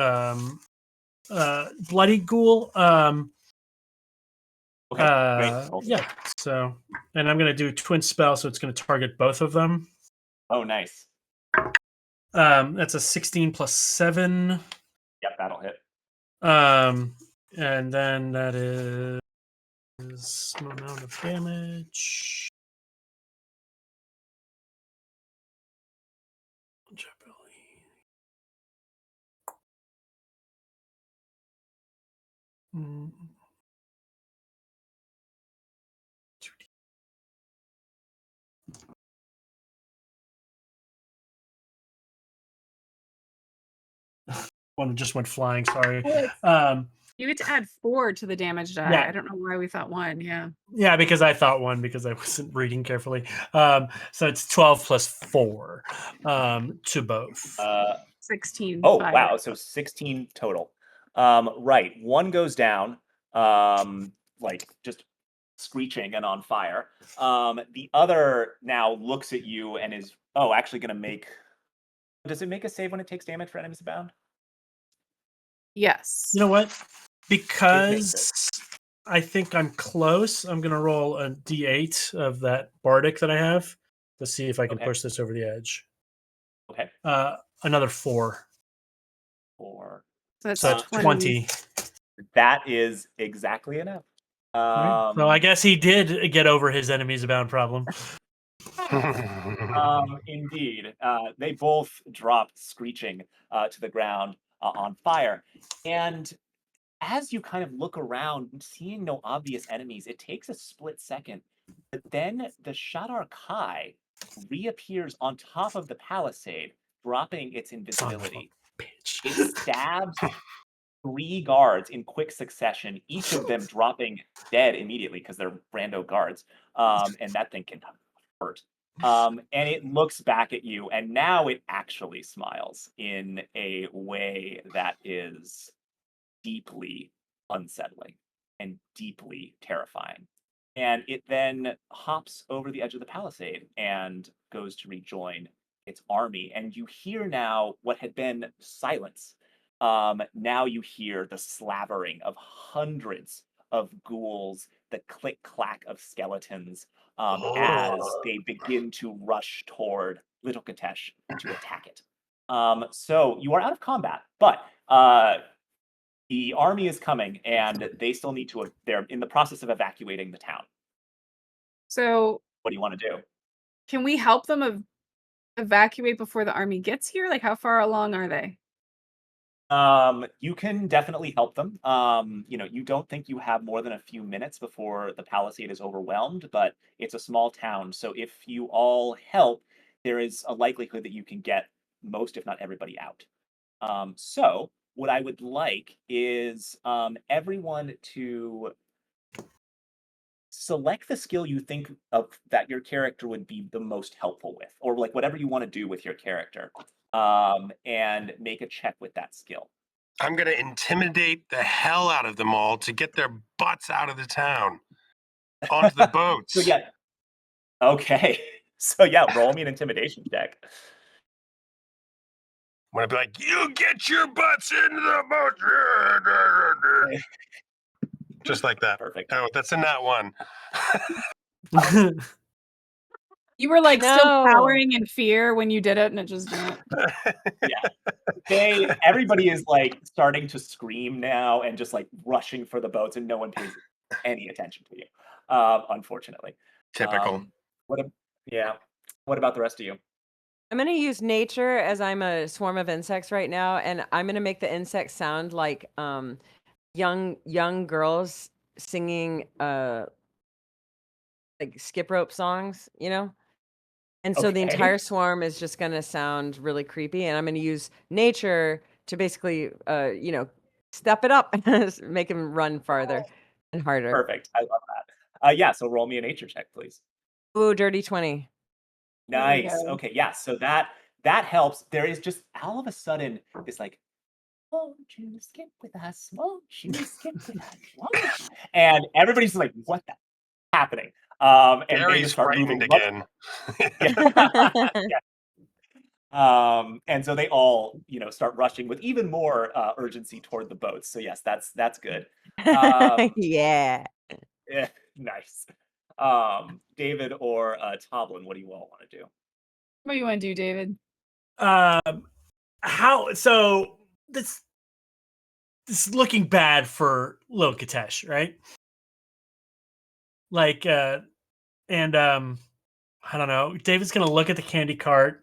Bloody Ghoul. Okay, great. Yeah. So, and I'm going to do Twin Spell, so it's going to target both of them. Oh, nice. That's a 16 plus 7. Yep, that'll hit. And then that is some amount of damage. Mm. One just went flying. Sorry. You get to add 4 to the damage die. Yeah. I don't know why we thought 1. Yeah. Yeah, because I thought 1 because I wasn't reading carefully. So it's 12 plus 4 to both. 16. Oh, fire. wow. So 16 total. Right. One goes down, like just screeching and on fire. The other now looks at you and is, actually going to make. Does it make a save when it takes damage for enemies abound? Yes. You know what? It makes Because I think I'm close, I'm going to roll a d8 of that bardic that I have to see if I can Okay. push this over the edge. Okay. Another 4. 4. So that's So that's 20. That is exactly enough. So I guess he did get over his enemies abound problem. Indeed. They both drop screeching to the ground on fire. And as you kind of look around, seeing no obvious enemies, it takes a split second. But then the Shadar Kai reappears on top of the palisade, dropping its invisibility. Bitch. It stabs 3 guards in quick succession, each of them dropping dead immediately because they're rando guards. And that thing can hurt. And it looks back at you, and now it actually smiles in a way that is deeply unsettling and deeply terrifying. And it then hops over the edge of the palisade and goes to rejoin its army. And you hear now what had been silence. Now you hear the slavering of hundreds of ghouls, the click clack of skeletons as they begin to rush toward Little Kitezh to attack it. So you are out of combat, but the army is coming, and they still need to. They're in the process of evacuating the town. So What do you want to do? can we help them evacuate before the army gets here? Like, how far along are they? You can definitely help them. You don't think you have more than a few minutes before the palisade is overwhelmed, but it's a small town, so if you all help, there is a likelihood that you can get most, if not everybody, out. So what I would like is everyone to select the skill you think of that your character would be the most helpful with, or like whatever you want to do with your character, and make a check with that skill. I'm going to intimidate the hell out of them all to get their butts out of the town onto the boats. So yeah, okay. So yeah, roll me an intimidation check. I'm going to be like, you get your butts into the boats. Just like that. Perfect. Oh, that's a nat 1. You were like still No. cowering in fear when you did it, and it just didn't. Everybody is like starting to scream now and just like rushing for the boats, and no one pays any attention to you. Unfortunately. Typical. What about the rest of you? I'm going to use nature as I'm a swarm of insects right now, and I'm going to make the insects sound like young girls singing like skip rope songs, you know? And so the Okay. entire swarm is just going to sound really creepy, and I'm going to use nature to basically step it up, make them run farther and harder. Perfect. I love that. Yeah, so roll me a nature check, please. Ooh, dirty 20. There we Nice. go. Okay, yeah. So that helps. There is just all of a sudden this like, won't you skip with us? Won't you skip with us? Won't you? And everybody's like, what the happening? And they Gary's just start moving frightened again. And so they all, start rushing with even more urgency toward the boats. So yes, that's good. Yeah. Yeah, nice. David or Toblin, what do you all want to do? What do you want to do, David? How so? This is looking bad for little Kitezh, right? Like, and I don't know. David's gonna look at the candy cart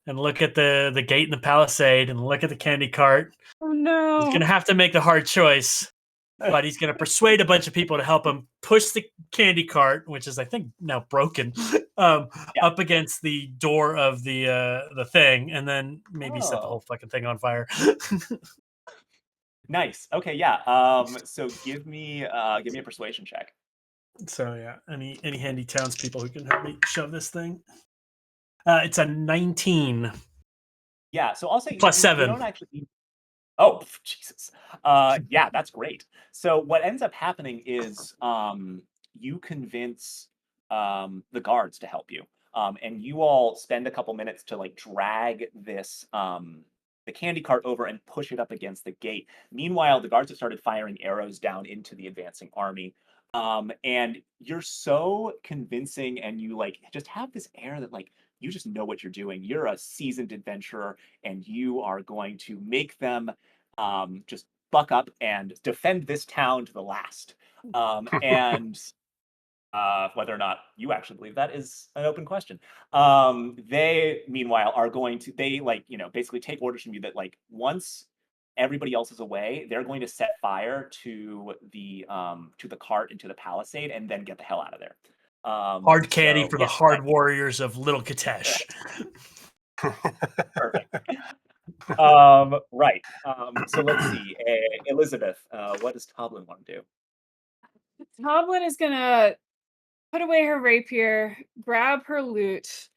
and look at the gate in the palisade and look at the candy cart. Oh He's no. gonna have to make the hard choice, but he's gonna persuade a bunch of people to help him push the candy cart, which is I think now broken, Yeah. up against the door of the thing, and then maybe set the Oh. whole fucking thing on fire. Nice. Okay, yeah. So give me a persuasion check. So yeah, any handy townspeople who can help me shove this thing. It's a 19 Yeah. So I'll say plus you 7. don't actually. Oh, Jesus. Yeah, that's great. So what ends up happening is you convince the guards to help you. And you all spend a couple minutes to like drag this the candy cart over and push it up against the gate. Meanwhile, the guards have started firing arrows down into the advancing army. And you're so convincing and you like just have this air that like you just know what you're doing. You're a seasoned adventurer and you are going to make them just buck up and defend this town to the last. And whether or not you actually believe that is an open question. They, meanwhile, are going to they like basically take orders from you that like once everybody else is away, they're going to set fire to the cart and to the palisade and then get the hell out of there. Hard candy So for the yes, hard warriors of Little Kitezh. perfect. Right. So let's see. Elizabeth, what does Toblin want to do? Toblin is gonna put away her rapier, grab her lute,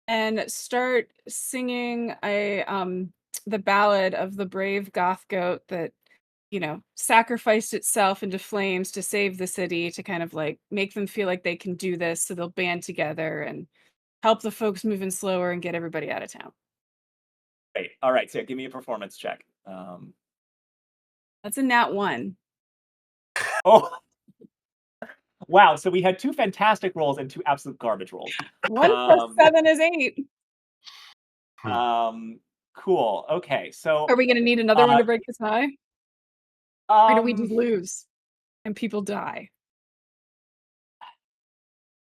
and start singing the ballad of the brave goth goat that sacrificed itself into flames to save the city, to kind of like make them feel like they can do this, so they'll band together and help the folks moving slower and get everybody out of town. Great. All right. So give me a performance check. That's a nat 1. Oh, wow. So we had 2 fantastic rolls and 2 absolute garbage rolls. 1 plus 7 is 8. Cool. Okay. So Are we gonna need another one to break the tie? Or do we just lose and people die?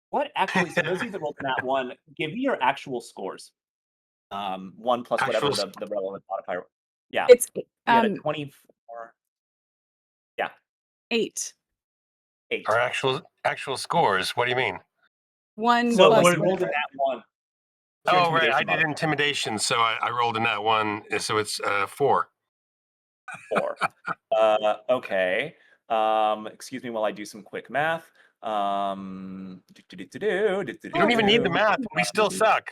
What actually? So those of you that rolled that one, give me your actual scores. 1 plus whatever Actual the relevant modifier. Yeah. It's You had a 24. Yeah. 8. 8. Our actual scores. What do you mean? 1 So plus like you rolled in that one. What's your Oh, right. I intimidation did modifier? intimidation, so I rolled in that one. So it's 4. 4. Okay. Excuse me while I do some quick math. You don't even need the math. We still suck.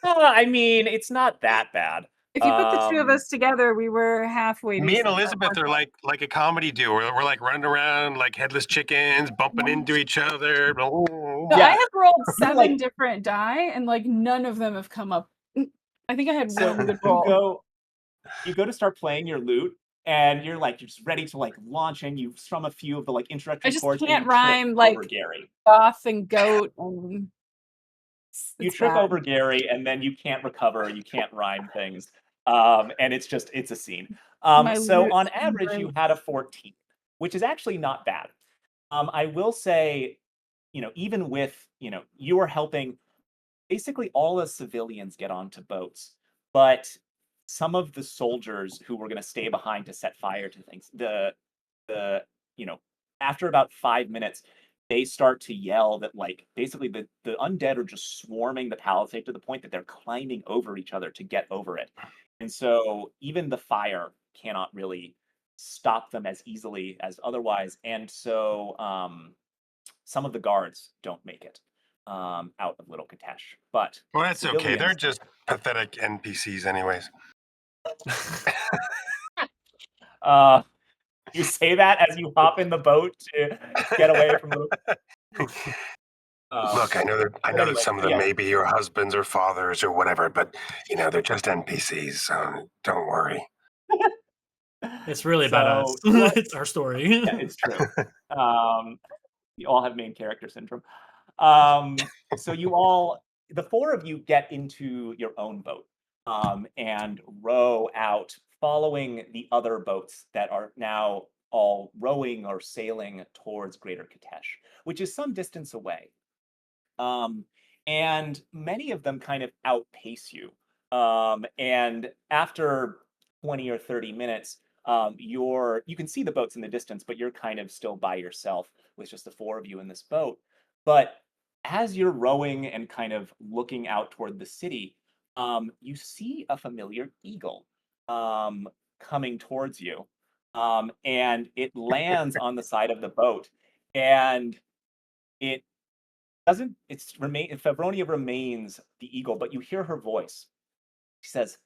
I mean, it's not that bad. If you put the 2 of us together, we were halfway Me and decent. Elizabeth are like a comedy duo. We're like running around like headless chickens, bumping into each other. So Yeah. I have rolled You're 7 like- different die, and like none of them have come up. I think I had So one good roll. you go to start playing your lute, and you're just ready to like launch, and you strum a few of the like I introductory just chords. and can't you trip rhyme like over Gary. goth and goat. And You it's trip bad. over Gary, and then you can't recover. You can't rhyme things, and it's a scene. My So lute's on been average, you burnt. had a 14, which is actually not bad. I will say, even with you are helping basically all the civilians get onto boats, but some of the soldiers who were going to stay behind to set fire to things, the after about 5 minutes, they start to yell that like basically the undead are just swarming the palisade to the point that they're climbing over each other to get over it, and so even the fire cannot really stop them as easily as otherwise, and so some of the guards don't make it out of Little Kitezh, but Well, that's okay. They're civilians. just pathetic NPCs, anyways. You say that as you hop in the boat to get away from Little. Look, I know that anyway, some of them yeah. may be your husbands or fathers or whatever, but they're just NPCs, so don't worry. It's really about us. So It's our story. yeah, it's true. We all have main character syndrome. So you all the four of you get into your own boat and row out, following the other boats that are now all rowing or sailing towards Greater Kitezh, which is some distance away. And many of them kind of outpace you. And after 20 or 30 minutes, you can see the boats in the distance, but you're kind of still by yourself with just the four of you in this boat. But as you're rowing and kind of looking out toward the city, you see a familiar eagle coming towards you. And it lands on the side of the boat, and it doesn't it's remain Favronia remains the eagle, but you hear her voice. She says,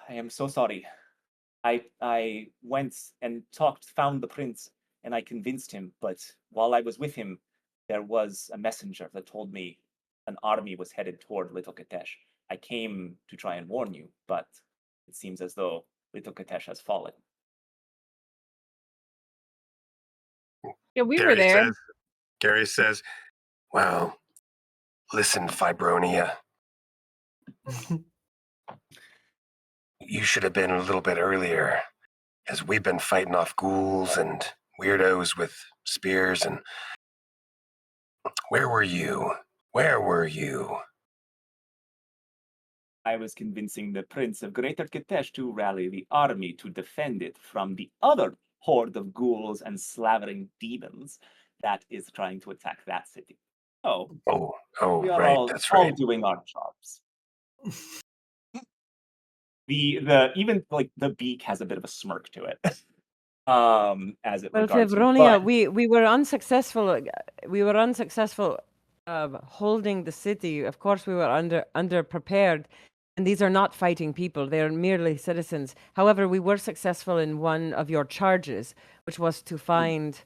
I am so sorry. I went and found the prince, and I convinced him, but while I was with him, there was a messenger that told me an army was headed toward Little Kitezh. I came to try and warn you, but it seems as though Little Kitezh has fallen. Yeah, we were Gary there. says, well, listen, Fibronia, you should have been a little bit earlier, as we've been fighting off ghouls and weirdos with spears. And where were you? Where were you? I was convincing the Prince of Greater Kitezh to rally the army to defend it from the other horde of ghouls and slavering demons that is trying to attack that city. Oh, we are right, all, that's all right. doing our jobs. The even like the beak has a bit of a smirk to it. As it Well, regards you. Fevronia, But we were unsuccessful. We were unsuccessful holding the city. Of course, we were underprepared, and these are not fighting people. They are merely citizens. However, we were successful in one of your charges, which was to find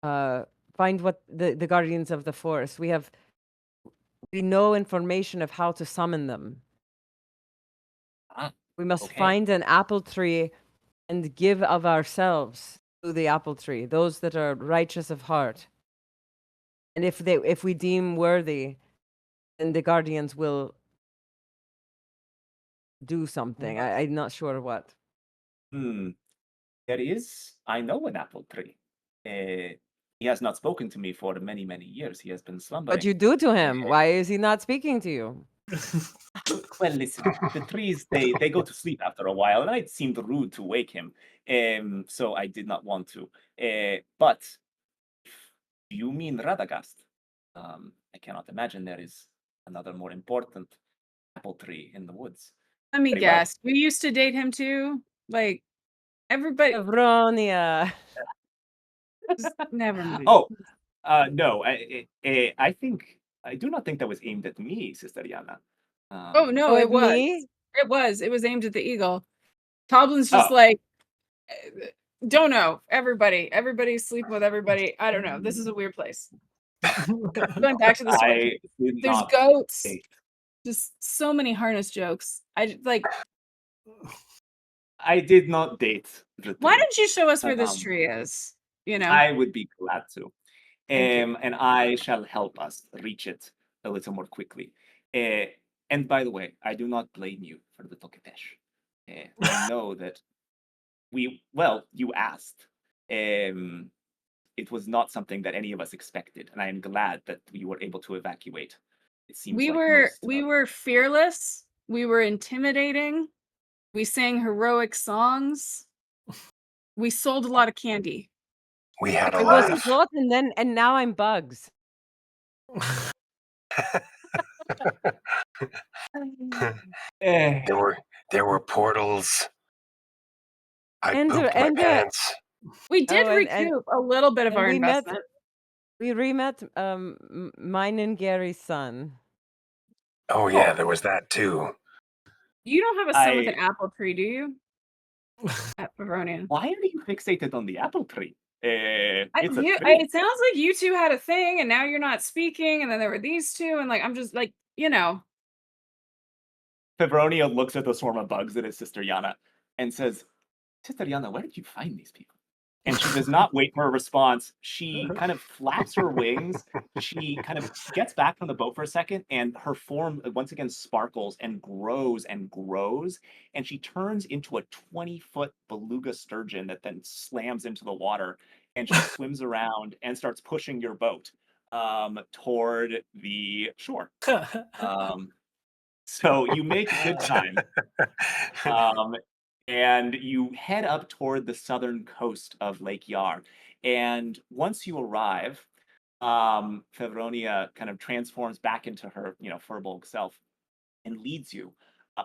what the guardians of the forest. We know information of how to summon them. We must okay. find an apple tree and give of ourselves to the apple tree, those that are righteous of heart. And if we deem worthy, then the guardians will do something. I'm not sure what. I know an apple tree. He has not spoken to me for many, many years. He has been slumbering. What you do to him? Why is he not speaking to you? Well, listen, the trees, they go to sleep after a while, and it seemed rude to wake him. So I did not want to. But if you mean Radagast, I cannot imagine there is another more important apple tree in the woods. Let me Very well. guess. We used to date him too. Like everybody. Evronia. Never mind. Oh, no, I think I do not think that was aimed at me, Sister Yana. Oh no, Oh, it at was. me? It was. It was aimed at the eagle. Toblin's just Oh. like, don't know. Everybody sleep with everybody. I don't know. This is a weird place. Going back to the story. There's goats. Just so many harness jokes. I did not date the Why tree. don't you show us where this Um, tree is? You know. I would be glad to. Thank you. And I shall help us reach it a little more quickly. And by the way, I do not blame you for the Toketesh. I know that you asked. It was not something that any of us expected, and I am glad that we were able to evacuate. It seems We like were fearless. We were intimidating. We sang heroic songs. We sold a lot of candy. We had a I was laugh. Sloth, and now I'm Bugs. There were portals. I And, pooped my and, pants. We did Oh, and recoup a little bit of and our we met investment. we re-met mine and Gary's son. Oh yeah, there was that too. You don't have a son with an apple tree, do you? At Favronia. Why are you fixated on the apple tree? It's a tree. It sounds like you two had a thing, and now you're not speaking, and then there were these two, and like I'm just like, you know. Favronia looks at the swarm of bugs that is Sister Yana and says, Sister Yana, where did you find these people? And she does not wait for a response. She kind of flaps her wings. She kind of gets back from the boat for a second, and her form once again sparkles and grows and grows. And she turns into a 20-foot beluga sturgeon that then slams into the water. And she swims around and starts pushing your boat toward the shore. So you make good time. And you head up toward the southern coast of Lake Yar. And once you arrive, Fevronia kind of transforms back into her, Furbolg self and leads you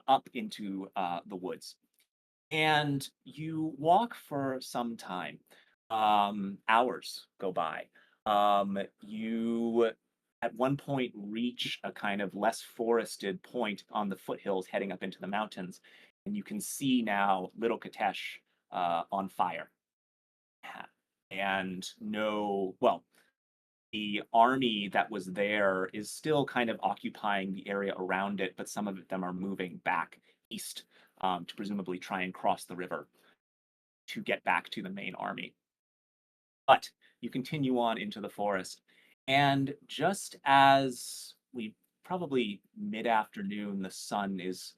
up into the woods. And you walk for some time. Hours go by. You at one point reach a kind of less forested point on the foothills heading up into the mountains, and you can see now Little Kitezh on fire. And the army that was there is still kind of occupying the area around it, but some of them are moving back east to presumably try and cross the river to get back to the main army. But you continue on into the forest, and just as we probably mid-afternoon, the sun is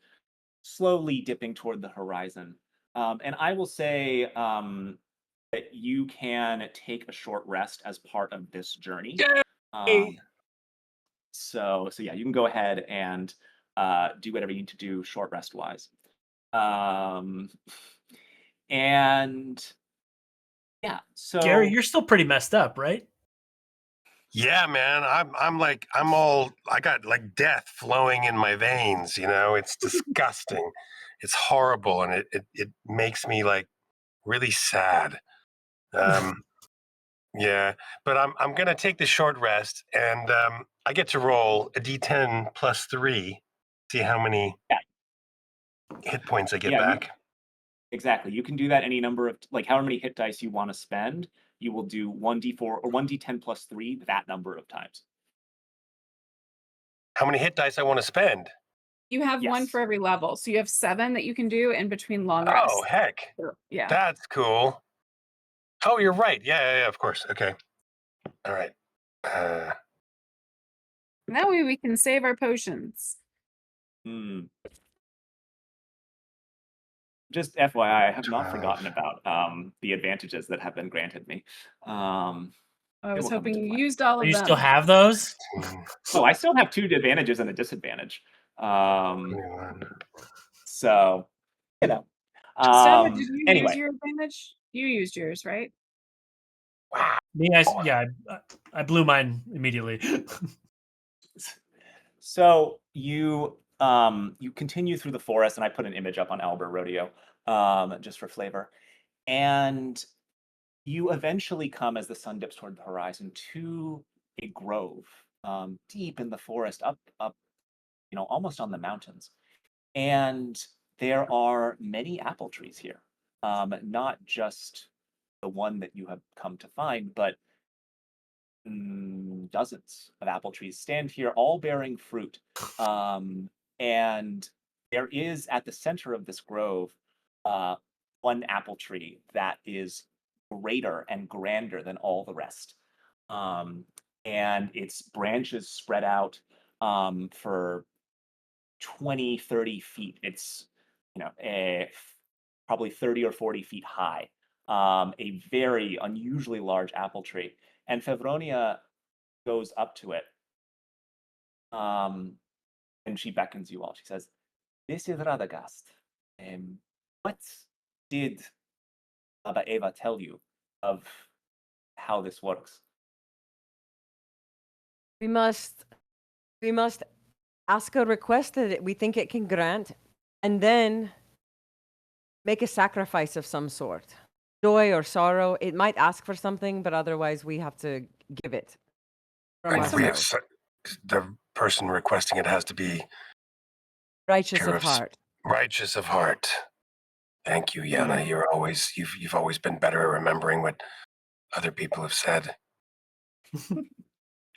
slowly dipping toward the horizon. And I will say that you can take a short rest as part of this journey. So yeah, you can go ahead and do whatever you need to do short rest wise. And yeah, so Gary, you're still pretty messed up, right? Yeah, man. I got like death flowing in my veins, it's disgusting. It's horrible, and it makes me like really sad. Yeah, but I'm gonna take the short rest, and I get to roll a d10 plus 3, see how many Yeah. hit points I get Yeah, back. exactly. You can do that any number of however many hit dice you want to spend. You will do 1d4 or 1d10 plus 3 that number of times. How many hit dice I want to spend? You have one Yes. for every level, so you have 7 that you can do in between long rests. Oh, heck. Yeah. That's cool. Oh, you're right. Yeah, of course. Okay. All right. That way we can save our potions. Just FYI, I have not 12. forgotten about the advantages that have been granted me. I was will come hoping into you play. used all Oh, of you them. still have those? Oh, I still have 2 advantages and a disadvantage. 21. So, Stella, did you anyway. use your advantage? You used yours, right? Me, I blew mine immediately. So you continue through the forest, and I put an image up on Albert Rodeo just for flavor. And you eventually come, as the sun dips toward the horizon, to a grove deep in the forest, up, almost on the mountains. And there are many apple trees here, not just the one that you have come to find, but dozens of apple trees stand here, all bearing fruit. And there is at the center of this grove one apple tree that is greater and grander than all the rest. And its branches spread out for 20, 30 feet. It's, probably 30 or 40 feet high. A very unusually large apple tree. And Fevronia goes up to it. And she beckons you all. She says, "This is Radagast. What did Baba Eva tell you of how this works?" We must ask a request that we think it can grant, and then make a sacrifice of some sort. Joy or sorrow. It might ask for something, but otherwise we have to give it from And we have ourselves. the person requesting it has to be Righteous pure of heart. righteous of heart. Thank you, Yana. You've always been better at remembering what other people have said,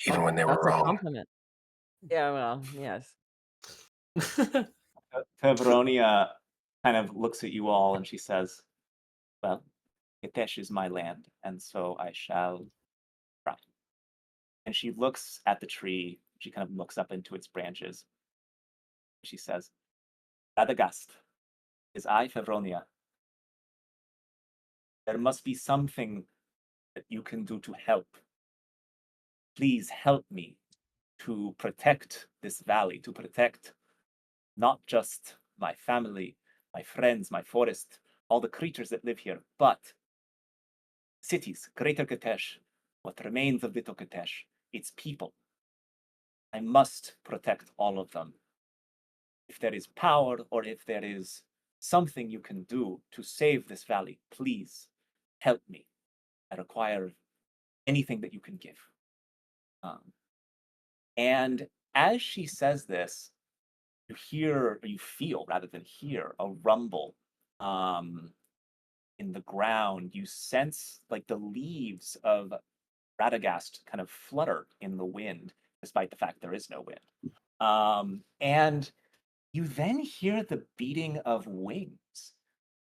even when they were That's a wrong. compliment. Yeah, well, yes. Fevronia kind of looks at you all and she says, "Well, Kitezh is my land, and so I shall try. And she looks at the tree. She kind of looks up into its branches. She says, Radagast, is I Fevronia. There must be something that you can do to help. Please help me to protect this valley, to protect not just my family, my friends, my forest, all the creatures that live here, but cities, Greater Kitezh, what remains of Little Kitezh, its people. I must protect all of them. If there is power or if there is something you can do to save this valley, please help me. I require anything that you can give. And as she says this, you hear, or you feel rather than hear, a rumble in the ground. You sense like the leaves of Radagast kind of flutter in the wind, despite the fact there is no wind. And you then hear the beating of wings,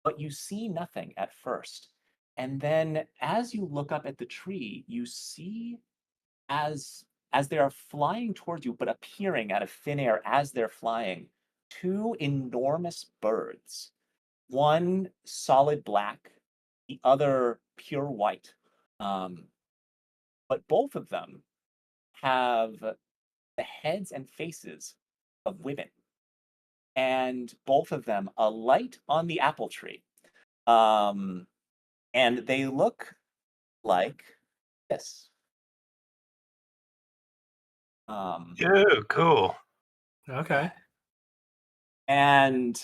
but you see nothing at first. And then as you look up at the tree, you see as they are flying towards you, but appearing out of thin air as they're flying, two enormous birds, one solid black, the other pure white. But both of them have the heads and faces of women, and both of them alight on the apple tree. And they look like this. Ew, cool. Okay. And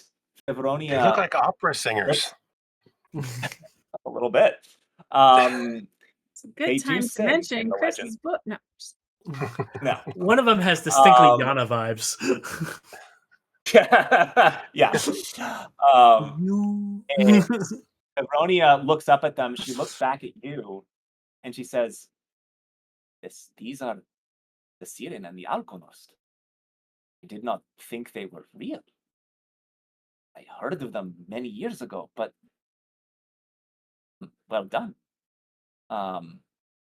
They look Fevronia like opera singers. a little bit. Um, It's a They good do time to sing in mention the Chris's legend. book. No. No. One of them has distinctly Um, Yana vibes. yeah. And Fevronia looks up at them. She looks back at you, and she says, These are the Siren and the Alkonost. I did not think they were real. I heard of them many years ago, but well done.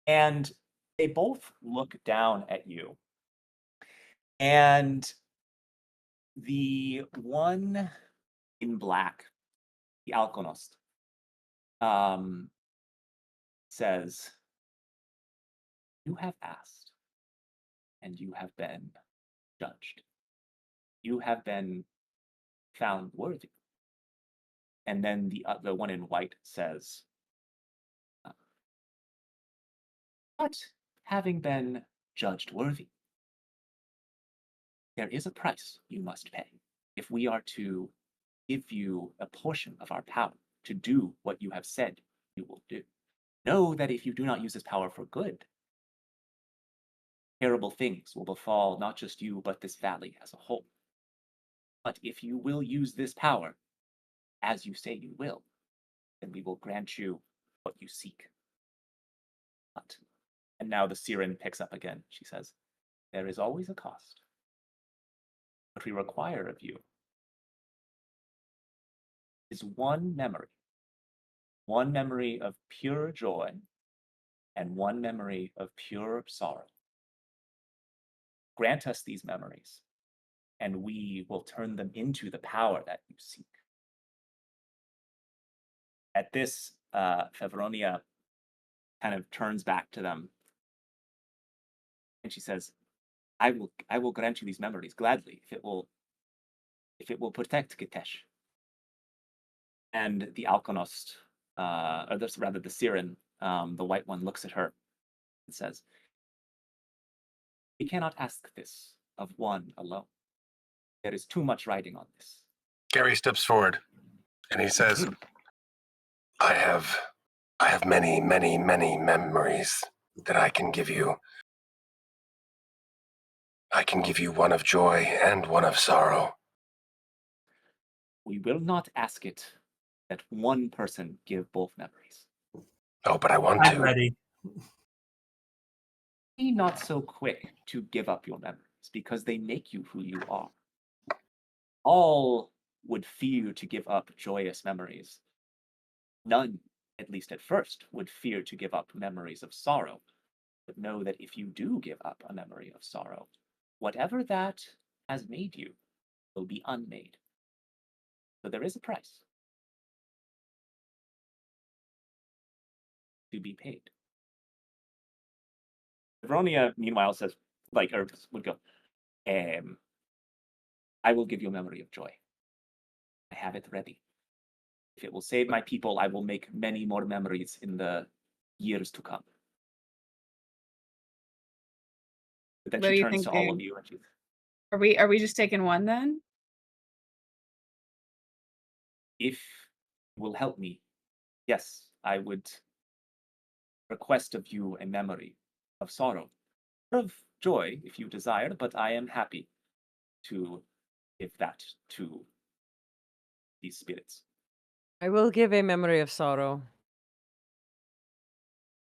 And they both look down at you. And the one in black, the Alkonost, says, You have asked, and you have been judged. You have been found worthy. And then the one in white says, But having been judged worthy, there is a price you must pay if we are to give you a portion of our power to do what you have said you will do. Know that if you do not use this power for good, terrible things will befall not just you, but this valley as a whole. But if you will use this power, as you say you will, then we will grant you what you seek. But, and now the Siren picks up again. She says, There is always a cost. What we require of you is one memory of pure joy, and one memory of pure sorrow. Grant us these memories, and we will turn them into the power that you seek. At this, Fevronia kind of turns back to them, and she says, I will grant you these memories gladly if it will protect Kitezh. And the Alkonost, or this, rather the Siren, the white one, looks at her and says, We cannot ask this of one alone. There is too much riding on this. Gary steps forward and he says, I have many, many, many memories that I can give you. I can give you one of joy and one of sorrow. We will not ask it that one person give both memories. Oh, but I want I'm to. ready. Be not so quick to give up your memories, because they make you who you are. All would fear to give up joyous memories. None at least at first, would fear to give up memories of sorrow. But know that if you do give up a memory of sorrow, whatever that has made you will be unmade. So there is a price to be paid. Veronia, meanwhile, says, like, or would go, I will give you a memory of joy. I have it ready. If it will save my people, I will make many more memories in the years to come. But then What do she you turns think, to all of Dave? you and she's, Are we just taking one then? if you will help me, yes, I would request of you a memory of sorrow, of joy, if you desire, but I am happy to give that to these spirits. I will give a memory of sorrow.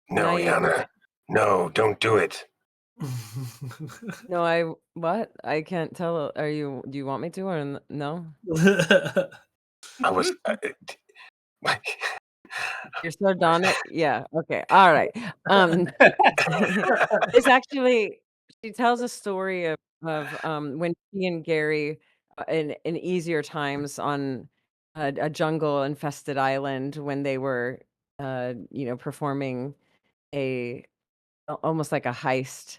No, I- Yana. No, don't do it. No, what? I can't tell. Do you want me to or no? I was. You're sardonic? Yeah. Okay. All right. It's actually, she tells a story of when she and Gary in easier times on a jungle infested island when they were performing a almost like a heist,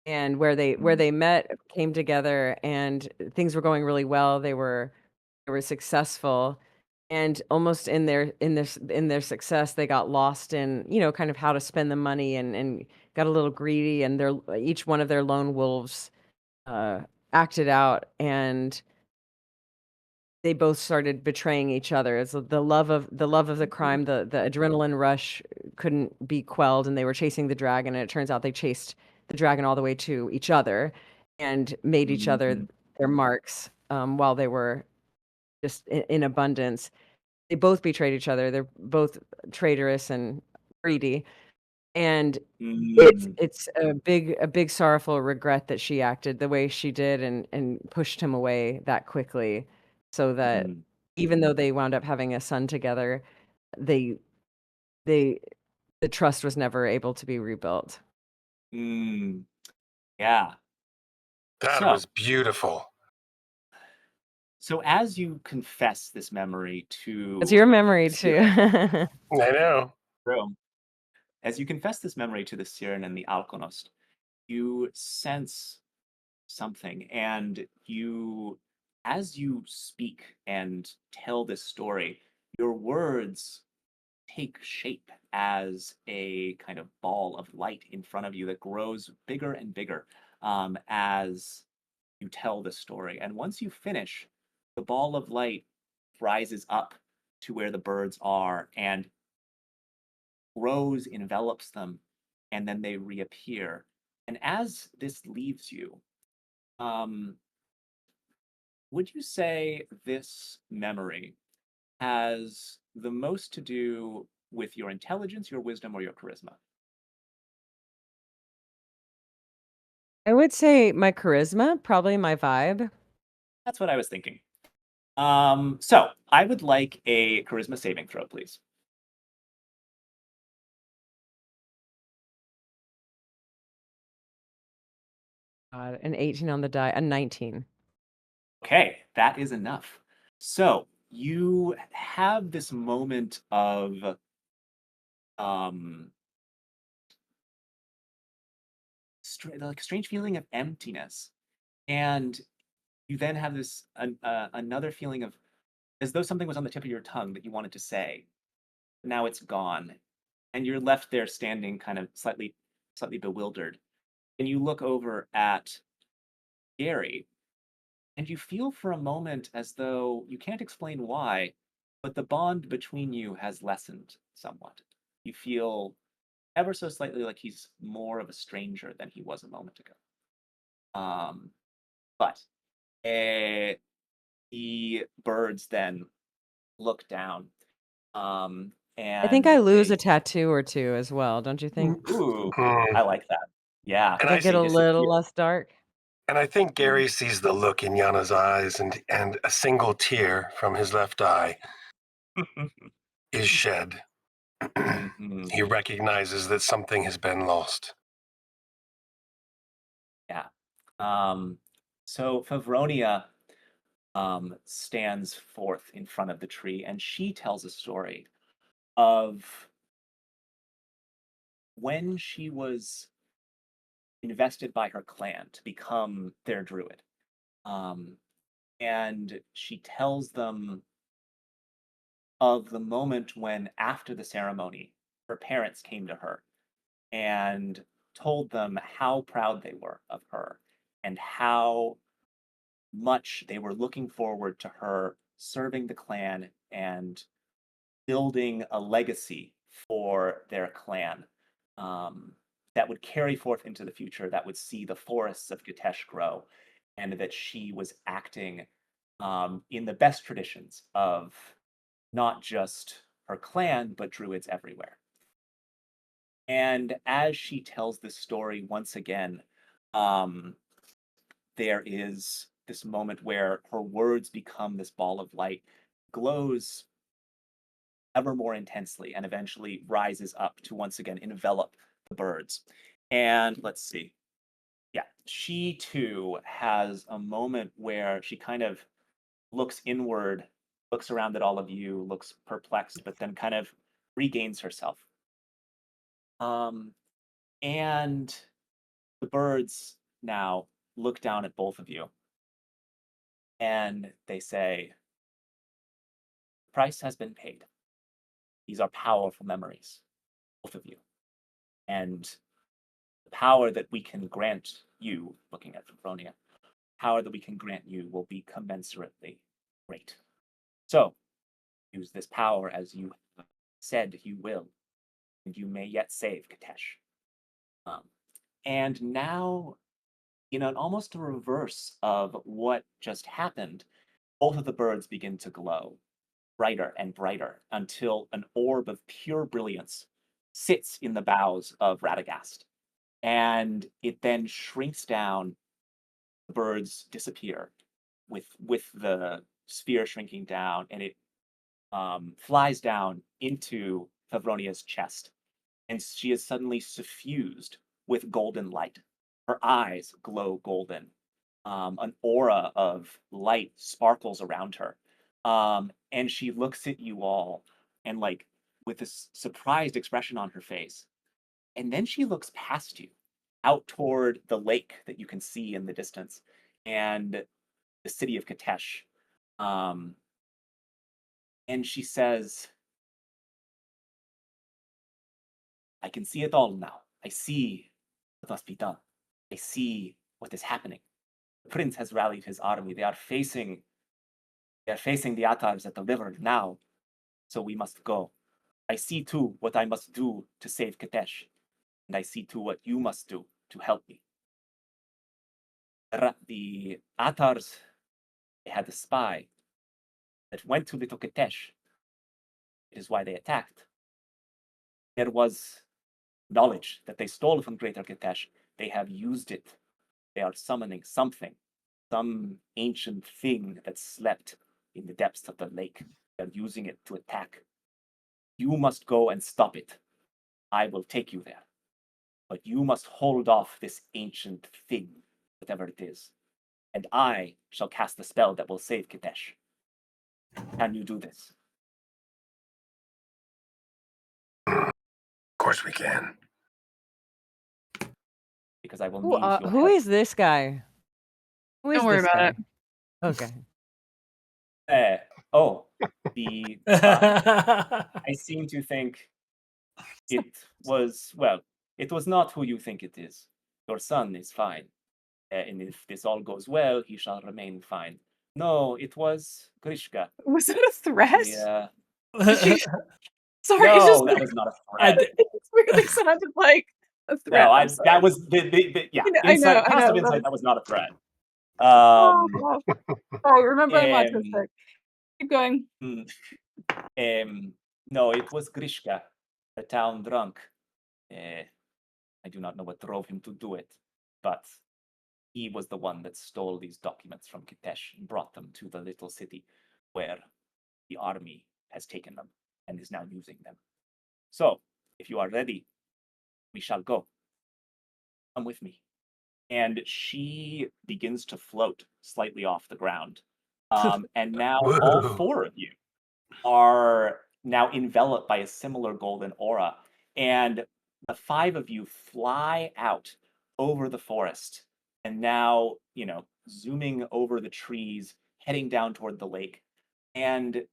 and where they met, came together, and things were going really well. They were successful, and almost in their success, they got lost in, kind of how to spend the money, and got a little greedy, and each one of their lone wolves acted out, and they both started betraying each other. It's the love of the crime, the adrenaline rush couldn't be quelled, and they were chasing the dragon, and it turns out they chased the dragon all the way to each other and made each other their marks, while they were just in abundance. They both betrayed each other. They're both traitorous and greedy, and it's a big sorrowful regret that she acted the way she did, and pushed him away that quickly, so that even though they wound up having a son together, they they the trust was never able to be rebuilt. Yeah. That So- was beautiful. So as you confess this memory to It's your memory Siren, too. I know. as you confess this memory to the Siren and the Alkonost, you sense something, and as you speak and tell this story, your words take shape as a kind of ball of light in front of you that grows bigger and bigger, as you tell the story. And once you finish, the ball of light rises up to where the birds are and grows, envelops them, and then they reappear. And as this leaves you, would you say this memory has the most to do with your intelligence, your wisdom, or your charisma? I would say my charisma, probably my vibe. That's what I was thinking. So I would like a charisma saving throw, please. An 18 on the die, a 19. Okay, that is enough. So you have this moment of strange feeling of emptiness, and you then have this another feeling of as though something was on the tip of your tongue that you wanted to say. Now it's gone, and you're left there standing, kind of slightly bewildered. And you look over at Gary, and you feel for a moment as though you can't explain why, but the bond between you has lessened somewhat. You feel ever so slightly like he's more of a stranger than he was a moment ago. But the birds then look down, and I think I lose a tattoo or two as well, don't you think? Ooh, Mm. I like that. Yeah. And I I get a see. little less dark. And I think Gary sees the look in Yana's eyes, and a single tear from his left eye is shed. Mhm. He recognizes that something has been lost. Yeah. So Favronia stands forth in front of the tree, and she tells a story of when she was invested by her clan to become their druid. Um, and she tells them of the moment when, after the ceremony, her parents came to her and told them how proud they were of her and how much they were looking forward to her serving the clan and building a legacy for their clan, um, that would carry forth into the future, that would see the forests of Kitezh grow, and that she was acting in the best traditions of not just her clan, but druids everywhere. And as she tells this story once again, um, there is this moment where her words become this ball of light, glows ever more intensely, and eventually rises up to once again envelop the birds. And let's see. Yeah, she too has a moment where she kind of looks inward, looks around at all of you, looks perplexed, but then kind of regains herself. Um, and the birds now look down at both of you and they say, "The price has been paid. These are powerful memories, both of you. And the power that we can grant you," looking at Fronia, "power that we can grant you will be commensurately great. So use this power as you said you will, and you may yet save Kitezh." Um, and now, in an almost a reverse of what just happened, both of the birds begin to glow brighter and brighter until an orb of pure brilliance sits in the boughs of Radagast. And it then shrinks down, the birds disappear with the sphere shrinking down, and it flies down into Favronia's chest, and she is suddenly suffused with golden light. Her eyes glow golden. An aura of light sparkles around her. And she looks at you all and, like, with this surprised expression on her face. And then she looks past you out toward the lake that you can see in the distance and the city of Kitezh. Um, and she says, "I can see it all now. I see what must be done. I see what is happening. The prince has rallied his army. They are facing the Atars at the river now. So we must go. I see too what I must do to save Kitezh, and I see too what you must do to help me. The Atars, they had a spy that went to Little Kitezh. It is why they attacked. There was knowledge that they stole from Greater Kitezh. They have used it. They are summoning something, some ancient thing that slept in the depths of the lake. They are using it to attack. You must go and stop it. I will take you there. But you must hold off this ancient thing, whatever it is, and I shall cast the spell that will save Kitezh. Can you do this?" Of course we can. Because I will Who, need your who help. is this guy? Who is Don't worry this about guy? Okay. Oh, the I seem to think it was, well, it was not who you think it is. Your son is fine, and if this all goes well, he shall remain fine. No, it was Grishka. Was that a threat? Yeah. She- Sorry, it's just No, that was not a I threat. d- it's really sounded like a threat. No, I'm sorry. that was yeah. I know, I Passive know. insight. That was not a threat. Oh, gosh. Oh, remember I'm Um, autistic. Keep going. hmm, no, it was Grishka, the town drunk. I do not know what drove him to do it, but he was the one that stole these documents from Kitezh and brought them to the little city where the army has taken them and is now using them. So, if you are ready, we shall go. Come with me. And she begins to float slightly off the ground. And now all Whoa. 4 of you are now enveloped by a similar golden aura. And the 5 of you fly out over the forest and now, zooming over the trees, heading down toward the lake. And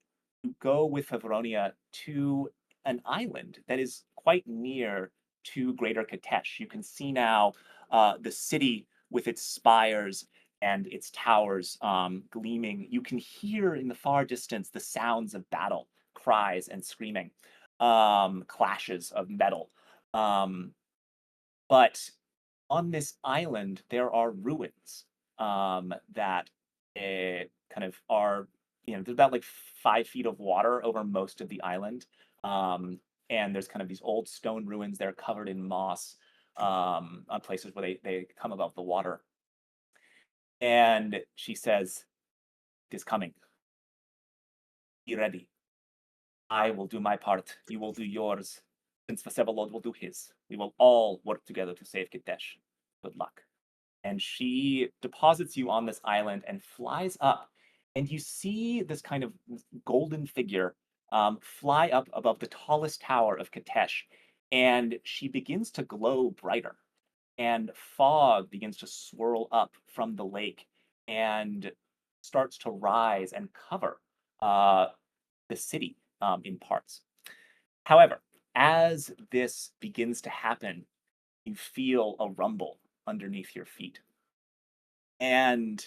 you go with Favronia to an island that is quite near to Greater Kitezh. You can see now the city with its spires and its towers gleaming. You can hear in the far distance the sounds of battle, cries and screaming, clashes of metal. But on this island, there are ruins that kind of are, there's about like 5 feet of water over most of the island. And there's kind of these old stone ruins that are covered in moss on places where they come above the water. And she says, "It is coming. Be ready. I will do my part. You will do yours. Prince Vasevolod will do his. We will all work together to save Kitezh. Good luck." And she deposits you on this island and flies up. And you see this kind of golden figure fly up above the tallest tower of Kitezh. And she begins to glow brighter. And fog begins to swirl up from the lake and starts to rise and cover the city in parts. However, as this begins to happen, you feel a rumble underneath your feet. And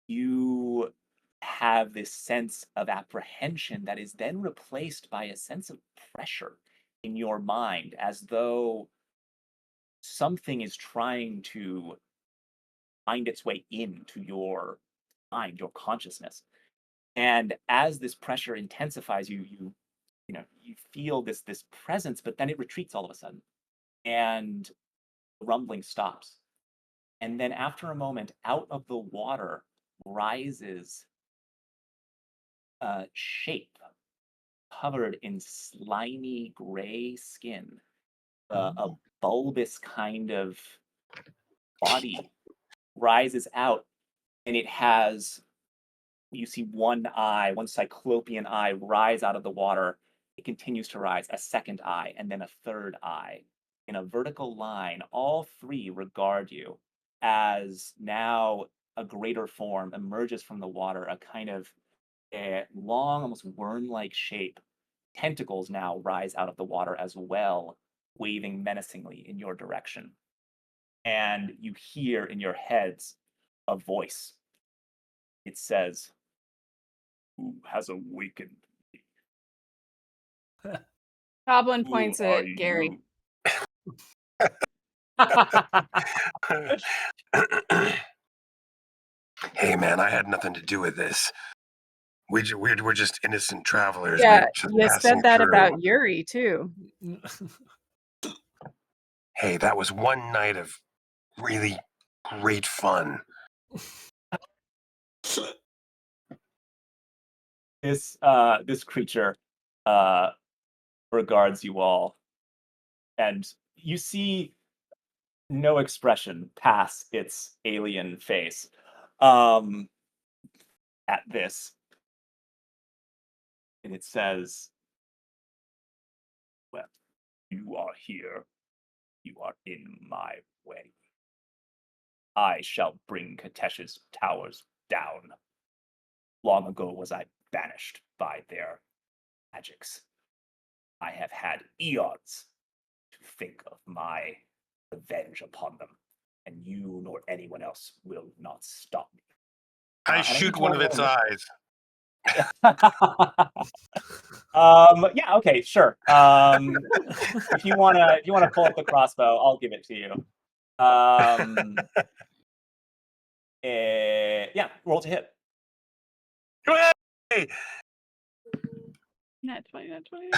you have this sense of apprehension that is then replaced by a sense of pressure in your mind, as though something is trying to find its way into your mind, your consciousness. And as this pressure intensifies, you feel this presence, but then it retreats all of a sudden, and the rumbling stops. And then after a moment, out of the water rises a shape covered in slimy gray skin, a bulbous kind of body rises out, and it has, you see one eye, one cyclopean eye rise out of the water. It continues to rise, a second eye, and then a third eye. In a vertical line, all 3 regard you as now a greater form emerges from the water, a kind of a long, almost worm-like shape. Tentacles now rise out of the water as well, waving menacingly in your direction. And you hear in your heads a voice. It says, "Who has awakened me? Goblin Who points are at Gary. you?" Hey, man, I had nothing to do with this. We're just innocent travelers. Yeah, We're just you passing said that through. about Yuri too. Hey, that was one night of really great fun. This creature regards you all, and you see no expression past its alien face at this. And it says, "Well, you are here. You are in my way. I shall bring Kitezh's towers down. Long ago was I banished by their magics. I have had eons to think of my revenge upon them, and you nor anyone else will not stop me." I And shoot need one of roll its an eyes. Yeah, okay, sure. If you wanna pull up the crossbow, I'll give it to you. Yeah, roll to hit. Hey! Not 20, not 20.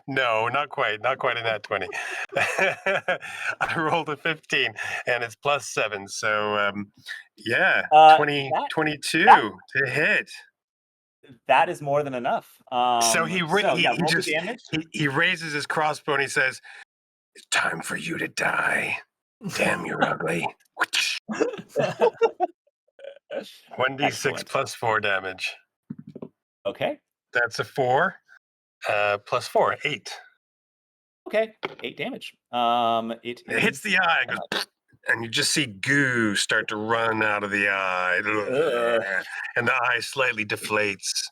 No, not quite a nat 20. I rolled a 15 and it's +7, so yeah, 20, That 22 that to hit. That is more than enough. So Yeah, he roll the just damage. he raises his crossbow and he says, "It's time for you to die. Damn, you're ugly." 1d6 Excellent. plus 4 damage. Okay. That's a 4. Plus 4, 8. Okay. 8 damage. It It hits is. the eye and goes, and you just see goo start to run out of the eye, and the eye slightly deflates.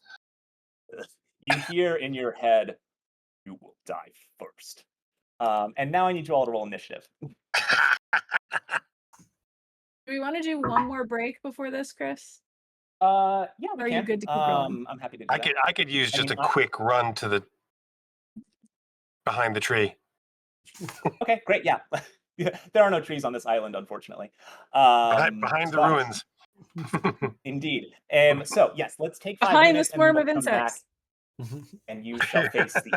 You hear in your head, "You will die first." And now I need you all to roll initiative. Do we want to do one more break before this, Chris? Yeah, we Or are you can. good to keep going? I'm happy to do that. I could use I just mean, a quick run to the behind the tree. Okay, great. Yeah. Yeah, there are no trees on this island, unfortunately. Behind the But ruins. indeed. So yes, let's take 5 Behind the minutes and we swarm will of come back insects. and you shall face the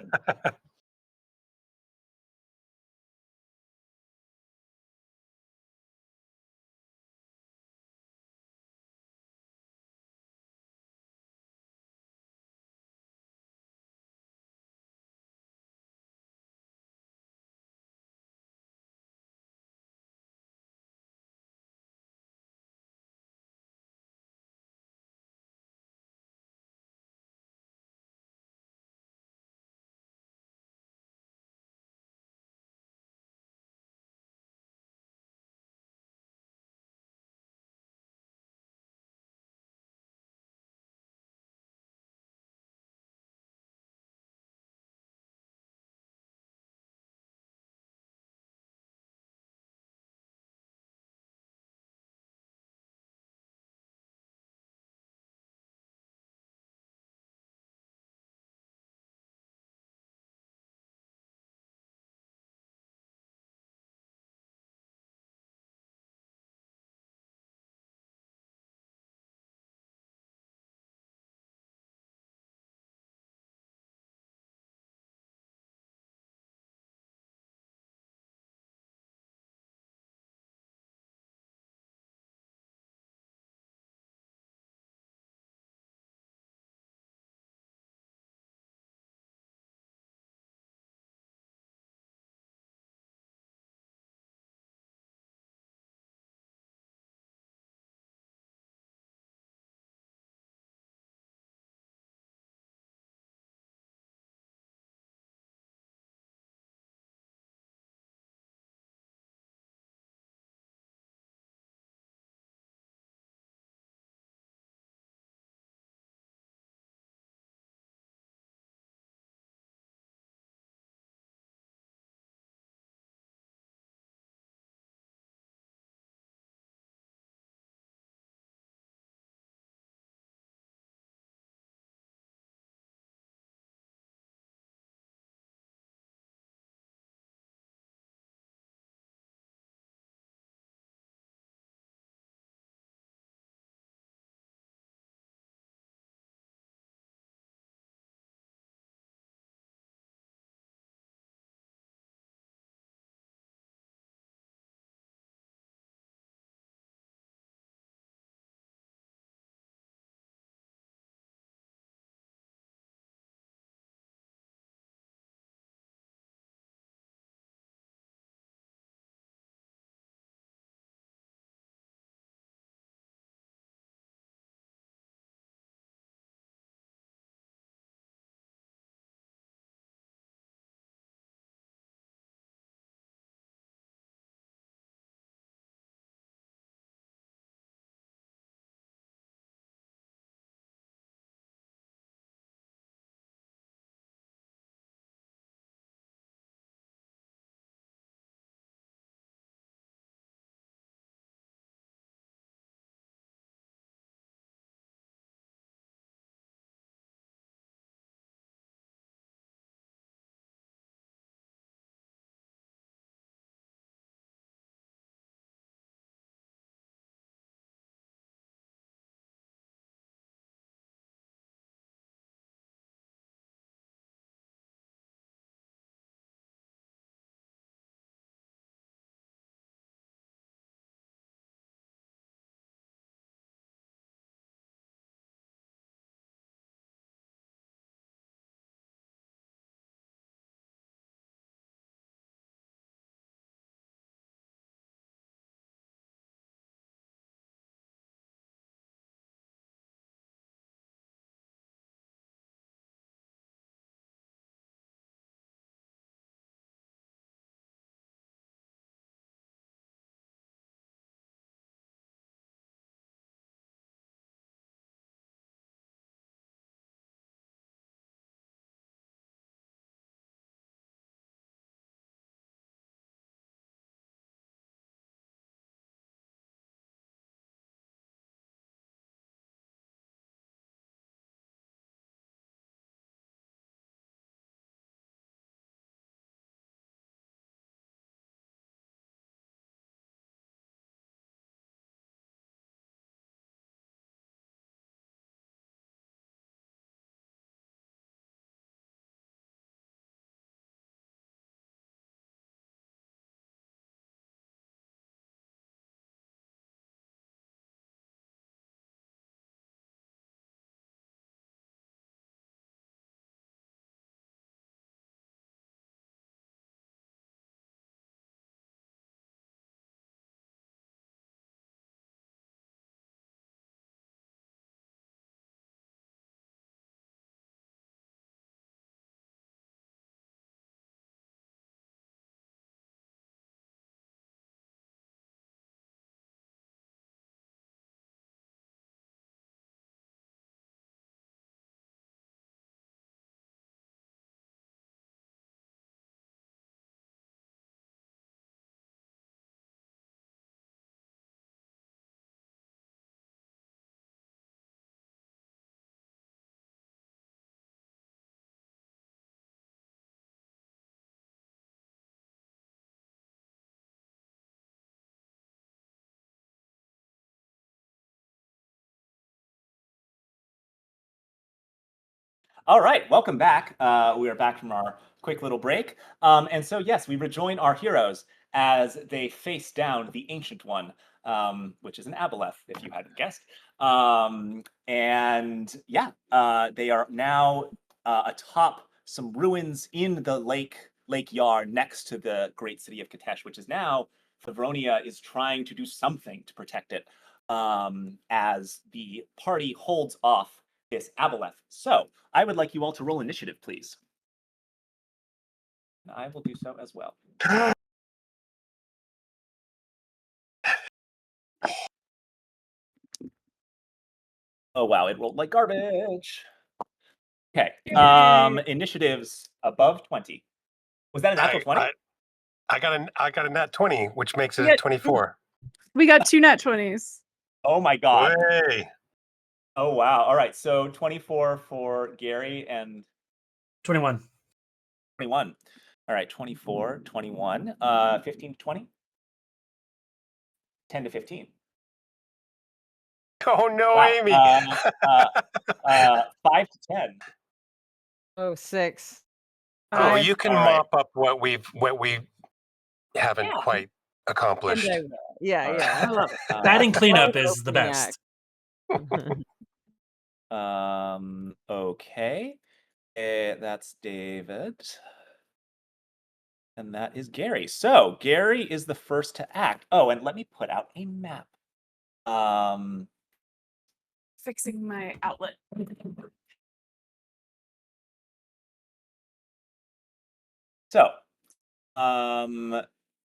All right, welcome back. We are back from our quick little break. And so, yes, we rejoin our heroes as they face down the Ancient One, which is an aboleth, if you hadn't guessed. And yeah, they are now atop some ruins in the Lake Yar next to the great city of Kitezh, which is now Favronia is trying to do something to protect it as the party holds off this aboleth. So I would like you all to roll initiative, please. And I will do so as well. Oh wow, it rolled like garbage. Okay. Initiatives above 20. Was that a natural 20? I got a nat 20, which makes Yeah. it 24. We got 2 nat 20s. Oh my god. Way. Oh wow. All right. So 24 for Gary and 21. 21. All right, 24, 21, 15 to 20. 10 to 15. Oh no, Wow. Amy. 5 to 10. Oh, 6. Oh, Five. you can All right. mop up what we haven't Yeah. quite accomplished. Yeah, All yeah. I love it. Batting cleanup Slow is the opening best. Okay. That's David. And that is Gary. So Gary is the first to act. Oh, and let me put out a map. Fixing my outlet. So,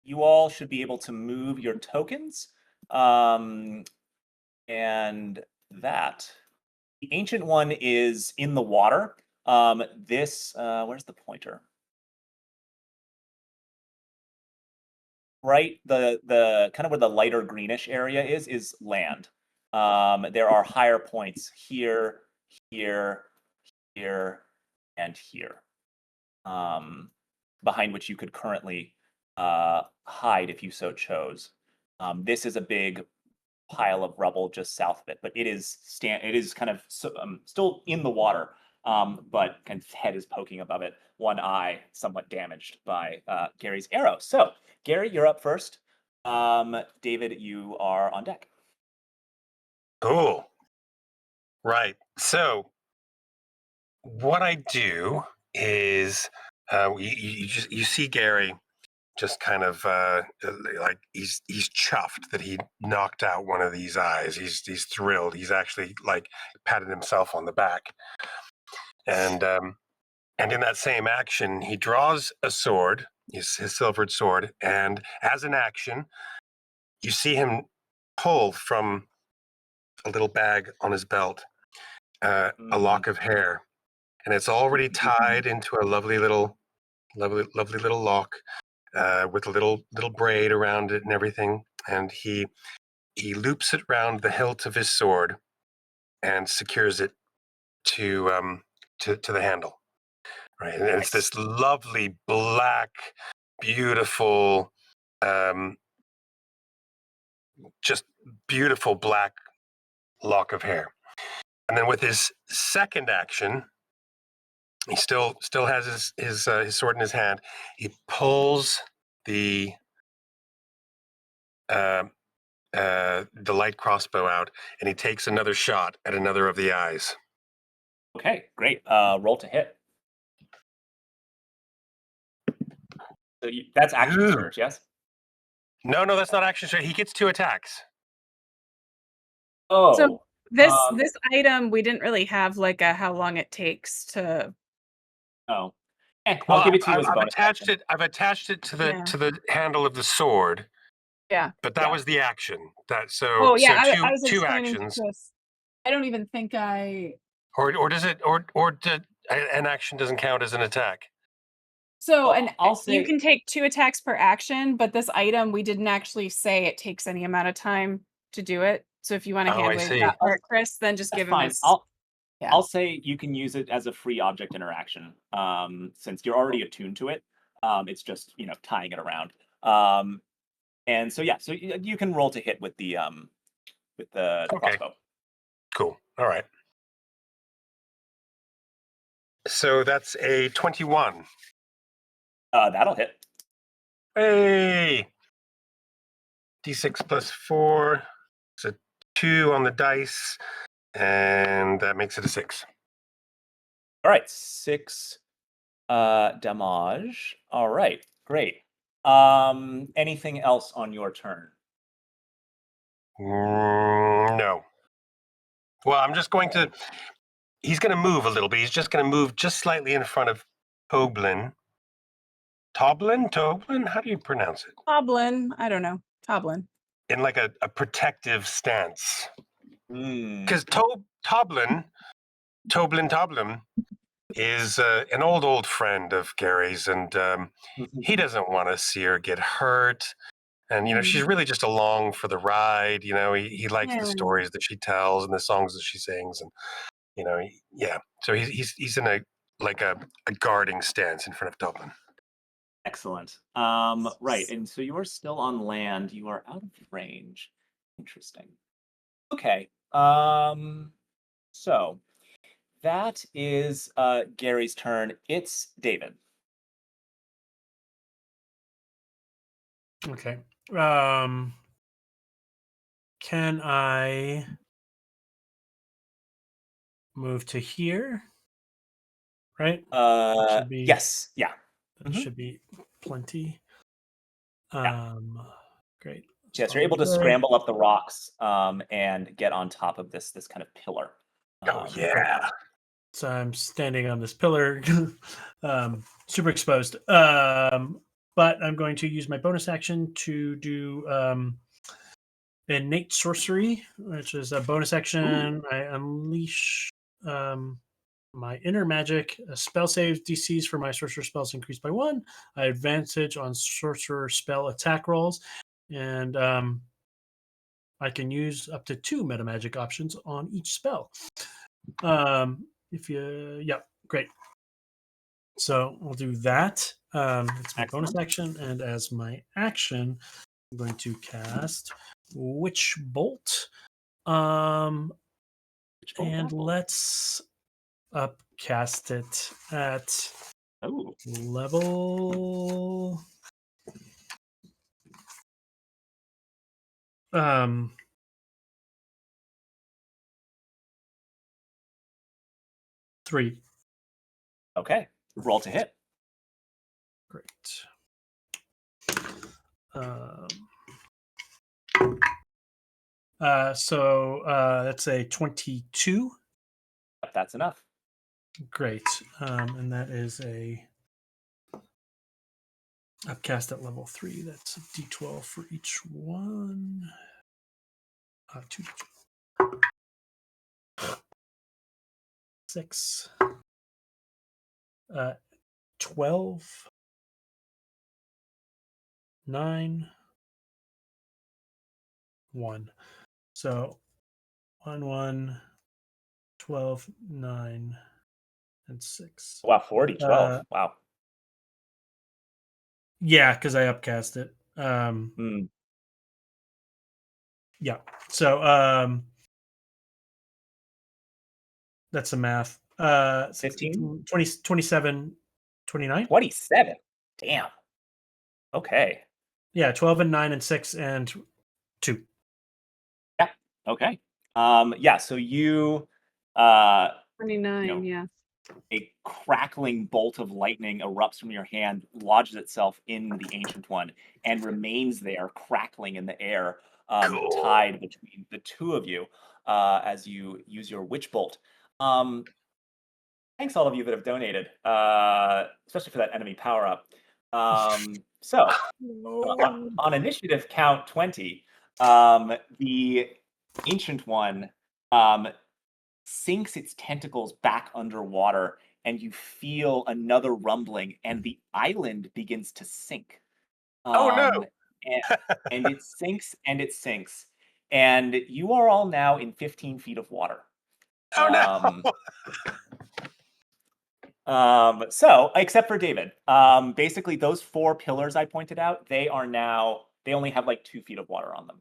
you all should be able to move your tokens. And that. The Ancient One is in the water. Where's the pointer? Right, the kind of where the lighter greenish area is land. There are higher points here, here, here, and here. Behind which you could currently hide if you so chose. This is a big pile of rubble just south of it, but it is kind of still in the water, but kind of head is poking above it. One eye somewhat damaged by Gary's arrow. So Gary, you're up first. David, you are on deck. Cool. Right. So what I do is you see Gary just kind of like he's chuffed that he knocked out one of these eyes. He's thrilled. He's actually like patted himself on the back. And in that same action, he draws a sword, his silvered sword, and as an action, you see him pull from a little bag on his belt a lock of hair, and it's already tied into a lovely little lock with a little braid around it and everything. And he loops it around the hilt of his sword and secures it to the handle. Right, and it's this lovely black, beautiful, just beautiful black lock of hair. And then with his second action, he still has his sword in his hand. He pulls the light crossbow out, and he takes another shot at another of the eyes. Okay, great. Roll to hit. So that's action Ooh. surge, yes? No, that's not action surge. He gets 2 attacks. Oh. So this item, we didn't really have like a how long it takes to. Oh. Well, I'll give it to you as a I've bonus attached action. it. I've attached it to the Yeah. to the handle of the sword. Yeah. But that Yeah. was the action. Oh yeah, so I was two explaining to actions. Chris. I don't even think I. Or does it an action doesn't count as an attack? So, Well, and I'll say you can take 2 attacks per action, but this item we didn't actually say it takes any amount of time to do it. So if you want to Oh, hand I wave see. that part, Chris, then just that's give him fine. his. Yeah. I'll say you can use it as a free object interaction. Since you're already attuned to it. It's just, tying it around. And so yeah, so you can roll to hit with the Okay. crossbow. Cool. All right. So that's a 21. That'll hit. Hey! D6 plus 4. It's a 2 on the dice, and that makes it a 6. All right, 6 damage. All right, great. Anything else on your turn? No. Well, I'm just going to. He's going to move a little bit. He's just going to move just slightly in front of Toblin. Toblin? How do you pronounce it? Toblin. I don't know. Toblin. In like a protective stance. Mm. Because Toblin is an old friend of Gary's, and he doesn't want to see her get hurt. And, she's really just along for the ride. He likes the stories that she tells and the songs that she sings. And, So he's in a guarding stance in front of Dublin. Excellent. Right, and so you're still on land. You are out of range. Interesting. Okay. So that is Gary's turn. It's David. Okay. Can I move to here? Right? Should be, yes. Yeah. That should be plenty. Great. Yes, you're able to scramble up the rocks and get on top of this kind of pillar. Yeah. So I'm standing on this pillar, super exposed. But I'm going to use my bonus action to do innate sorcery, which is a bonus action. I unleash my inner magic. Spell save DCs for my sorcerer spells increased by 1. I have advantage on sorcerer spell attack rolls, and I can use up to 2 meta magic options on each spell. Great. So we'll do that. It's my bonus action, and as my action, I'm going to cast Witch Bolt. And let's upcast it at level 3. Okay. Roll to hit. Great. So that's a 22. That's enough. Great. And that is a upcast at level 3. That's a d12 for each one. 2 6. 12. 9. 1. So 1, 12, 9, and 6. Wow, 40, 12. Wow. Yeah, because I upcast it. Yeah. So that's the math. 15? 20, 27, 29? 27. Damn. Okay. Yeah, 12 and 9 and 6 and 2. Yeah. Okay. So you 29, yeah. a crackling bolt of lightning erupts from your hand, lodges itself in the Ancient One, and remains there, crackling in the air, tied between the two of you as you use your Witch Bolt. Thanks all of you that have donated, especially for that enemy power-up. So, on initiative count 20, the Ancient One sinks its tentacles back underwater, and you feel another rumbling, and the island begins to sink. Oh no! And it sinks, and it sinks, and you are all now in 15 feet of water. Oh no! So, except for David, basically those 4 pillars I pointed out, they only have like 2 feet of water on them.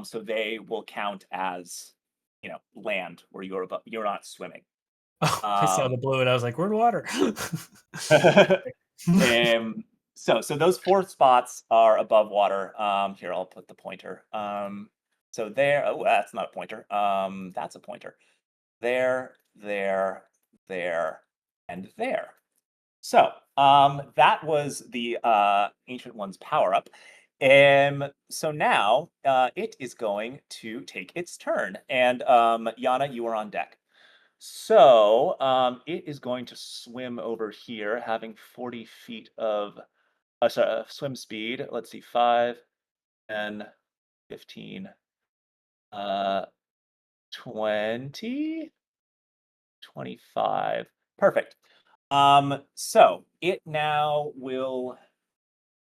So they will count as, land where you're not swimming. Oh, I saw the blue and I was like, "We're in water." So those 4 spots are above water. Here, I'll put the pointer. So there. Oh, that's not a pointer. That's a pointer. There, there, and there. So that was the Ancient One's power up. So now it is going to take its turn. And Yana, you are on deck. So it is going to swim over here, having 40 feet of swim speed. Let's see, 5, 10, 15, 20, 25. Perfect. So it now will.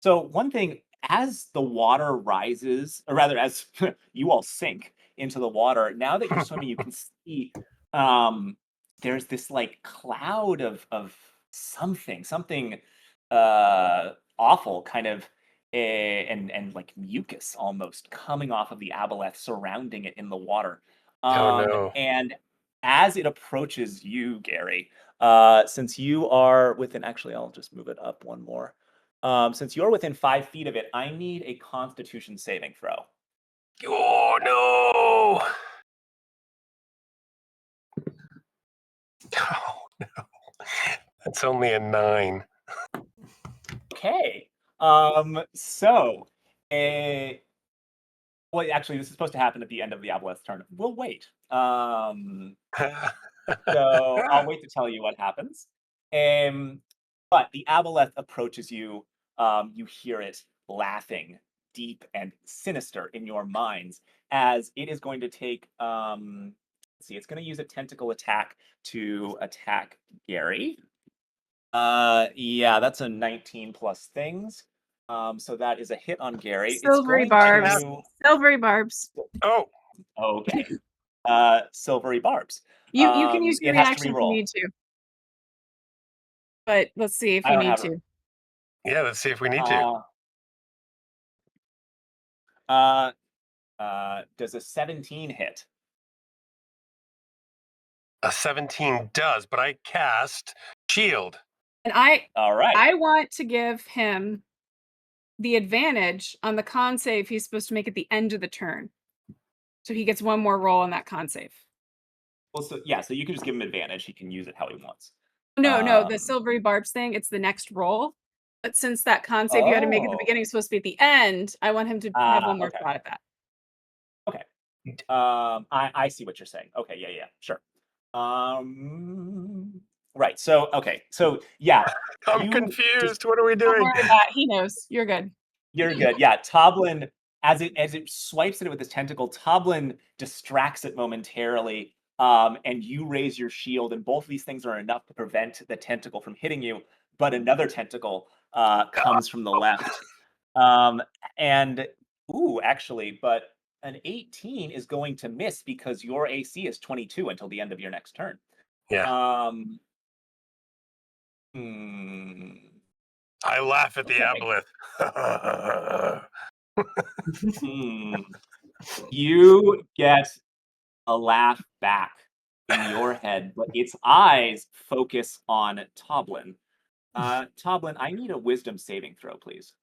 So one thing, as the water rises, or rather, as you all sink into the water, now that you're swimming, you can see um, there's this like cloud of something awful, kind of, and like mucus almost coming off of the aboleth, surrounding it in the water. Oh no. And as it approaches you, Gary, since you are within, actually, I'll just move it up one more. Since you're within 5 feet of it, I need a Constitution saving throw. Oh no. Oh no. That's only a 9. Okay. Well, actually, this is supposed to happen at the end of the Aboleth's turn. We'll wait. So I'll wait to tell you what happens. But the Aboleth approaches you. You hear it laughing, deep and sinister in your minds, as it is going to take. Let's see, it's going to use a tentacle attack to attack Gary. Yeah, that's a 19 plus things. So that is a hit on Gary. Silvery It's going barbs. to. Silvery barbs. Oh, Okay. Silvery barbs. You can use your It has to reaction if you re-roll. need to. But let's see if I you don't need have to. yeah, let's see if we need to. Does a 17 hit? A 17 does, but I cast shield. And All right. I want to give him the advantage on the con save he's supposed to make at the end of the turn. So he gets one more roll on that con save. Well, so yeah, so you can just give him advantage. He can use it how he wants. No, the silvery barbs thing, it's the next roll. But since that con save you had to make at the beginning is supposed to be at the end, I want him to have one more Okay. shot at that. Okay. I see what you're saying. Okay, yeah, sure. Right. So okay. So yeah, I'm confused. What are we Don't doing? worry about it. He knows. You're good. you're good. Yeah, Toblin, as it swipes at it with his tentacle, Toblin distracts it momentarily. And you raise your shield, and both of these things are enough to prevent the tentacle from hitting you. But another tentacle comes from the left. And actually, but an 18 is going to miss because your AC is 22 until the end of your next turn. Yeah. I laugh at the Okay. aboleth. You get a laugh back in your head, but its eyes focus on Toblin. Toblin, I need a wisdom saving throw, please.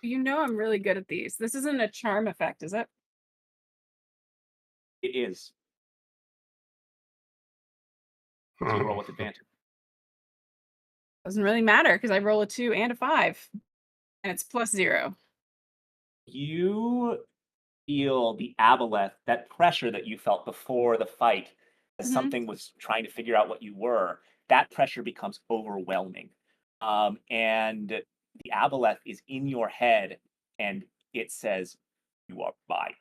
You know I'm really good at these. This isn't a charm effect, is it? It is. So you roll with advantage. Doesn't really matter because I roll a 2 and a 5. And it's +0. You feel the aboleth, that pressure that you felt before the fight, as something was trying to figure out what you were. That pressure becomes overwhelming. And the aboleth is in your head, and it says, "You are mine."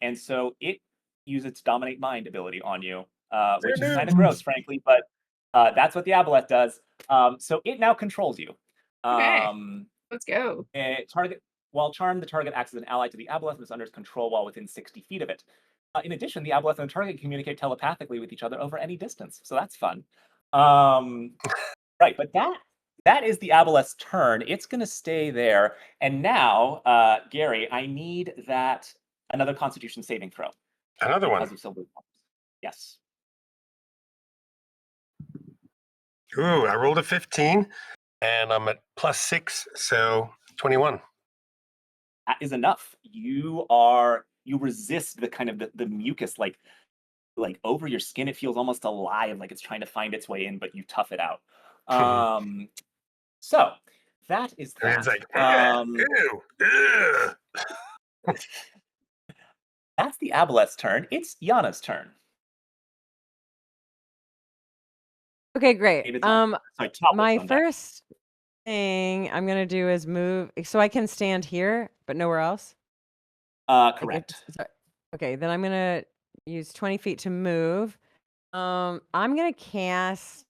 And so it uses its dominate mind ability on you, which is kind of gross, frankly, but that's what the aboleth does. So it now controls you. Okay. Let's go. While charmed, the target acts as an ally to the aboleth and is under its control while within 60 feet of it. In addition, the aboleth and the target communicate telepathically with each other over any distance, so that's fun. Right, but that is the aboleth's turn. It's going to stay there, and now, Gary, I need another Constitution saving throw. Another one. Because of silver. Yes. Ooh, I rolled a 15 and I'm at +6, so 21. That is enough. You resist the kind of the mucus like over your skin. It feels almost alive, like it's trying to find its way in, but you tough it out. So that is And it's that. like, ew, ugh. That's the aboleth's turn. It's Yana's turn. Okay, great. David's on. Sorry, Top My was on deck. first thing I'm gonna do is move so I can stand here, but nowhere else. Like, Correct. okay, then I'm gonna use 20 feet to move. I'm gonna cast.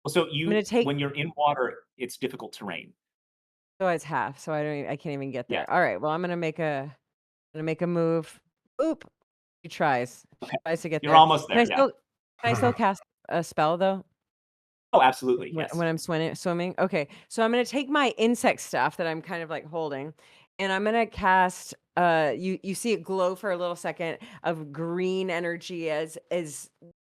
Well, so I'm gonna take. when you're in water, it's difficult terrain. So it's half, so I can't even get there. Yeah. All right, well I'm gonna make a move. Oop, he tries. Okay. Tries to get You're there. almost there. Can I still cast a spell though? Oh, absolutely. Yes. When I'm swimming. Okay, so I'm gonna take my insect staff that I'm kind of like holding, and I'm gonna cast. You see it glow for a little second of green energy as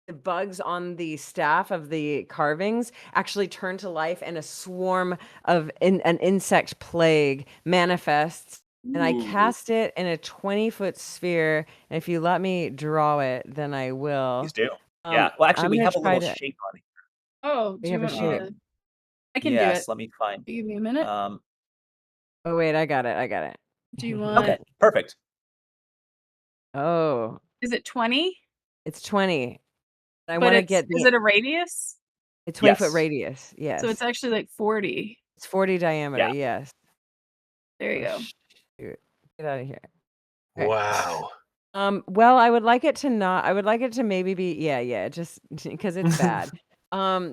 the bugs on the staff of the carvings actually turn to life, and a swarm of an insect plague manifests. And I cast it in a 20-foot sphere. And if you let me draw it, then I will. Please do. Yeah. Well, actually, I'm we gonna have a try little to. shape on it. Oh, We do you have a want me shape. to? I can do Yes. it. Let me find. Give me a minute. Oh wait, I got it. Do you want? Okay. Perfect. Oh, Is it 20? it's 20. I But want to get is it a radius? a 20-foot Yes. radius. Yes. So it's actually like 40. It's 40 diameter. Yeah. Yes. There you Oh, go. shoot. Get out of here. Okay. Wow. Well, I would like it to not. I would like it to maybe be. Yeah. Just because it's bad.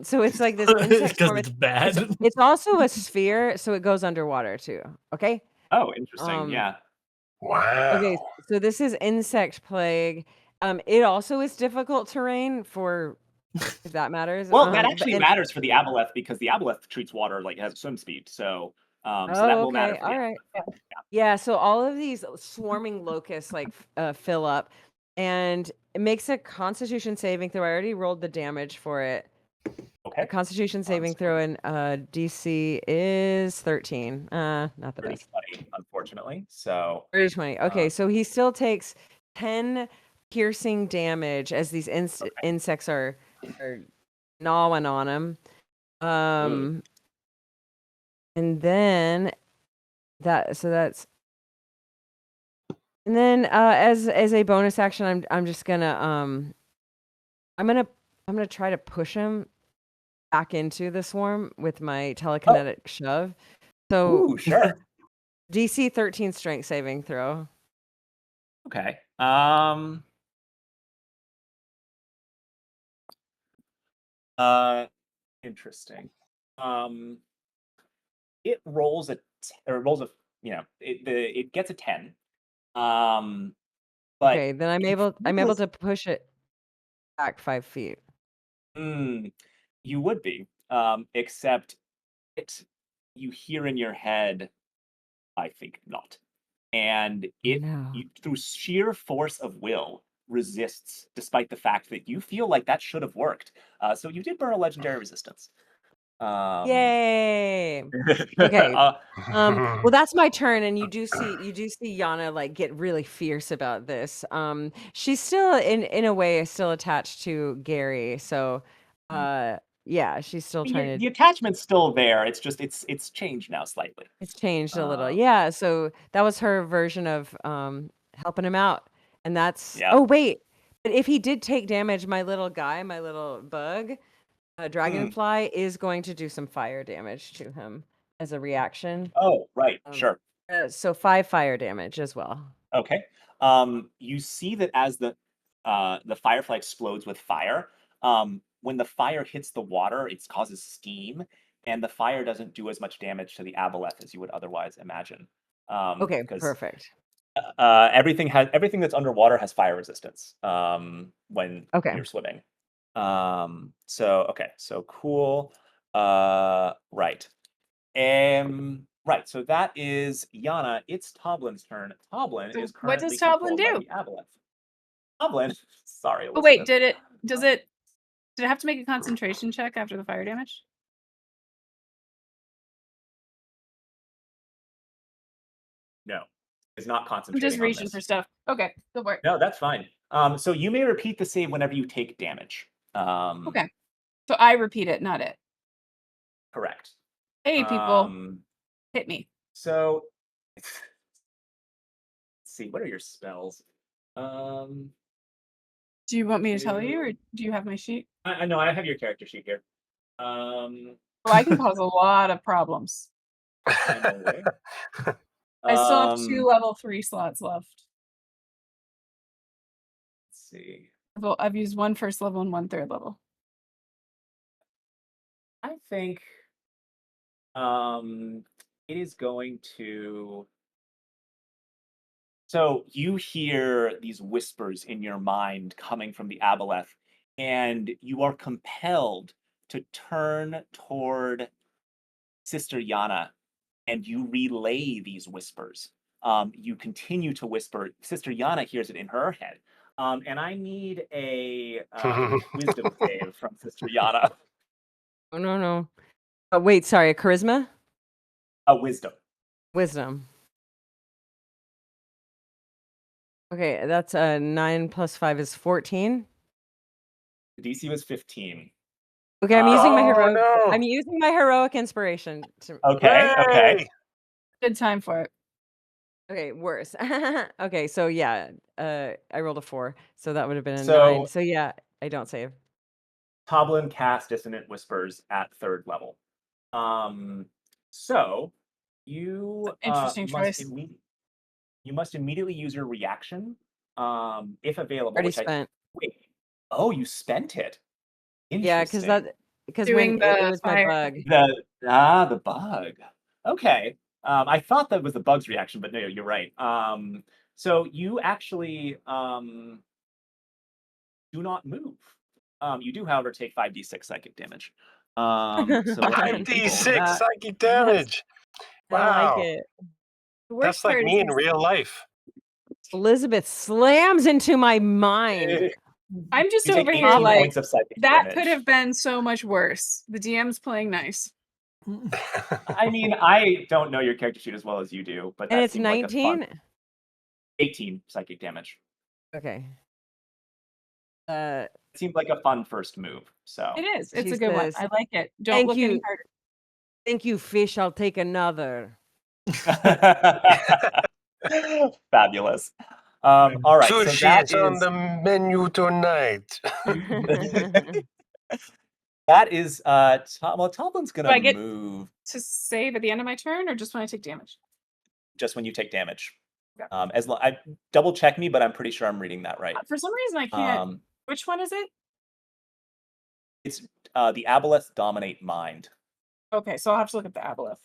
So it's like this insect Because swarm. it's bad. It's also a sphere, so it goes underwater too. Okay. Oh, interesting. Yeah. Wow. Okay. So this is insect plague. It also is difficult terrain for, if that matters. Well, that But actually matters for the aboleth because the aboleth treats water like it has swim speed. So, so that Oh, will matter okay. for the All right. aboleth. Yeah. Yeah, so all of these swarming locusts like fill up, and it makes a Constitution saving throw. I already rolled the damage for it. Okay. A Constitution saving throw, and DC is 13. Not the Pretty best. funny, unfortunately. So. 20. Okay, so he still takes 10 piercing damage as these insects are gnawing on him. And then that's. And then as a bonus action, I'm just gonna I'm gonna try to push him back into the swarm with my telekinetic shove. So Ooh, sure. DC 13 strength saving throw. Okay. Interesting. It rolls it gets a 10. But Okay, then I'm able to push it back 5 feet. You would be, except you hear in your head, I think not. And it, No. through sheer force of will, resists, despite the fact that you feel like that should have worked. So you did burn a legendary resistance. Yay. Okay. Well, that's my turn, and you do see Yana like get really fierce about this. She's still in a way still attached to Gary, so yeah, she's still trying to. The attachment's still there. It's just it's changed now slightly. It's changed a little. Yeah, so that was her version of helping him out. And that's Yeah. Oh wait. But if he did take damage, my little bug, dragonfly is going to do some fire damage to him as a reaction. Oh, right. Sure. So 5 fire damage as well. Okay. You see that as the firefly explodes with fire, when the fire hits the water, it causes steam, and the fire doesn't do as much damage to the aboleth as you would otherwise imagine. Okay, 'Cause, perfect. everything that's underwater has fire resistance when Okay. you're swimming. So cool. Right. Right, so that is Yana. It's Toblin's turn. Toblin So is what does currently Toblin controlled by do? the aboleth. Toblin, sorry, Oh wait, Elizabeth. did it have to make a concentration check after the fire damage? No, it's not I'm concentrating just on reaching this. for stuff. Okay, go for it. No, that's fine. So you may repeat the save whenever you take damage. Okay. So I repeat it, not it. Correct. Hey, people, Um, hit me. so let's see, what are your spells? Um, Do you want me to tell you, or two. do you have my sheet? I know I have your character sheet here. Oh, I can cause a lot of problems. I'm aware. I still have 2 Let's level 3 slots left. see. Well, I've used 1 first level and 1 third level. I think it is going to. So you hear these whispers in your mind coming from the aboleth, and you are compelled to turn toward Sister Yana, and you relay these whispers. You continue to whisper. Sister Yana hears it in her head. And I need a wisdom save from Sister Yana. Oh, no. Oh, wait, sorry. A charisma? A wisdom. Wisdom. Okay, that's 9 plus 5 is 14. The DC was 15. Okay, I'm using my Oh, heroic. no. I'm using my heroic inspiration. Okay. Yay! Good time for it. Okay, worse. Okay, so yeah, I rolled a 4, so that would have been a So 9. So yeah, I don't save. Toblin cast Dissonant Whispers at 3rd level. So you Interesting choice. you must immediately use your reaction, if available. Already Which I spent. wait. Oh, you spent it. Yeah, Interesting. because when Doing it the was my fire. bug. The bug. Okay. I thought that was the bug's reaction, but no, you're right. So you actually do not move. You do, however, take 5d6 psychic damage. So let me roll 5d6 that. psychic damage. I like Wow. it. The worst That's like part me in is real life. Elizabeth slams into my mind. I'm just You take over 18 here like points of psychic that damage. could have been so much worse. The DM's playing nice. I mean, I don't know your character sheet as well as you do, but And that it's seemed like a fun 19? 18 psychic damage. Okay. It seemed like a fun first move. So It is. It's She a good one. says, I like it. Don't "Thank look any you. harder. Thank you, fish. I'll take another." fabulous. All right, so Sushi that is on is the menu tonight. that is well, Toblin's Do gonna I get move to save at the end of my turn or just when I take damage? just when you take damage. Yeah. I double check me, but I'm pretty sure I'm reading that right. For some reason I can't. Um, Which one is it? it's the aboleth dominate mind. Okay, so I'll have to look at the aboleth.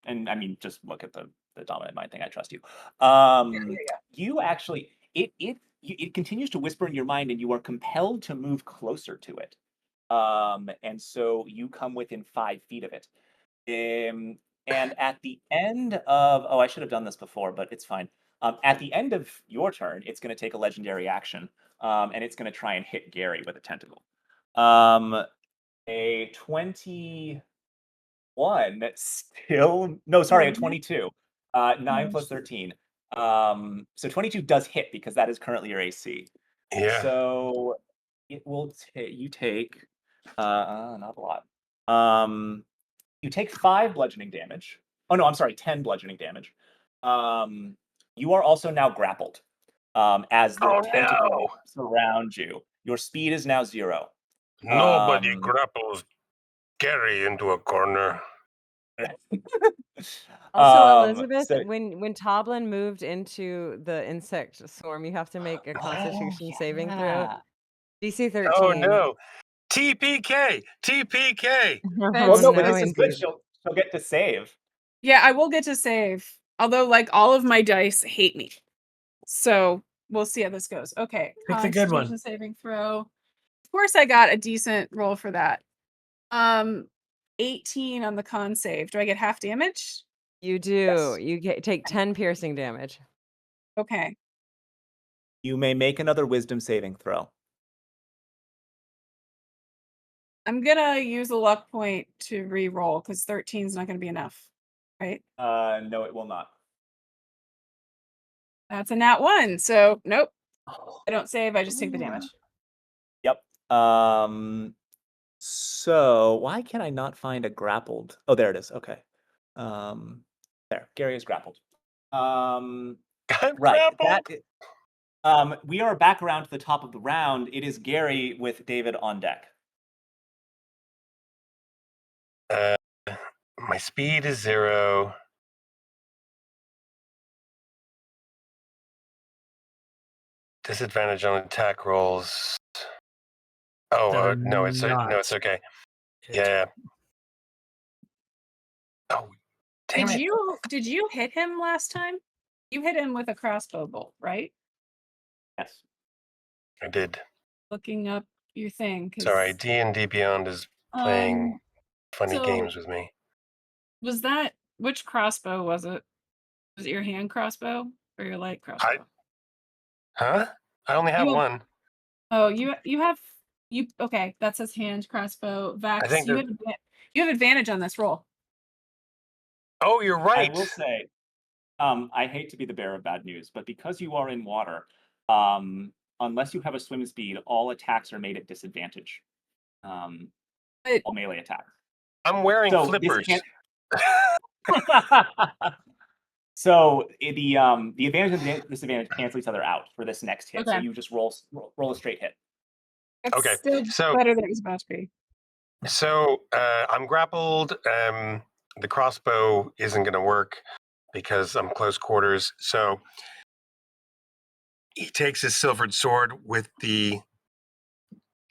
And I mean, just look at the dominant mind thing. I trust you. Yeah. You actually, it continues to whisper in your mind, and you are compelled to move closer to it. And so you come within 5 feet of it. And at the end of, oh, I should have done this before, but it's fine. At the end of your turn, it's going to take a legendary action, and it's going to try and hit Gary with a tentacle. A 21 still, no, sorry, a 22. 9 plus 13. So 22 does hit because that is currently your AC. Yeah. So it will you take not a lot. You take 5 bludgeoning damage. Oh no, I'm sorry, 10 bludgeoning damage. You are also now grappled. As the Oh, tentacle no. surround you. Your speed is now 0. Nobody grapples Gary into a corner. Also, Elizabeth, So, when Toblin moved into the insect swarm, you have to make a Constitution saving throw. yeah. DC Oh, 13. no. TPK. TPK. Well, That's no, but no, this is good. indeed. She'll get to save. Yeah, I will get to save. Although, like, all of my dice hate me. So we'll see how this goes. Okay. Pick the good one. Constitution saving throw. Of course, I got a decent roll for that. 18 on the con save. Do I get half damage? You do. Yes. You take 10 piercing damage. Okay. You may make another wisdom saving throw. I'm gonna use a luck point to re-roll because 13 is not gonna be enough, right? No, it will not. That's a nat 1. So nope. I don't save. I just take the damage. Yep. So why can I not find a grappled? Oh, there it is. Okay. There. Gary is grappled. I'm Right. grappled. We are back around to the top of the round. It is Gary with David on deck. My speed is 0. Disadvantage on attack rolls. Oh, no, it's okay. Yeah. Oh, damn it. Did you hit him last time? You hit him with a crossbow bolt, right? Yes. I did. Looking up your thing. Sorry, D&D Beyond is playing funny so games with me. Was that which crossbow was it? Was it your hand crossbow or your light crossbow? Huh? I only have You have- one. Oh, okay, that says hand crossbow. Vax, I think you have advantage on this roll. Oh, you're right. I will say, I hate to be the bearer of bad news, but because you are in water, unless you have a swim speed, all attacks are made at disadvantage. All melee attacks. I'm wearing So flippers. So the advantage and the disadvantage cancel each other out for this next hit. So Okay. you just roll a straight hit. It's Okay, still so- better than it was about to be. So I'm grappled. The crossbow isn't going to work because I'm close quarters. So he takes his silvered sword with the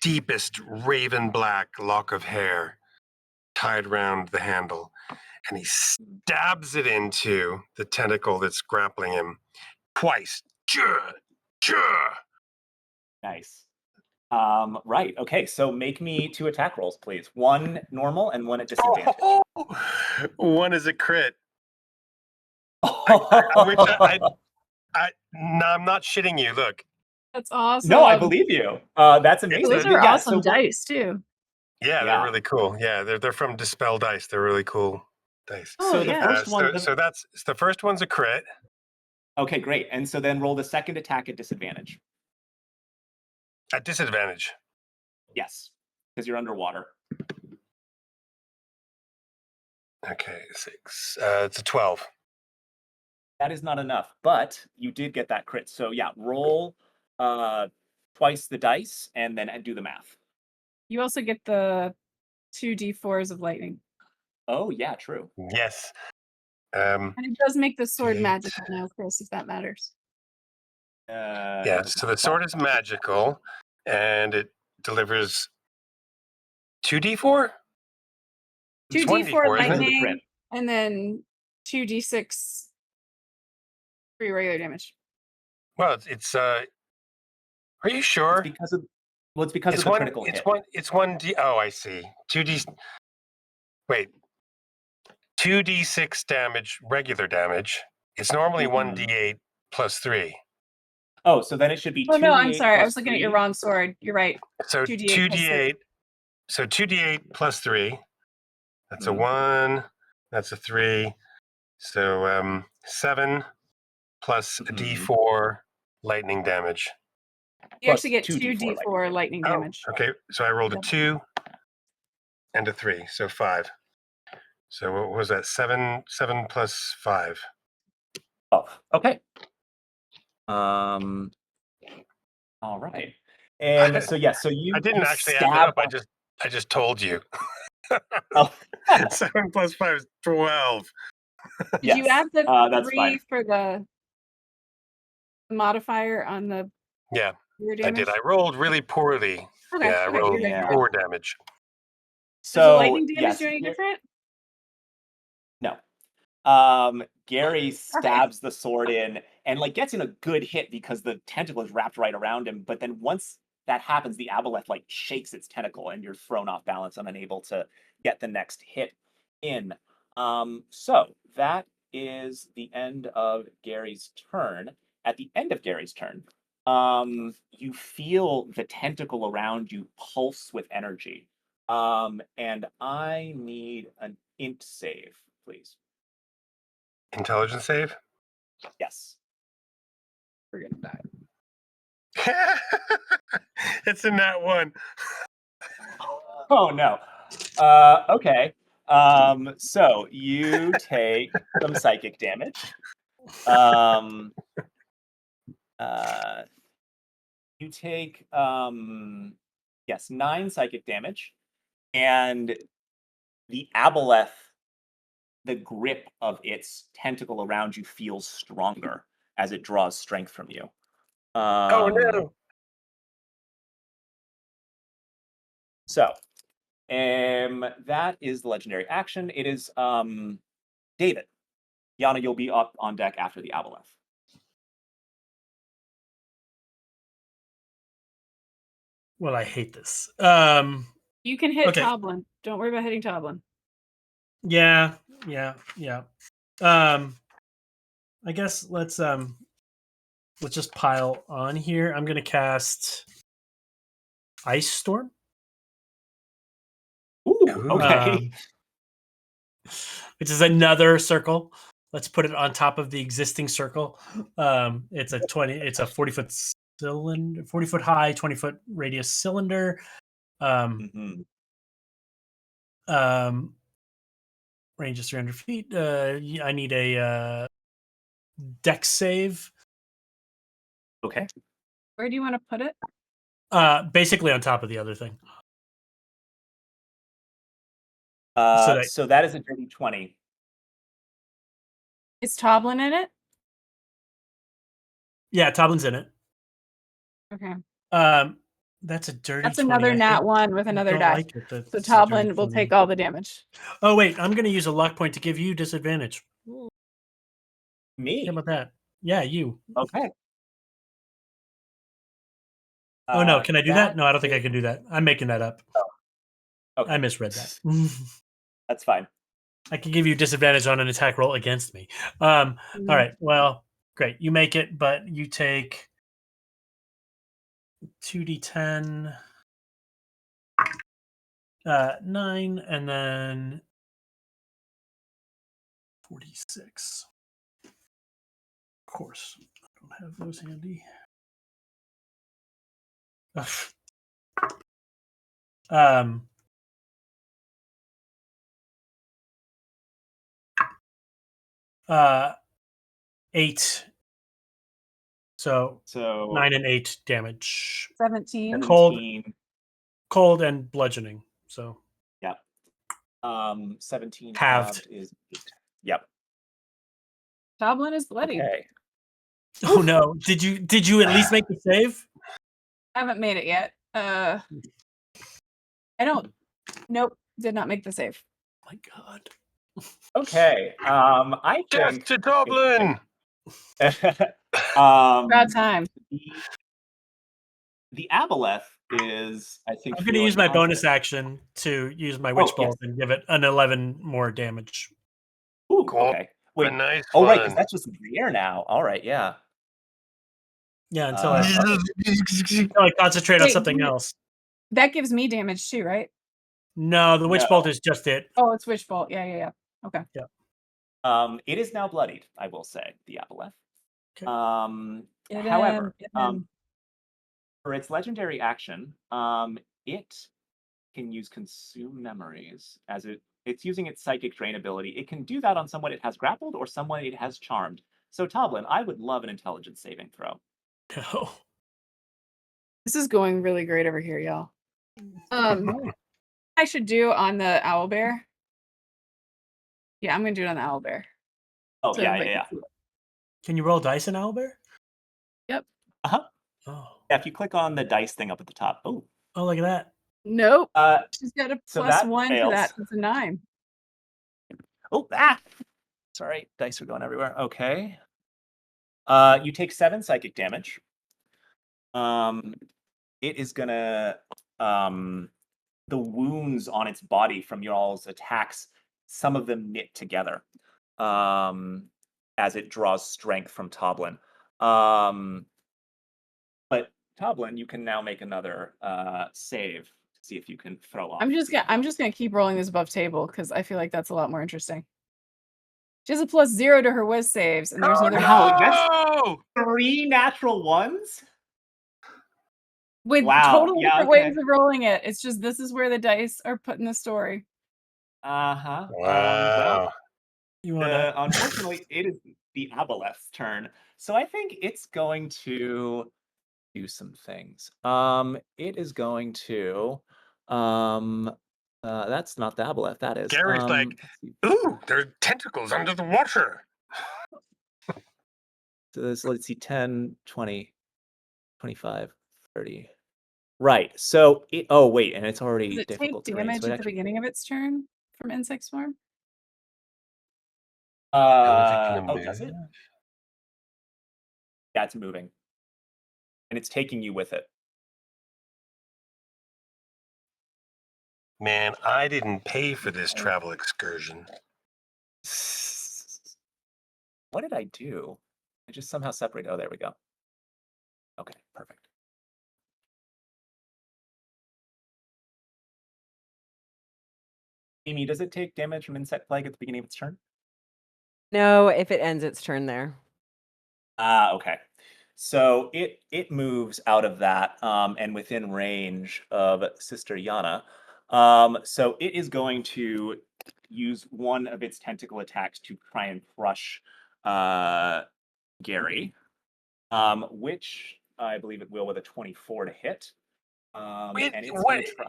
deepest raven black lock of hair tied round the handle, and he stabs it into the tentacle that's grappling him twice. Nice. Right. Okay. So make me 2 attack rolls, please. 1 normal and 1 at disadvantage. One is a crit. No, I'm not shitting you. Look. That's awesome. No, I believe you. That's amazing. Those But are yeah, awesome so dice too. Yeah, Yeah. they're really cool. Yeah, they're from Dispel Dice. They're really cool dice. Oh, So the yeah. first one. So that's the first one's a crit. Okay, great. And so then roll the second attack at disadvantage. At disadvantage. Yes, because you're underwater. Okay, 6. It's a 12. That is not enough, but you did get that crit. So yeah, roll twice the dice and then do the math. You also get the 2d4s of lightning. Oh yeah, true. Yes. And it does make the sword D8. magical now, Chris, if that matters. Yeah, so the sword is magical, and it delivers 2d4? 2d4 isn't it? lightning, and then 2d6 for your regular damage. Well, it's are you sure? It's because of the critical hit. It's 1d. Oh, I see. 2d. Wait. 2d6 damage, regular damage. It's normally 1d8 plus 3. Oh, so then it should be 2d8. Oh no, I'm sorry. I plus was looking at your 3. wrong sword. You're right. So 2d8 plus 3. 2d8. So 2d8 plus 3. That's a 1. That's a 3. So 7 plus a d4 lightning damage. You actually get Plus 2d4 lightning damage. Oh, okay. So I rolled a 2 and a 3, so 5. So what was that? 7 plus 5. Oh, okay. All right. And so yeah, so you I didn't you actually add it stab up. I just told you. Oh. 7 plus 5 is 12. Did you add the that's 3 fine. for the modifier on the Yeah, your I damage? did. I rolled really poorly. Okay, Yeah, I okay, rolled you're good. poor damage. Does the So lightning damage yes, do any different? no. Gary stabs the sword in and like gets in a good hit because the tentacle is wrapped right around him. But then once that happens, the aboleth like shakes its tentacle and you're thrown off balance and unable to get the next hit in. So that is the end of Gary's turn. At the end of Gary's turn, you feel the tentacle around you pulse with energy. And I need an int save, please. Intelligence save? Yes. we're gonna die. It's in that one. Oh no. Okay. So you take some psychic damage. You take yes, 9 psychic damage, and the aboleth, the grip of its tentacle around you feels stronger as it draws strength from you. Oh no. So, that is the legendary action. It is David. Yana, you'll be up on deck after the aboleth. Well, I hate this. You can hit Okay. Toblin. Don't worry about hitting Toblin. Yeah. I guess let's just pile on here. I'm gonna cast Ice Storm. Ooh, okay. Which is another circle. Let's put it on top of the existing circle. It's a 40-foot cylinder, 40-foot high, 20-foot radius cylinder. Mhm. Range is 300 feet. I need a dex save. Okay. Where do you want to put it? Basically on top of the other thing. So that is a dirty 20. Is Toblin in it? Yeah, Toblin's in it. Okay. That's a dirty. That's 20. another I nat hate- one with I another don't die. like it that So it's a dirty Toblin will 20. take all the damage. Oh wait, I'm going to use a luck point to give you disadvantage. Me? How about that? Yeah, you. Okay. Oh no, can I do that? That No, I don't think I is- can do that. I'm making that up. Okay. I misread that. That's fine. I can give you disadvantage on an attack roll against me. All right. Well, great. You make it, but you take 2d10, 9, and then 46. Of course, I don't have those handy. Ugh. 8. So 9 and 8 damage. 17. Cold and bludgeoning. So yeah. 17 Halved. halved is 8. Yep. Toblin is bloody. Okay. oh no. Did you at least make the save? I haven't made it yet. I don't. Nope. Did not make the save. Oh my god. Okay. I Death think to Dublin. Bad time. The aboleth is, I think, I'm going to use my bonus action to use my witch bolt and give it an 11 more damage. Ooh, Cool. okay. Wait. Nice right, one. because that's just in the air now. All right, yeah. Yeah, until okay. I concentrate on Wait, something else. That gives me damage too, right? No, the witch No. bolt is just it. Oh, it's witch bolt. Yeah. Okay. Yeah. It is now bloodied, I will say, the aboleth. Okay. However, Get in. for its legendary action, it can use consume memories as it's using its psychic drain ability. It can do that on someone it has grappled or someone it has charmed. So Toblin, I would love an intelligence saving throw. No. This is going really great over here, y'all. I should do on the owlbear. Yeah, I'm gonna do it on the owlbear. Oh, So yeah. everybody can see it. Can you roll dice in Owlbear? Yep. Uh-huh. Oh. Yeah, if you click on the dice thing up at the top. Oh, look at that. Nope. She's got a so plus that 1 to fails. that. It's a 9. Sorry, dice are going everywhere. Okay. You take 7 psychic damage. It is gonna the wounds on its body from y'all's attacks, some of them knit together as it draws strength from Toblin. But Toblin, you can now make another save to see if you can throw off. I'm just gonna keep rolling this above table because I feel like that's a lot more interesting. She has a +0 to her whiz saves, and there's Oh, another Wow, that's no! 3 natural ones? with Wow, totally yeah, different okay. ways of rolling it. It's just this is where the dice are put in the story. Uh-huh. Well, Wow. You want to? unfortunately, it is the Aboleth's turn. So I think it's going to do some things. It is going to, that's not the Aboleth, that is. Gary's like, Let's see. ooh, there's tentacles under the water. So let's see, 10, 20, 25, 30. Right. So oh wait, and it's Does already it take difficult terrain. damage So it at the actually, beginning of its turn from insect swarm? Oh, is it gonna oh, move? does it? Yeah, it's moving. And it's taking you with it. Man, I didn't pay for this travel excursion. What did I do? I just somehow separated. Oh, there we go. Okay, perfect. Amy, does it take damage from insect plague at the beginning of its turn? No, if it ends its turn there. Ah, okay. So it moves out of that and within range of Sister Yana. So it is going to use one of its tentacle attacks to try and crush Gary, which I believe it will with a 24 to hit. Wait, And it's what? going to try.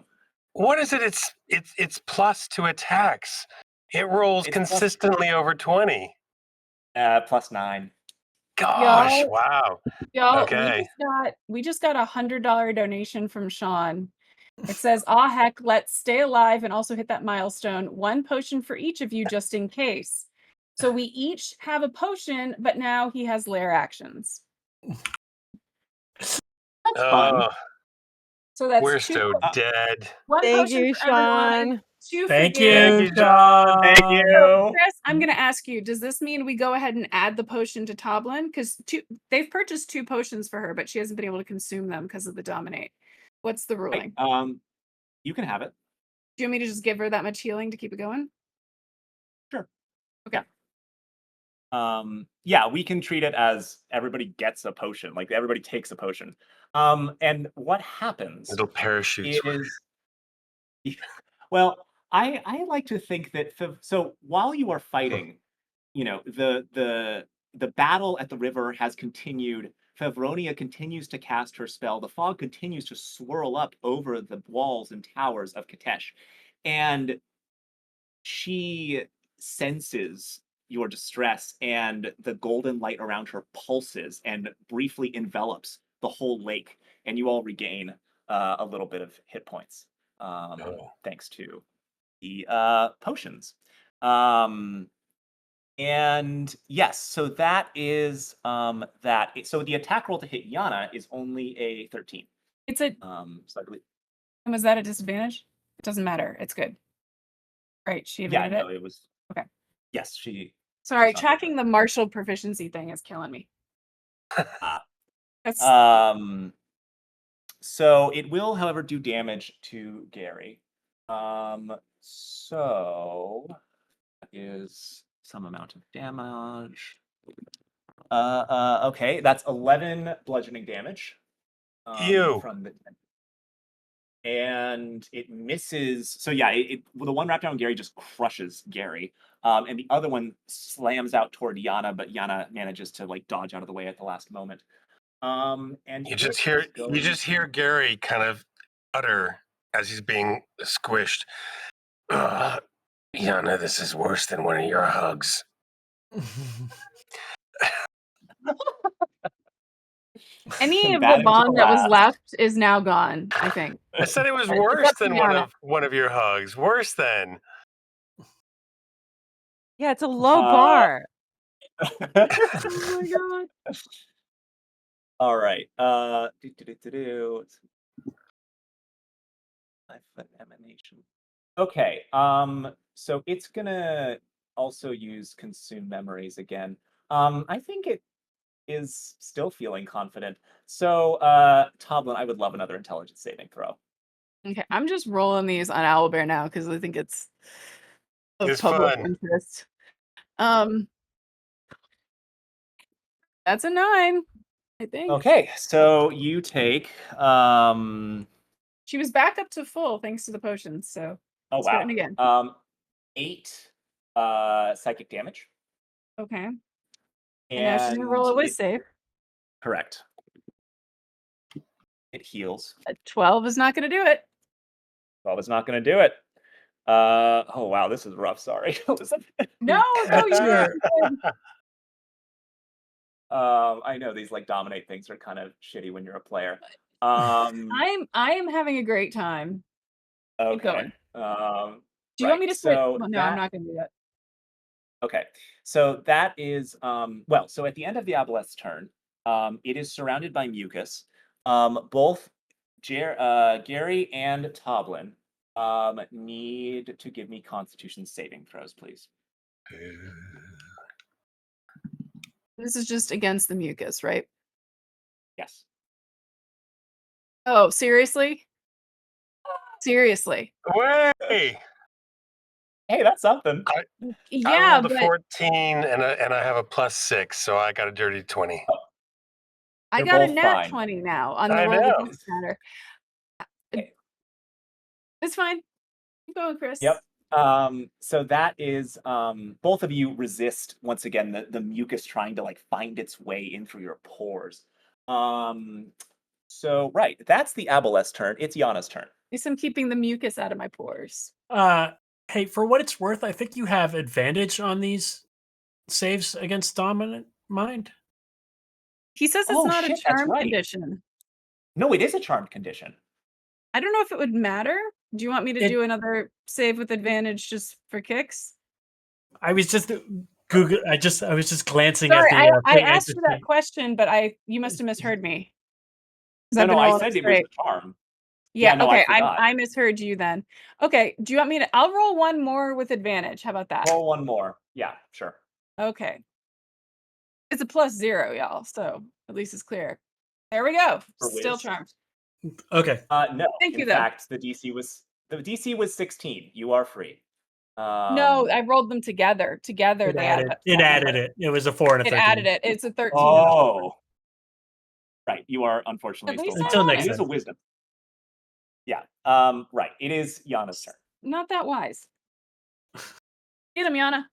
What is it? It's plus to attacks. It rolls It's plus- consistently over 20. +9. Gosh, Y'all- wow. Y'all, Okay. we just got a $100 donation from Sean. It says, "Ah heck, let's stay alive and also hit that milestone. One potion for each of you just in case." So we each have a potion, but now he has lair actions. That's fun. Oh, So that's we're 2 so dead. one Thank potion you, for everyone, Sean. 2 for Thank Gary. you, Thank you, John. Thank John. you. So, Chris, I'm going to ask you, does this mean we go ahead and add the potion to Toblin? Because they've purchased 2 potions for her, but she hasn't been able to consume them because of the dominate. What's the ruling? You can have it. Do you want me to just give her that much healing to keep it going? Sure. Okay. Yeah, we can treat it as everybody gets a potion, like everybody takes a potion. And what happens Little parachutes. is, well, I like to think that so while you are fighting, you know, the battle at the river has continued. Favronia continues to cast her spell. The fog continues to swirl up over the walls and towers of Kitezh. And she senses your distress, and the golden light around her pulses and briefly envelops the whole lake, and you all regain a little bit of hit points thanks to the potions. And yes, so that is that. So the attack roll to hit Yana is only a 13. It's a. So I believe. And was that a disadvantage? It doesn't matter. It's good. Right. She Yeah, evaded no, it. it was. Okay. Yes, she. Sorry, she's not tracking the martial proficiency thing is killing me. That's So it will, however, do damage to Gary. So that is some amount of damage. Okay, that's 11 bludgeoning damage. Ew. From the and it misses. So yeah, the one wrapped around Gary just crushes Gary, and the other one slams out toward Yana, but Yana manages to like dodge out of the way at the last moment. And You just hear Gary kind of utter as he's being squished. Yana, this is worse than one of your hugs. any of the Combative to bond that was last. left is now gone, I think. I said it was It's worse up to than Yana. one of your hugs. Worse than. Yeah, it's a low Uh, bar. Oh my god. All right. 5-foot emanation. Okay. So it's gonna also use consume memories again. I think it is still feeling confident. So, Toblin, I would love another intelligence saving throw. Okay, I'm just rolling these on Owlbear now because I think it's of It's public fun. interest. Um, that's a 9, I think. Okay, so you take She was back up to full thanks to the potions, so oh starting again. 8 psychic damage. Okay. And now she's gonna roll a whiz save. Correct. It heals. A 12 is not gonna do it. 12 is not going to do it. Oh wow, this is rough. Sorry, Elizabeth. No, no, What's you're your- good. I know these like dominate things are kind of shitty when you're a player. I am having a great time. Keep Okay. going. Do you want me to switch? So Well, no, I'm not gonna do that. okay. So that is well, so at the end of the Aboleth's turn, it is surrounded by mucus. Both Gary and Toblin need to give me Constitution saving throws, please. This is just against the mucus, right? Yes. Oh, seriously? Seriously. Way! Hey, that's something. I Yeah, rolled a but 14 and I have a +6, so I got a dirty 20. I They're got a both nat fine. 20 now on the I roll know. that doesn't matter. It's fine. Keep going, Chris. Yep. So that is both of you resist once again the mucus trying to like find its way in through your pores. So right, that's the Aboleth's turn. It's Yana's turn. At least I'm keeping the mucus out of my pores. Hey, for what it's worth, I think you have advantage on these saves against dominant mind. He says it's Oh, not shit, a that's charm right. condition. No, it is a charmed condition. I don't know if it would matter. Do you want me to It- do another save with advantage just for kicks? I was just Google. I was just glancing Sorry, at the. I thing asked to you that see. question, but you must have misheard me. 'Cause No, I've been no, I rolling said it was straight. a charm. Yeah, no, I okay. forgot. I misheard you then. Okay. Do you want me to? I'll roll one more with advantage. How about that? Roll one more. Yeah, sure. Okay. It's a +0, y'all. So at least it's clear. There we go. For Still whiz? charmed. Okay. No. Thank you, In though. fact, the DC was 16. You are free. No, I rolled them together. Together, they added up. It added it. It was a 4 and a It 13. added it. It's a 13. and a 4. Oh. Right. You are unfortunately At still least I Until won next It is time. a wisdom. Yeah. Right. It is Yana's turn. Not that wise. Get him, Yana.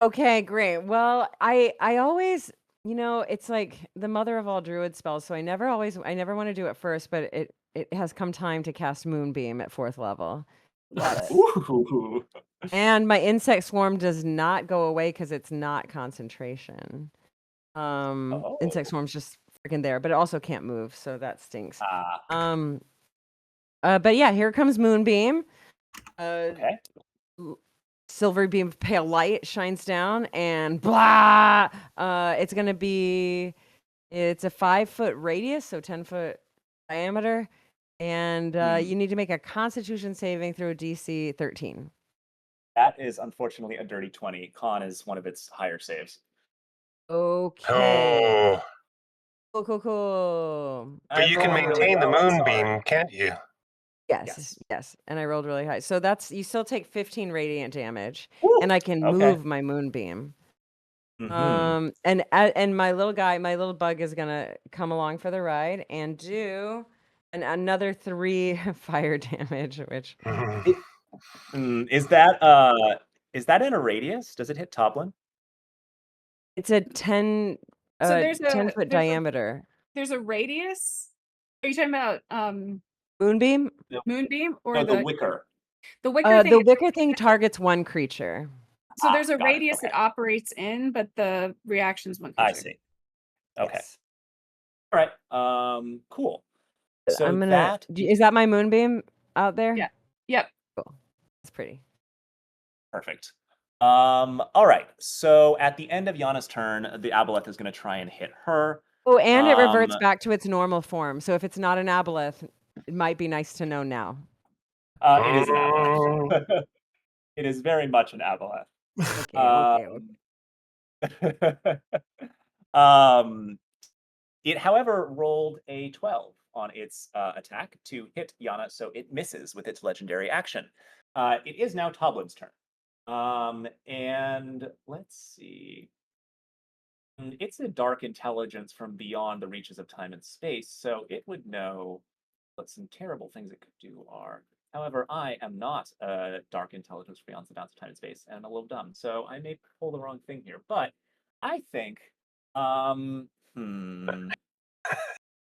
Okay, great. Well, I always, it's like the mother of all druid spells, so I never want to do it first, but it has come time to cast Moonbeam at 4th level. Love it. Ooh. And my insect swarm does not go away because it's not concentration. Insect swarm's just freaking there, but it also can't move, so that stinks. But yeah, here comes Moonbeam. Okay. Silver beam of pale light shines down, and blah. It's a 5-foot radius, so 10-foot diameter, and you need to make a Constitution saving throw DC 13. That is unfortunately a dirty 20. Con is one of its higher saves. Okay. Oh, Cool. but you can rolled really maintain the well, I'm moonbeam, sorry. can't you? Yes. And I rolled really high. So you still take 15 radiant damage, Woo! and I can Okay. move my moonbeam. Mhm. And my little bug is gonna come along for the ride and do another 3 fire damage, which Is that in a radius? Does it hit Toblin? it's a 10 So there's a 10-foot diameter. There's a radius. Are you talking about Moonbeam? Moonbeam or No, the wicker. the wicker thing? The wicker thing targets one creature. So there's a got it, radius okay. it operates in, but the reaction's one creature. I see. Okay. Yes. All right. Cool. So I'm gonna. that Is that my moonbeam out there? Yeah. Yep. Cool. It's pretty. perfect. All right. So at the end of Yana's turn, the Aboleth is going to try and hit her. Oh, and it reverts back to its normal form. So if it's not an Aboleth, it might be nice to know now. It is an Aboleth. It is very much an Aboleth. Okay. It, however, rolled a 12 on its attack to hit Yana, so it misses with its legendary action. It is now Toblin's turn. And let's see. It's a dark intelligence from beyond the reaches of time and space, so it would know what some terrible things it could do are. However, I am not a dark intelligence beyond the bounds of time and space, and I'm a little dumb, so I may pull the wrong thing here. But I think, hmm,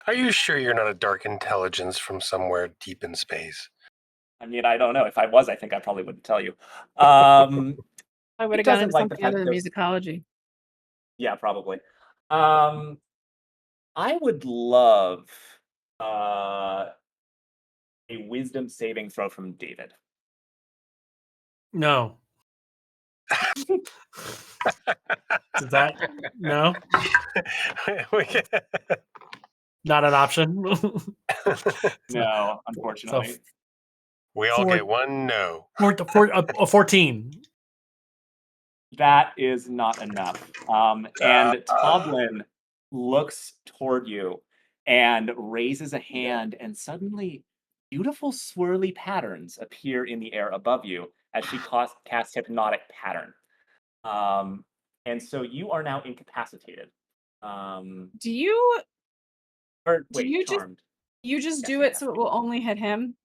Are you sure you're not a dark intelligence from somewhere deep in space? I mean, I don't know. If I was, I think I probably wouldn't tell you. Um, I would it have gone doesn't into like the something fact other than that, musicology. yeah, probably. Um, I would love uh, a wisdom saving throw from David. No. Is that no? We can- Not an option. No, So unfortunately. we all Four- get one no. 14. That is not enough. And Toblin looks toward you and raises a hand, and suddenly beautiful swirly patterns appear in the air above you as she casts hypnotic pattern. And so you are now incapacitated. Do you Or do wait, you just charmed. you just Yes, do it so it will only hit him?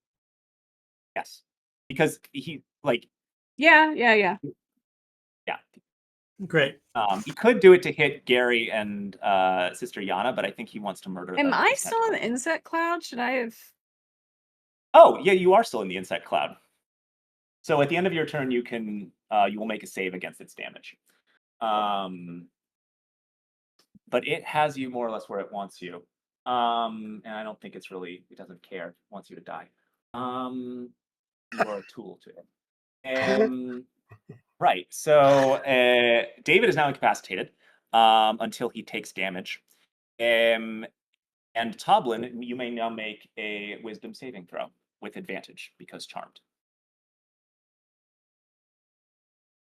Yes. Because he like Yeah. yeah. Great. He could do it to hit Gary and Sister Yana, but I think he wants to murder them Am with I his still in the tentacles. insect cloud? Should I have? Oh, yeah, you are still in the insect cloud. So at the end of your turn, you will make a save against its damage. But it has you more or less where it wants you. And I don't think it doesn't care. It wants you to die. You are a tool to it. Right. So David is now incapacitated until he takes damage. And Toblin, you may now make a wisdom saving throw with advantage because charmed.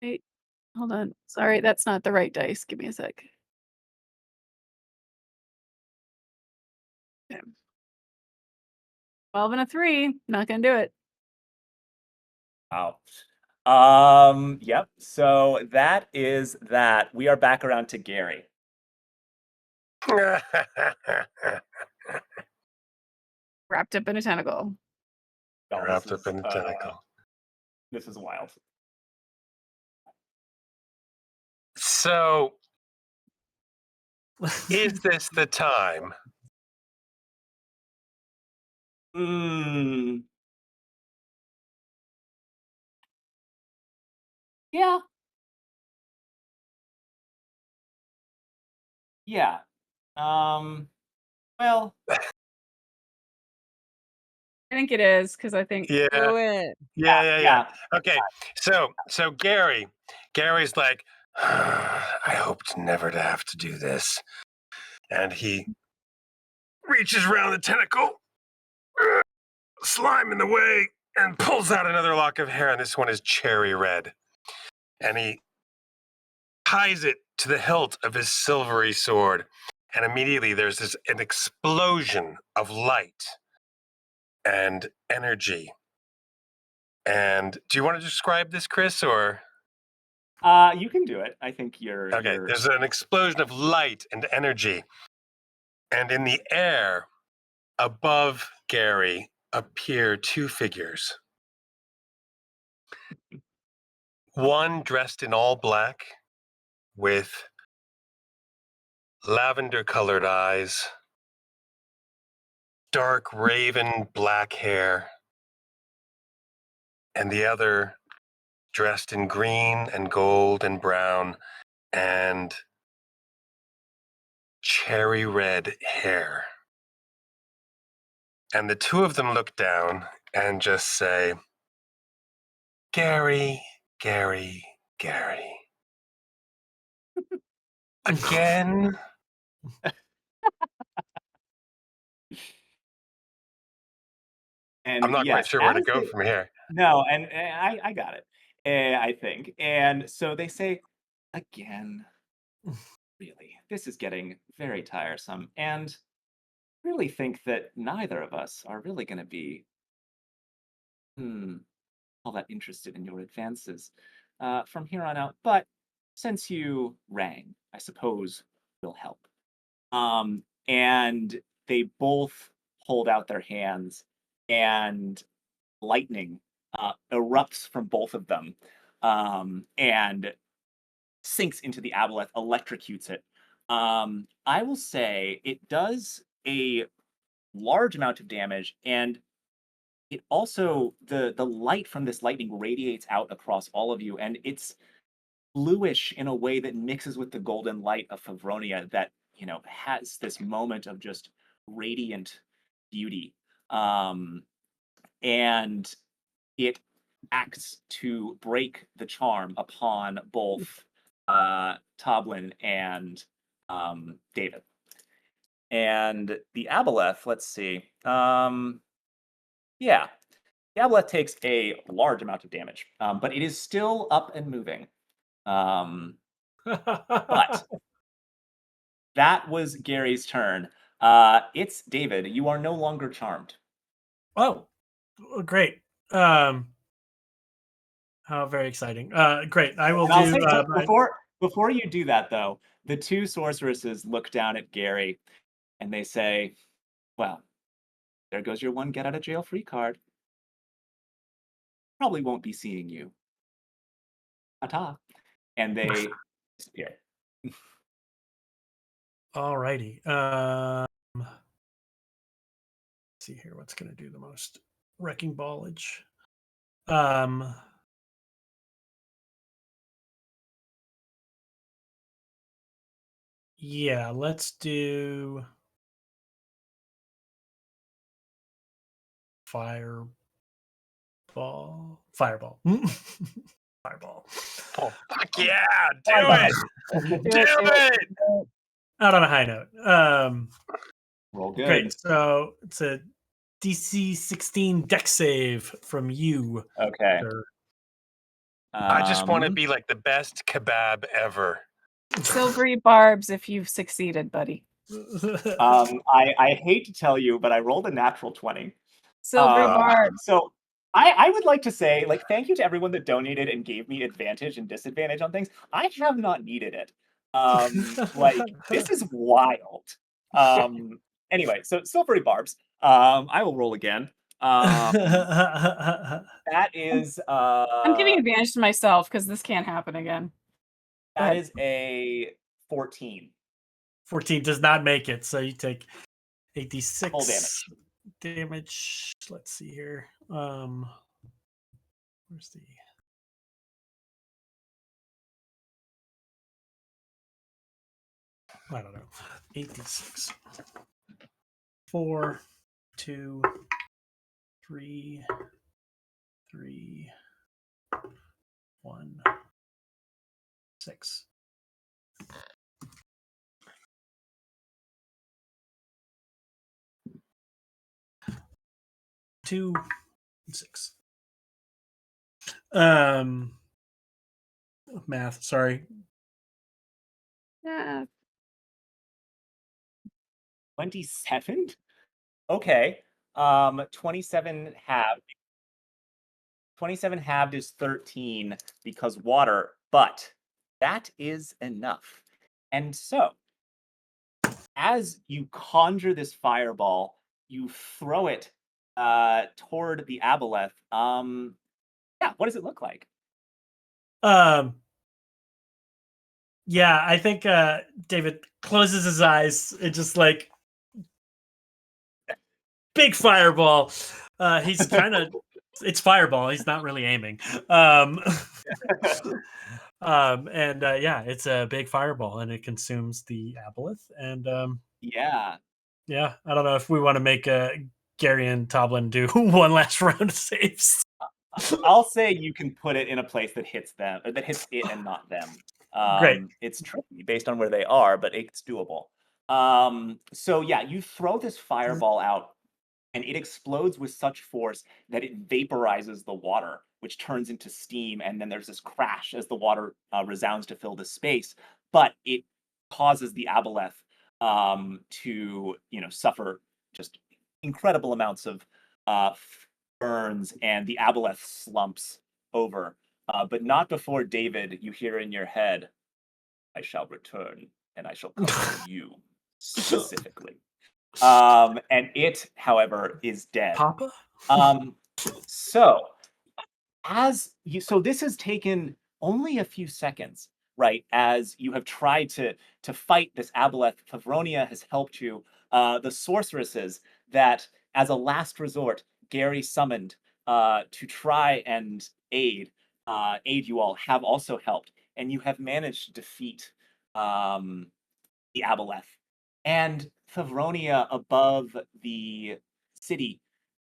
Wait, hold on. Sorry, that's not the right dice. Give me a sec. Okay. 12 and a 3. Not gonna do it. Wow. Yep. So that is that. We are back around to Gary. Wrapped up in a tentacle. Oh, Wrapped up in a tentacle. This is wild. So, is this the time? Mm. Yeah. Yeah. Well, I think it is because I think Yeah. Do it. Yeah. Okay. So Gary's like, I hoped never to have to do this. And he reaches around the tentacle, slime in the way, and pulls out another lock of hair. And this one is cherry red. And he ties it to the hilt of his silvery sword. And immediately there's an explosion of light and energy. And do you want to describe this, Chris, or? you can do it. I think Okay, there's an explosion of light and energy. And in the air above Gary appear two figures. One dressed in all black with lavender colored eyes, dark raven black hair, and the other dressed in green and gold and brown and cherry red hair. And the two of them look down and just say, Gary, Gary, Gary. Again? And I'm not quite yes, sure where to go from here. No, and I got it. I think. And so they say, again, really, this is getting very tiresome. And really think that neither of us are really going to be all that interested in your advances. from here on out. But since you rang, I suppose we'll help. And they both hold out their hands, and lightning erupts from both of them, and sinks into the aboleth, electrocutes it. I will say it does a large amount of damage, and it also the light from this lightning radiates out across all of you, and it's bluish in a way that mixes with the golden light of Favronia that has this moment of just radiant beauty, and it acts to break the charm upon both Toblin and David. And the aboleth, let's see. Yeah, the aboleth takes a large amount of damage, but it is still up and moving. But that was Gary's turn. It's David. You are no longer charmed. Oh, great. How very exciting. Great. I will And I'll do. say, before you do that, though, the two sorceresses look down at Gary and they say, well, there goes your one get out of jail free card. Probably won't be seeing you. Ta-ta. And they disappear. Alrighty. Let's see here. What's going to do the most wrecking ballage? Yeah, let's do fireball. Fireball. Fireball. Oh, fuck yeah! Do it! Do it! Out on a high note. Roll good. Great. So it's a DC 16 deck save from you. Okay. Sir. I just want to be like the best kebab ever. Silvery barbs if you've succeeded, buddy. I hate to tell you, but I rolled a natural 20. Silvery barbs. So I would like to say, thank you to everyone that donated and gave me advantage and disadvantage on things. I have not needed it. This is wild. Anyway, so silvery barbs. I will roll again. That is I'm giving advantage to myself because this can't happen again. that is a 14. 14 does not make it, so you take 86 Full damage. Damage. Let's see here. Where's the I don't know. 86. 4, 2, 3, 3, 1, 6. Two, 6. Math. Sorry. Yeah. 27? Okay. 27 halved. 27 halved is 13 because water, but that is enough. And so, as you conjure this fireball, you throw it toward the aboleth. Yeah, what does it look like? Yeah, I think David closes his eyes and just big fireball. He's kind of it's fireball. He's not really aiming. And yeah, it's a big fireball and it consumes the aboleth. And yeah, I don't know if we want to make Gary and Toblin do one last round of saves. I'll say you can put it in a place that hits them, or that hits it and not them. Great. It's tricky based on where they are, but it's doable. So yeah, you throw this fireball out, and it explodes with such force that it vaporizes the water, which turns into steam, and then there's this crash as the water resounds to fill the space. But it causes the aboleth to suffer just incredible amounts of burns, and the aboleth slumps over. but not before David, you hear in your head, I shall return and I shall come for you specifically. And it, however, is dead. Papa? So so this has taken only a few seconds, right? As you have tried to fight this aboleth, Favronia has helped you. The sorceresses that, as a last resort, Gary summoned to try and aid you all, have also helped, and you have managed to defeat the aboleth. And Favronia above the city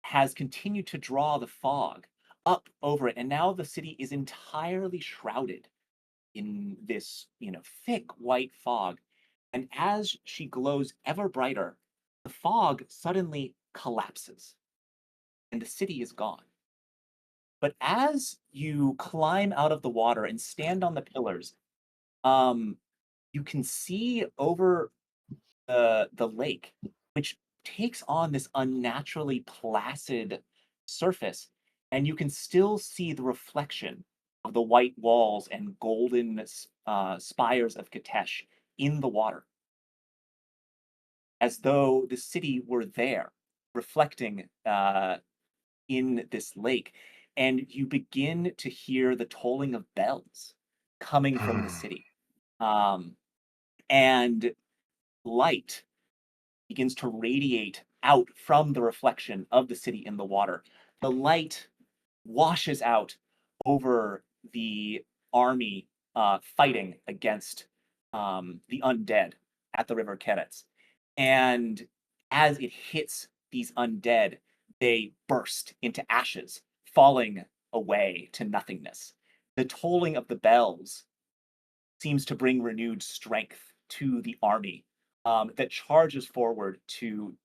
has continued to draw the fog up over it, and now the city is entirely shrouded in this, thick white fog. And as she glows ever brighter, the fog suddenly collapses, and the city is gone. But as you climb out of the water and stand on the pillars, you can see over the lake, which takes on this unnaturally placid surface, and you can still see the reflection of the white walls and golden spires of Kitezh in the water, as though the city were there, reflecting in this lake. And you begin to hear the tolling of bells coming from the city. And light begins to radiate out from the reflection of the city in the water. The light washes out over the army fighting against the undead at the River Kitezh. And as it hits these undead, they burst into ashes, falling away to nothingness. The tolling of the bells seems to bring renewed strength to the army that charges forward to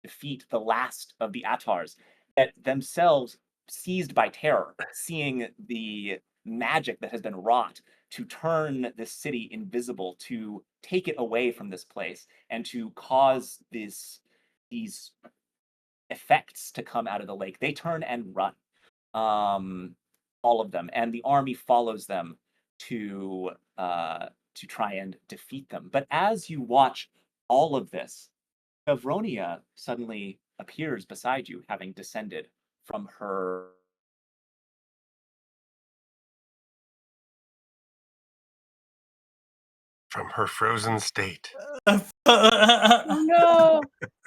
defeat the last of the Atars that themselves, seized by terror, seeing the magic that has been wrought to turn this city invisible, to take it away from this place, and to cause these effects to come out of the lake. They turn and run, all of them, and the army follows them to try and defeat them. But as you watch all of this, Favronia suddenly appears beside you, having descended from her. From her frozen state. No.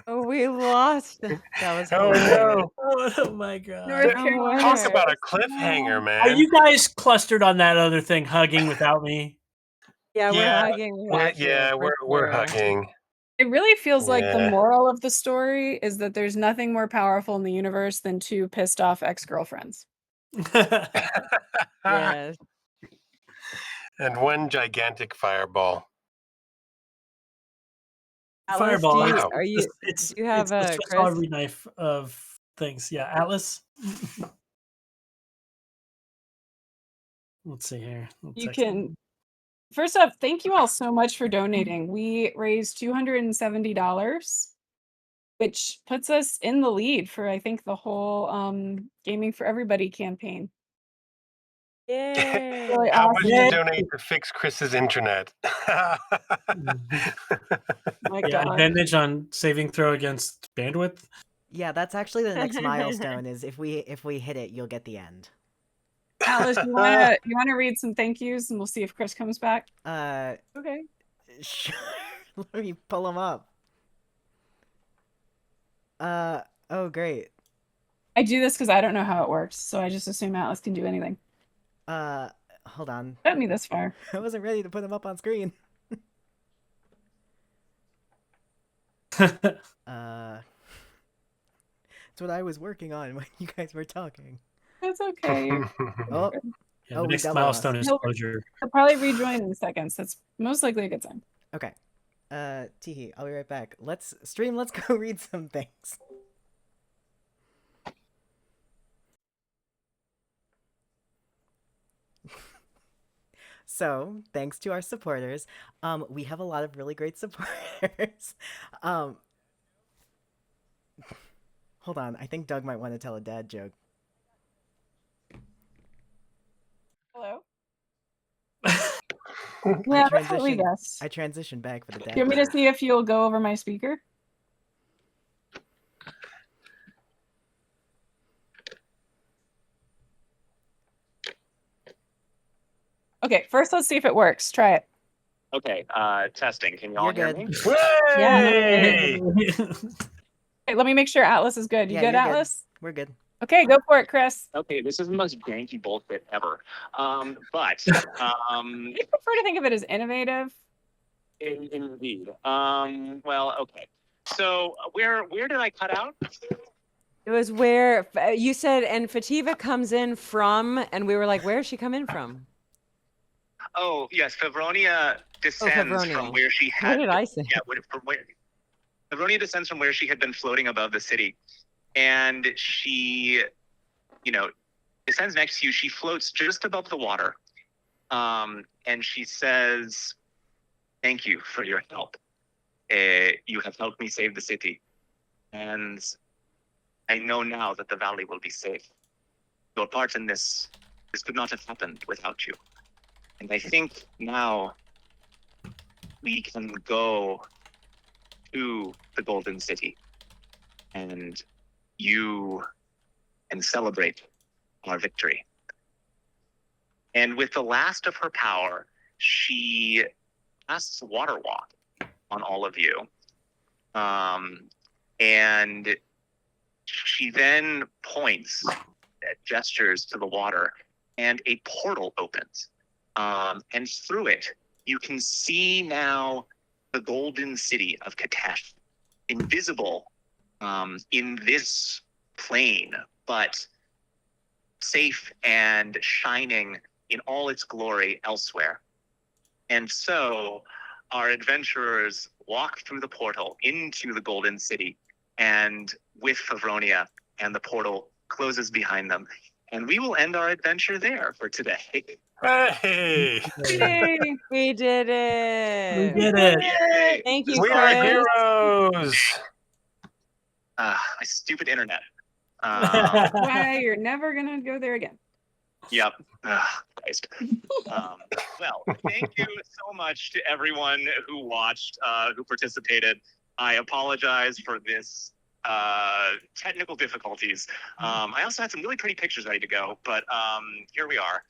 Oh, we lost. That was Oh hilarious. no! Oh my god. North Carolina. Talk about a Carolina. cliffhanger, Are man. you guys clustered on that other thing, hugging without me? Yeah, we're Yeah, hugging without you, for we're sure. hugging. It really feels like the Yeah. moral of the story is that there's nothing more powerful in the universe than two pissed off ex-girlfriends. Yes. And one gigantic fireball. Atlas, Fireball. Wow. are you, It's do you have the a Swiss Chris? Army knife of things. Yeah, Atlas. Let's see here. I'll You text him. can First off, thank you all so much for donating. We raised $270, which puts us in the lead for I think the whole Gaming for Everybody campaign. Yay. Really How much awesome. to Yay. donate to fix Chris's internet? My Yeah, God. advantage on saving throw against bandwidth. Yeah, that's actually the next milestone. Is if we hit it, you'll get the end. Atlas, you wanna read some thank yous and we'll see if Chris comes back? Okay. Sure. Let me pull them up. Oh great. I do this because I don't know how it works, so I just assume Atlas can do anything. Hold on. Got me this far. I wasn't ready to put them up on screen. It's what I was working on when you guys were talking. That's okay. Oh, Yeah, Oh, the we next double milestone lost. is Nope. closure. I'll probably rejoin in seconds. That's most likely a good sign. okay. Teehee, I'll be right back. Let's go read some things. So, thanks to our supporters, we have a lot of really great supporters. Hold on, I think Doug might want to tell a dad joke. Yeah, that's what we guessed. I transitioned back for the dad. Do you want me to see if you'll go over my speaker? Okay, first let's see if it works. Try it. Okay, testing. Can you all You're hear good. me? Hey! Okay, let me make sure Atlas is good. You Yeah, good, you're good. Atlas? We're good. Okay, go for it, Chris. Okay, this is the most janky bullshit ever. But I prefer to think of it as innovative. indeed. Well, okay. So where did I cut out? It was where you said, and Fativa comes in from, and we were like, where is she coming from? Oh yes, Favronia descends from Favronia. where she What had. did I say? Yeah, from where Favronia descends from where she had been floating above the city, and she, descends next to you. She floats just above the water, and she says, "Thank you for your help. You have helped me save the city, and I know now that the valley will be safe. Your part in this could not have happened without you. And I think now we can go to the Golden City and you can celebrate our victory." And with the last of her power, she casts Water Walk on all of you. And she then points, gestures to the water, and a portal opens. And through it, you can see now the Golden City of Kitezh, invisible in this plane, but safe and shining in all its glory elsewhere. And so our adventurers walk through the portal into the Golden City, and with Favronia, and the portal closes behind them. And we will end our adventure there for today. Hey! Yay! We did it. We did it. Yay! Thank you, We are Chris. heroes! My stupid internet. Why you're never gonna go there again. Yep. Christ. Well, thank you so much to everyone who watched, who participated. I apologize for this technical difficulties. I also had some really pretty pictures ready to go, but here we are.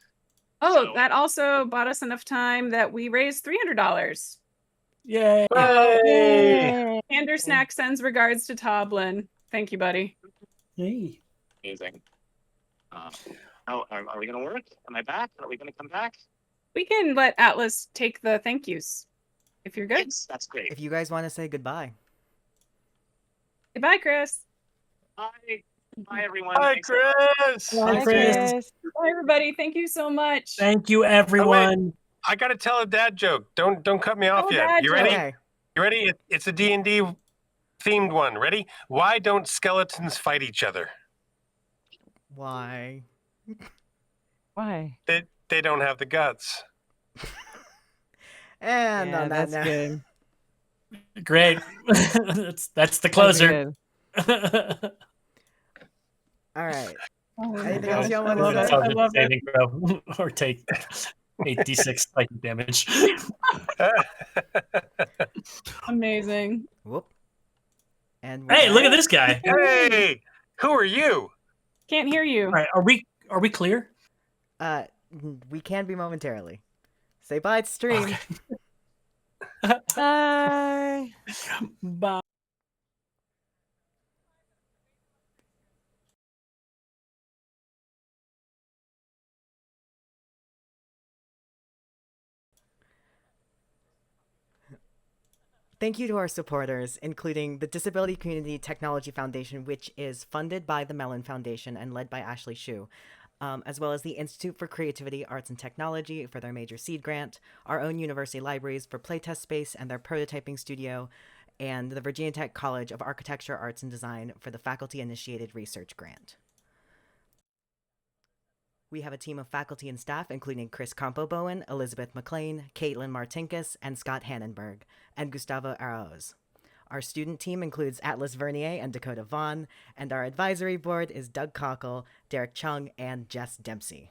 Oh, So- that also bought us enough time that we raised $300. Yay. Hey! Ander Snack sends regards to Toblin. Thank you, buddy. Hey. Amazing. Are we going to work? Am I back? Are we going to come back? We can let Atlas take the thank yous if you're good. Yes, that's great. If you guys want to say goodbye. Goodbye, Chris. Bye. Bye, everyone. Hi, Thanks so much. Chris! Bye, Hi, Chris. Chris. Bye, everybody. Thank you so much. Thank you, everyone. I gotta tell a dad joke. Don't cut me off Tell a yet. dad You joke. ready? Okay. You ready? It's a D&D themed one. Ready? Why don't skeletons fight each other? Why? Why? They don't have the guts. And Yeah, on that that's note, good. Great. that's the That's closer. good. all right. Oh, Anything my else gosh. y'all I wanna love say? it. I love it. Saving throw or take 8d6 psychic damage. Amazing. Whoop. And we're Hey, look back. at this guy. Hey! Who are you? Can't hear you. All right, are we clear? We can be momentarily. Say bye to stream. Okay. Bye. Bye. Thank you to our supporters, including the Disability Community Technology Foundation, which is funded by the Mellon Foundation and led by Ashley Shu, as well as the Institute for Creativity, Arts, and Technology for their major seed grant, our own university libraries for playtest space and their prototyping studio, and the Virginia Tech College of Architecture, Arts, and Design for the faculty-initiated research grant. We have a team of faculty and staff, including Chris Campo-Bowen, Elizabeth McLean, Caitlin Martinkus, and Scott Hannenberg, and Gustavo Araoz. Our student team includes Atlas Vernier and Dakota Vaughn, and our advisory board is Doug Cockle, Derek Chung, and Jess Dempsey.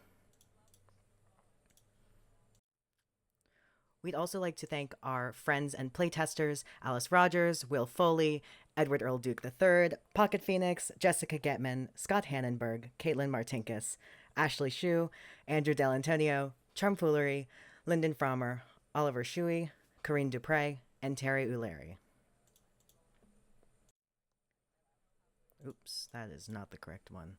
We'd also like to thank our friends and playtesters, Alice Rogers, Will Foley, Edward Earl Duke III, Pocket Phoenix, Jessica Getman, Scott Hannenberg, Caitlin Martinkus, Ashley Shue, Andrew Del Antonio, Charmfoolery, Lyndon Frommer, Oliver Shuey, Corinne Dupre, and Terry Uleri. Oops, that is not the correct one.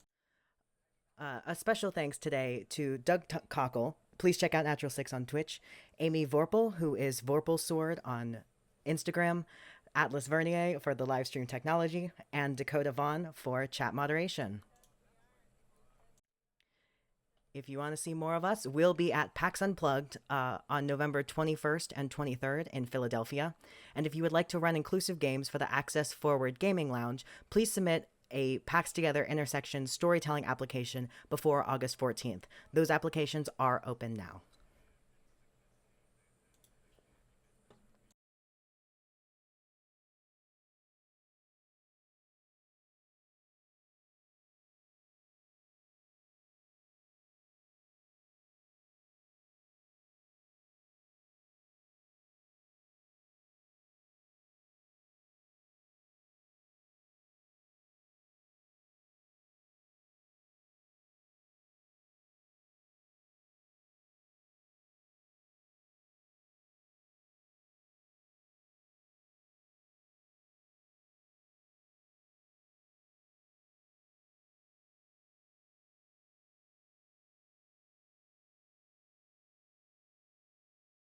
A special thanks today to Doug Cockle. Please check out Natural Six on Twitch. Amy Vorpahl, who is Vorpahl Sword on Instagram. Atlas Vernier for the live stream technology. And Dakota Vaughn for chat moderation. If you want to see more of us, we'll be at PAX Unplugged on November 21st and 23rd in Philadelphia. And if you would like to run inclusive games for the Access Forward Gaming Lounge, please submit a PAX Together intersection storytelling application before August 14th. Those applications are open now.